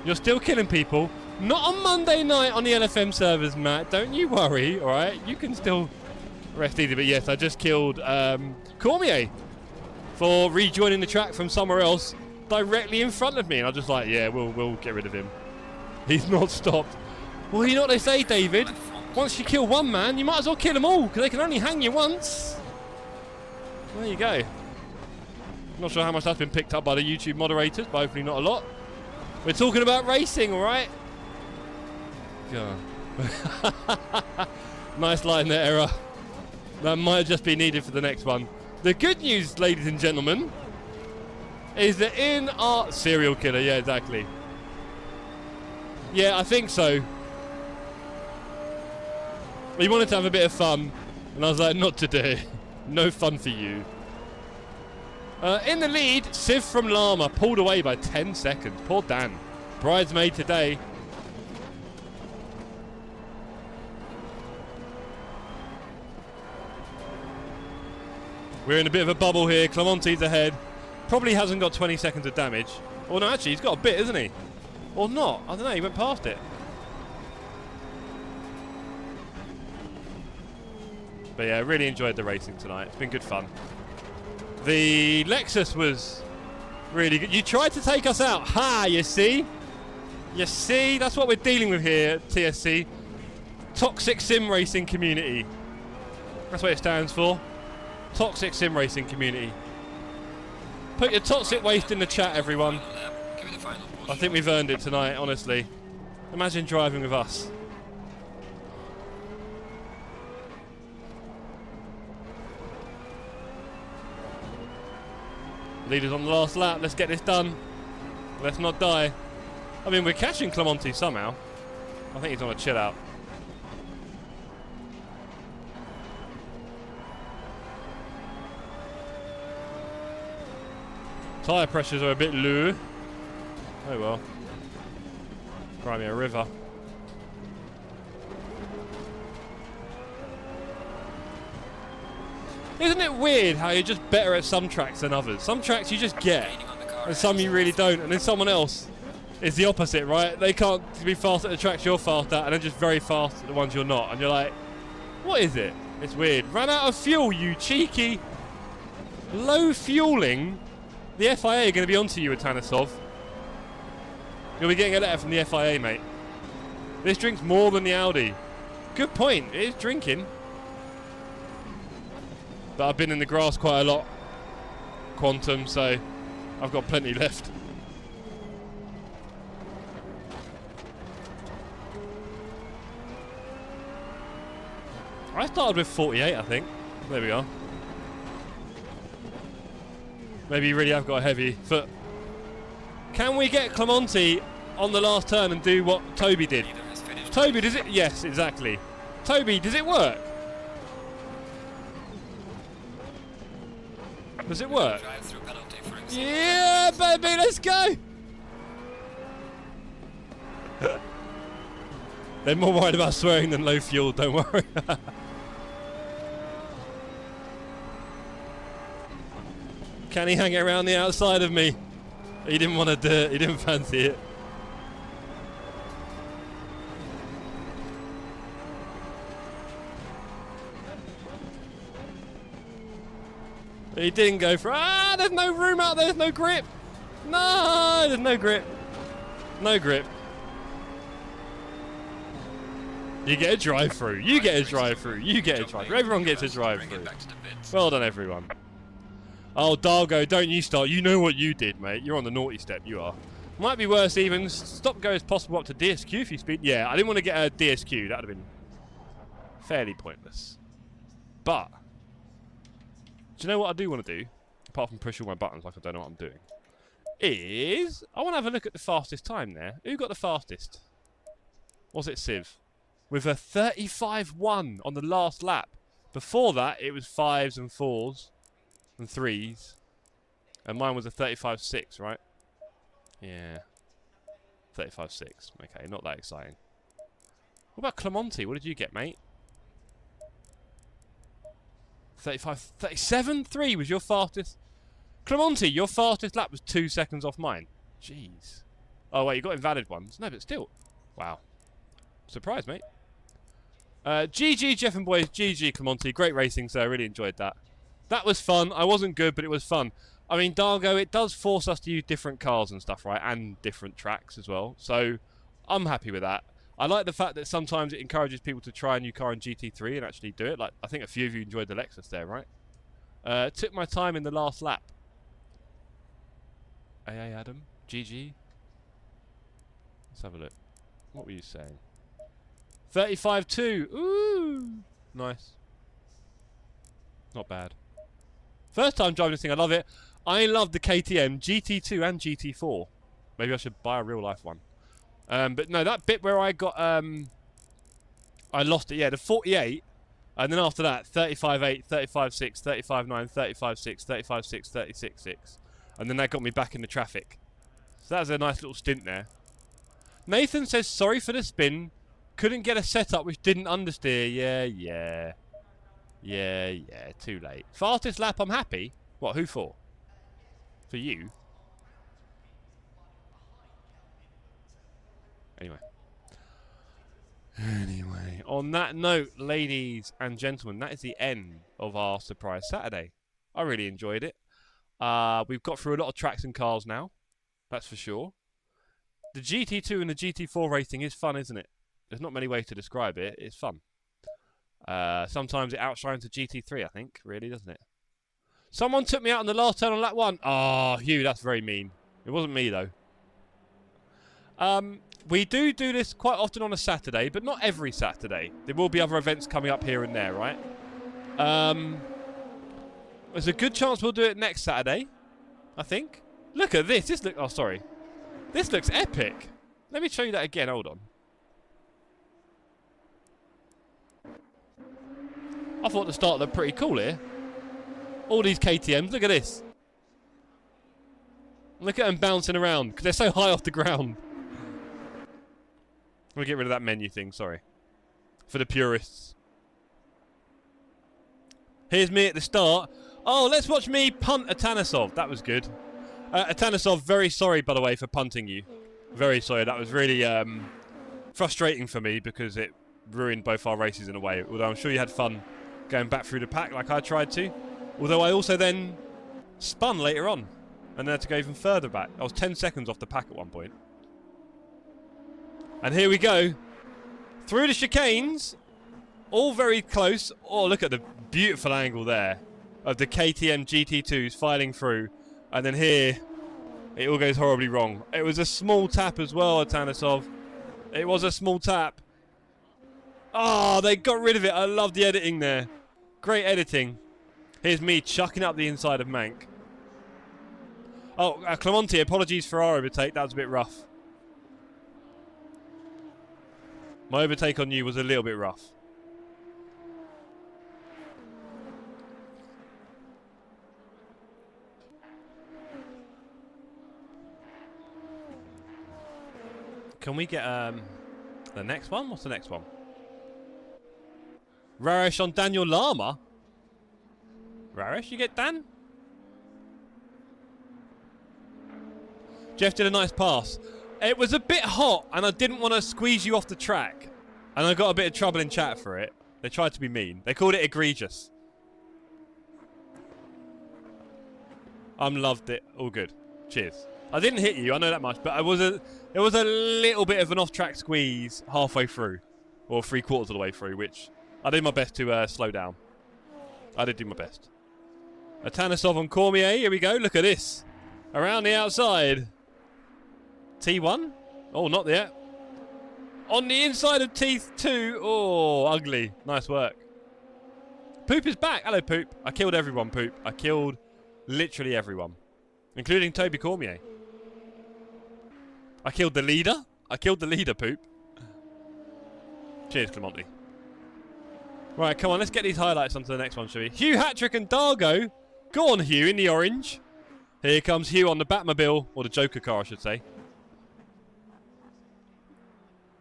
You're still killing people. Not on Monday night on the LFM servers, Matt. Don't you worry, alright? You can still rest easy. But yes, I just killed Cormier for rejoining the track from somewhere else directly in front of me. And I'm just like, yeah, we'll get rid of him. He's not stopped. Well, you know what they say, David? Once you kill one man, you might as well kill them all, because they can only hang you once. There you go. Not sure how much that's been picked up by the YouTube moderators, but hopefully not a lot. We're talking about racing, all right? God. Nice line there, Error. That might just be needed for the next one. The good news, ladies and gentlemen, is that in our serial killer, yeah, exactly. Yeah, I think so. We wanted to have a bit of fun, and I was like, not today. No fun for you. In the lead, Civ from Llama pulled away by 10 seconds. Poor Dan. Bridesmaid today. We're in a bit of a bubble here. Clemente's ahead. Probably hasn't got 20 seconds of damage. Oh no, actually, he's got a bit, isn't he? Or not. I don't know, he went past it. But yeah, really enjoyed the racing tonight. It's been good fun. The Lexus was really good. You tried to take us out. Ha, you see? You see? That's what we're dealing with here at TSC. Toxic Sim Racing Community. That's what it stands for. Toxic Sim Racing Community. Put your toxic waste in the chat, everyone. I think we've earned it tonight, honestly. Imagine driving with us. Leaders on the last lap. Let's get this done. Let's not die. I mean, we're catching Clemente somehow. I think he's on a chill out. Tyre pressures are a bit low. Oh well. Cry me a river. Isn't it weird how you're just better at some tracks than others? Some tracks you just get, and some you really don't, and then someone else is the opposite, right? They can't be fast at the tracks you're fast at, and they're just very fast at the ones you're not, and you're like, what is it? It's weird. Ran out of fuel, you cheeky. Low fueling. The FIA are going to be onto you with Tanisov. You'll be getting a letter from the FIA, mate. This drinks more than the Audi. Good point. It is drinking. But I've been in the grass quite a lot, Quantum, so I've got plenty left. I started with 48, I think. There we are. Maybe you really have got a heavy foot. Can we get Clemente on the last turn and do what Toby did? Toby, does it? Yes, exactly. Toby, does it work? Does it work? Yeah, baby, let's go! They're more worried about swearing than low fuel, don't worry. Can he hang it around the outside of me? He didn't want to do it, he didn't fancy it. He didn't go for, there's no room out there, there's no grip. No, there's no grip. No grip. You get a drive through, you get a drive through, you get a drive through. Everyone gets a drive through. Well done, everyone. Oh, Dargo, don't you start. You know what you did, mate. You're on the naughty step, you are. Might be worse even. Stop go as possible up to DSQ if you speed. Yeah, I didn't want to get a DSQ. That would have been fairly pointless. But do you know what I do want to do? Apart from push all my buttons like I don't know what I'm doing. Is I want to have a look at the fastest time there. Who got the fastest? Was it Civ? With a 35.1 on the last lap. Before that, it was 5s and 4s and 3s. And mine was a 35.6, right? Yeah. 35.6. Okay, not that exciting. What about Clemente? What did you get, mate? 37.3 was your fastest. Clemente, your fastest lap was 2 seconds off mine. Jeez. Oh, wait, you got invalid ones. No, but still. Wow. Surprise, mate. GG, Jeff and boys. GG, Clemente. Great racing, sir. I really enjoyed that. That was fun. I wasn't good, but it was fun. I mean, Dargo, it does force us to use different cars and stuff, right? And different tracks as well. So, I'm happy with that. I like the fact that sometimes it encourages people to try a new car in GT3 and actually do it. Like, I think a few of you enjoyed the Lexus there, right? Took my time in the last lap. AA Adam. GG. Let's have a look. What were you saying? 35.2. Ooh. Nice. Not bad. First time driving this thing. I love it. I love the KTM GT2 and GT4. Maybe I should buy a real life one. But no, that bit where I got... I lost it. Yeah, the 48. And then after that, 35.8, 35.6, 35.9, 35.6, 35.6, 36.6. And then that got me back in the traffic. So that was a nice little stint there. Nathan says, sorry for the spin. Couldn't get a setup which didn't understeer. Yeah. Too late. Fastest lap, I'm happy. What, who for? For you? Anyway, on that note, ladies and gentlemen, that is the end of our Surprise Saturday. I really enjoyed it. We've got through a lot of tracks and cars now. That's for sure. The GT2 and the GT4 racing is fun, isn't it? There's not many ways to describe it. It's fun. Sometimes it outshines the GT3, I think, really, doesn't it? Someone took me out on the last turn on lap 1. Oh, Hugh, that's very mean. It wasn't me, though. We do this quite often on a Saturday, but not every Saturday. There will be other events coming up here and there, right? There's a good chance we'll do it next Saturday, I think. Look at this. Oh, sorry. This looks epic. Let me show you that again. Hold on. I thought the start looked pretty cool here. All these KTMs. Look at this. Look at them bouncing around because they're so high off the ground. I'm going to get rid of that menu thing. Sorry. For the purists. Here's me at the start. Oh, let's watch me punt Atanesov. That was good. Atanesov, very sorry, by the way, for punting you. Very sorry. That was really frustrating for me because it ruined both our races in a way. Although I'm sure you had fun going back through the pack like I tried to. Although I also then spun later on and then had to go even further back. I was 10 seconds off the pack at one point. And here we go. Through the chicanes. All very close. Oh, look at the beautiful angle there of the KTM GT2s filing through. And then here, it all goes horribly wrong. It was a small tap as well, Atanesov. It was a small tap. Oh, they got rid of it. I love the editing there. Great editing. Here's me chucking up the inside of Mank. Oh, Clemente, apologies for our overtake. That was a bit rough. My overtake on you was a little bit rough. Can we get the next one? What's the next one? Raresh on Daniel Lama? Raresh, you get Dan? Jeff did a nice pass. It was a bit hot and I didn't want to squeeze you off the track. And I got a bit of trouble in chat for it. They tried to be mean. They called it egregious. Loved it. All good. Cheers. I didn't hit you, I know that much, but it was a little bit of an off-track squeeze halfway through. Or 3/4 of the way through, which I did my best to slow down. I did do my best. Atanesov on Cormier, here we go, look at this. Around the outside. T1? Oh, not yet. On the inside of T2. Oh, ugly. Nice work. Poop is back. Hello, Poop. I killed everyone, Poop. I killed literally everyone. Including Toby Cormier. I killed the leader. I killed the leader, Poop. Cheers, Clemente. Right, come on. Let's get these highlights onto the next one, shall we? Hugh, Hattrick and Dargo. Go on, Hugh, in the orange. Here comes Hugh on the Batmobile, or the Joker car, I should say.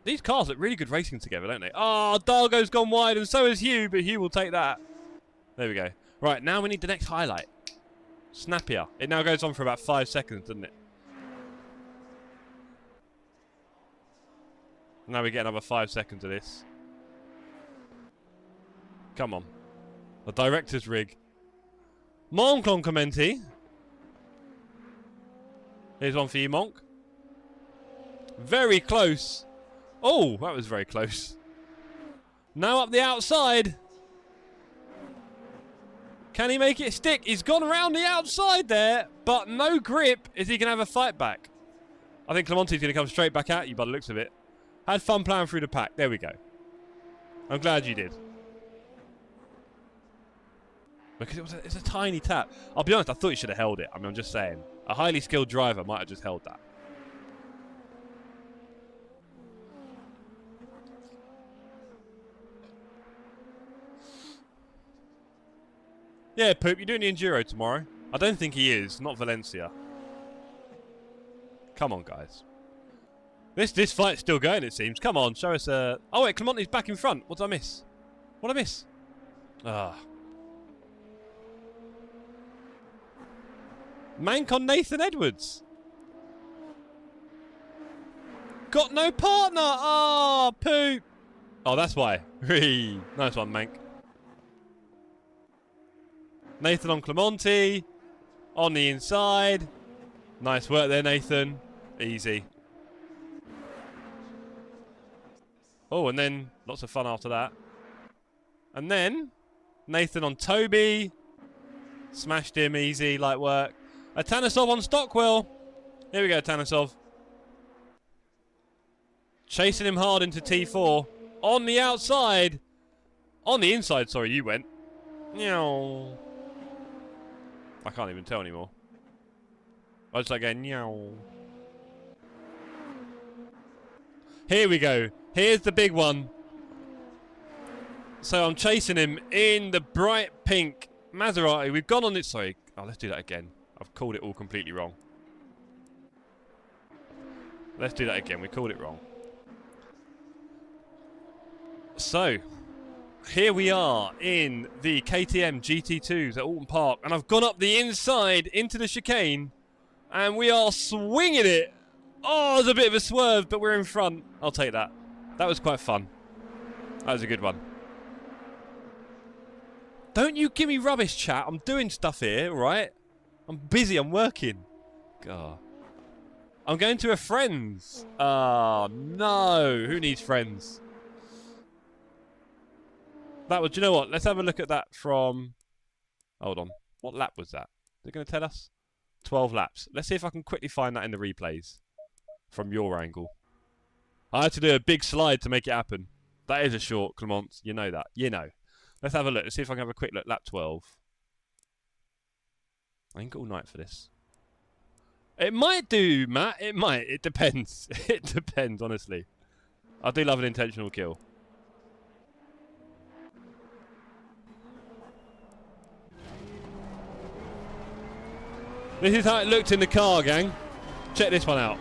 These cars look really good racing together, don't they? Oh, Dargo's gone wide, and so has Hugh, but Hugh will take that. There we go. Right, now we need the next highlight. Snappier. It now goes on for about 5 seconds, doesn't it? Now we get another 5 seconds of this. Come on. The director's rig. Mon commenti. Here's one for you, Monk. Very close. Oh, that was very close. Now up the outside. Can he make it stick? He's gone around the outside there, but no grip. Is he going to have a fight back? I think Clemente's going to come straight back at you by the looks of it. Had fun playing through the pack. There we go. I'm glad you did. Because it's a tiny tap. I'll be honest, I thought you should have held it. I mean, I'm just saying. A highly skilled driver might have just held that. Yeah, Poop, you're doing the Enduro tomorrow. I don't think he is. Not Valencia. Come on, guys. This fight's still going, it seems. Come on, show us a... Oh, wait, Clemente's back in front. What did I miss? What did I miss? Ah. Mank on Nathan Edwards. Got no partner. Ah, Poop. Oh, that's why. Nice one, Mank. Nathan on Clemente. On the inside. Nice work there, Nathan. Easy. Oh, and then lots of fun after that. And then Nathan on Toby. Smashed him easy, light work. Atanisov on Stockwell. Here we go, Atanisov. Chasing him hard into T4. On the outside. On the inside, sorry, you went. Meow. I can't even tell anymore. I just like going, meow. Here we go. Here's the big one. So I'm chasing him in the bright pink Maserati. We've gone on it. Sorry. Oh, let's do that again. I've called it all completely wrong. Let's do that again. We called it wrong. So, here we are in the KTM GT2s at Oulton Park. And I've gone up the inside into the chicane. And we are swinging it. Oh, there's a bit of a swerve, but we're in front. I'll take that. That was quite fun. That was a good one. Don't you give me rubbish, chat. I'm doing stuff here, right? I'm busy. I'm working. God. I'm going to a friend's. Oh, no. Who needs friends? That was... Do you know what? Let's have a look at that from... Hold on. What lap was that? Is it going to tell us? 12 laps. Let's see if I can quickly find that in the replays. From your angle. I had to do a big slide to make it happen. That is a short, Clement. You know that. You know. Let's have a look. Let's see if I can have a quick look. Lap 12. I ain't got all night for this. It might do, Matt. It might. It depends. It depends, honestly. I do love an intentional kill. This is how it looked in the car, gang. Check this one out.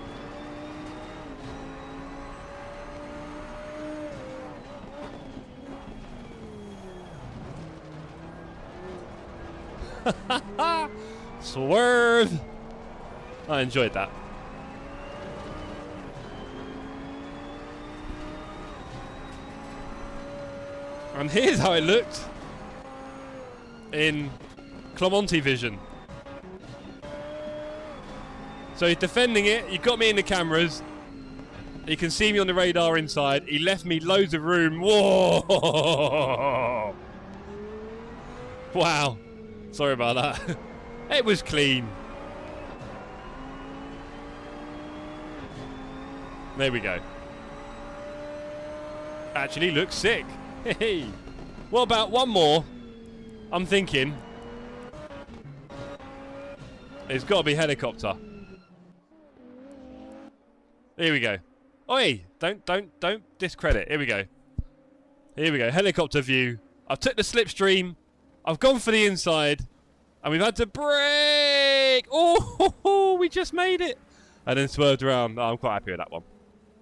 Swerve! I enjoyed that. And here's how it looked in Clemente vision. So he's defending it. He got me in the cameras. He can see me on the radar inside. He left me loads of room. Whoa! Wow. Sorry about that. It was clean. There we go. Actually looks sick. Hey. What about one more? I'm thinking. It's got to be helicopter. Here we go. Oi! Don't discredit. Here we go. Here we go. Helicopter view. I've took the slipstream. I've gone for the inside. And we've had to brake. Oh, we just made it. And then swerved around. Oh, I'm quite happy with that one.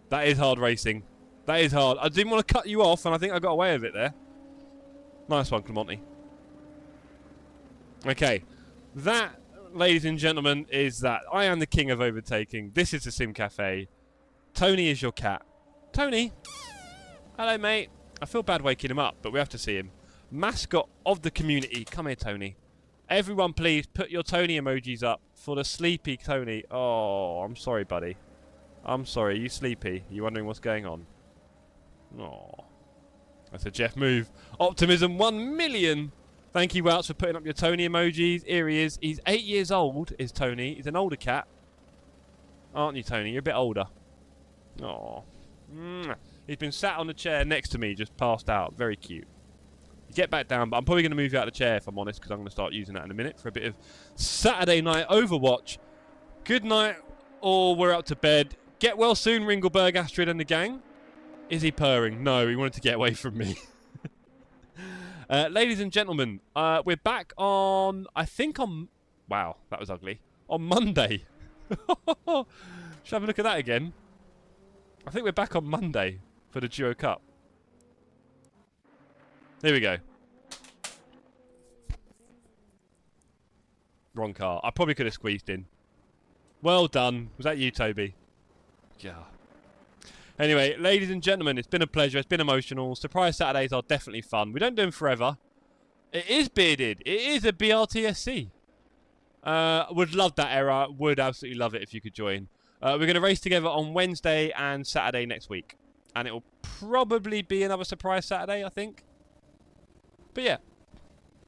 That is hard racing. That is hard. I didn't want to cut you off, and I think I got away with it there. Nice one, Clemonti. Okay. That, ladies and gentlemen, is that. I am the king of overtaking. This is the Sim Cafe. Tony is your cat. Tony. Hello, mate. I feel bad waking him up, but we have to see him. Mascot of the community. Come here, Tony. Everyone, please, put your Tony emojis up for the sleepy Tony. Oh, I'm sorry, buddy. I'm sorry. Are you sleepy? Are you wondering what's going on? Oh. That's a Jeff move. Optimism 1 million. Thank you, Welch, for putting up your Tony emojis. Here he is. He's 8 years old, is Tony. He's an older cat. Aren't you, Tony? You're a bit older. Oh. He's been sat on the chair next to me, just passed out. Very cute. Get back down, but I'm probably going to move you out of the chair, if I'm honest, because I'm going to start using that in a minute for a bit of Saturday night Overwatch. Good night, or we're up to bed. Get well soon, Ringleberg, Astrid, and the gang. Is he purring? No, he wanted to get away from me. Ladies and gentlemen, we're back on, I think on... Wow, that was ugly. On Monday. Should I have a look at that again? I think we're back on Monday for the Duo Cup. Here we go. Wrong car. I probably could have squeezed in. Well done. Was that you, Toby? Yeah. Anyway, ladies and gentlemen, it's been a pleasure. It's been emotional. Surprise Saturdays are definitely fun. We don't do them forever. It is bearded. It is a BRTSC. Would love that era. Would absolutely love it if you could join. We're going to race together on Wednesday and Saturday next week. And it will probably be another surprise Saturday, I think. But yeah.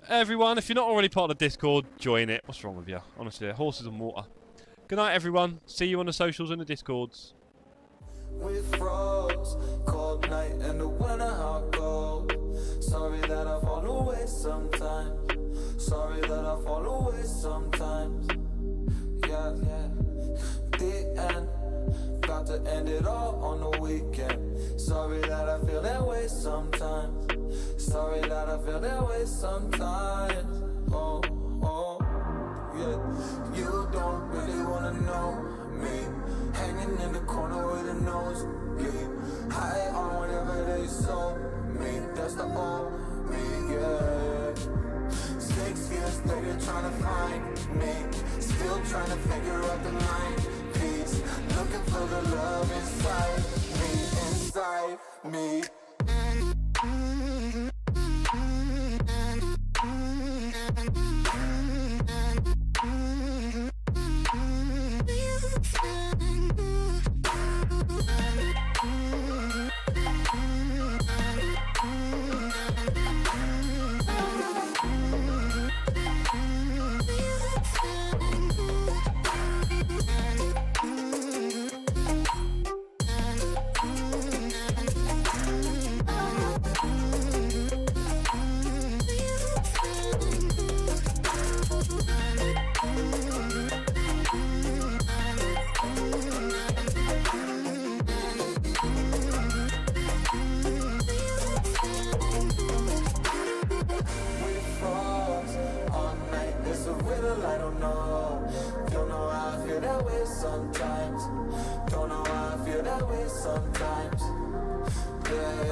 Everyone, if you're not already part of the Discord, join it. What's wrong with you? Honestly, horses and water. Good night, everyone. See you on the socials and the Discords. With frogs, cold night and the winter hot cold. Sorry that I fall away sometimes. Sorry that I fall away sometimes. Yeah, the end. Got to end it all on the weekend. Sorry that I feel that way sometimes. Sorry that I feel that way sometimes. Oh, yeah. You don't really wanna know me. Hanging in the corner with a nose bleed. High on whatever they sold me. That's the old me, yeah. 6 years later trying to find me. Still trying to figure out the line piece. Looking for the love inside me. Sometimes, don't know how I feel that way sometimes. Yeah.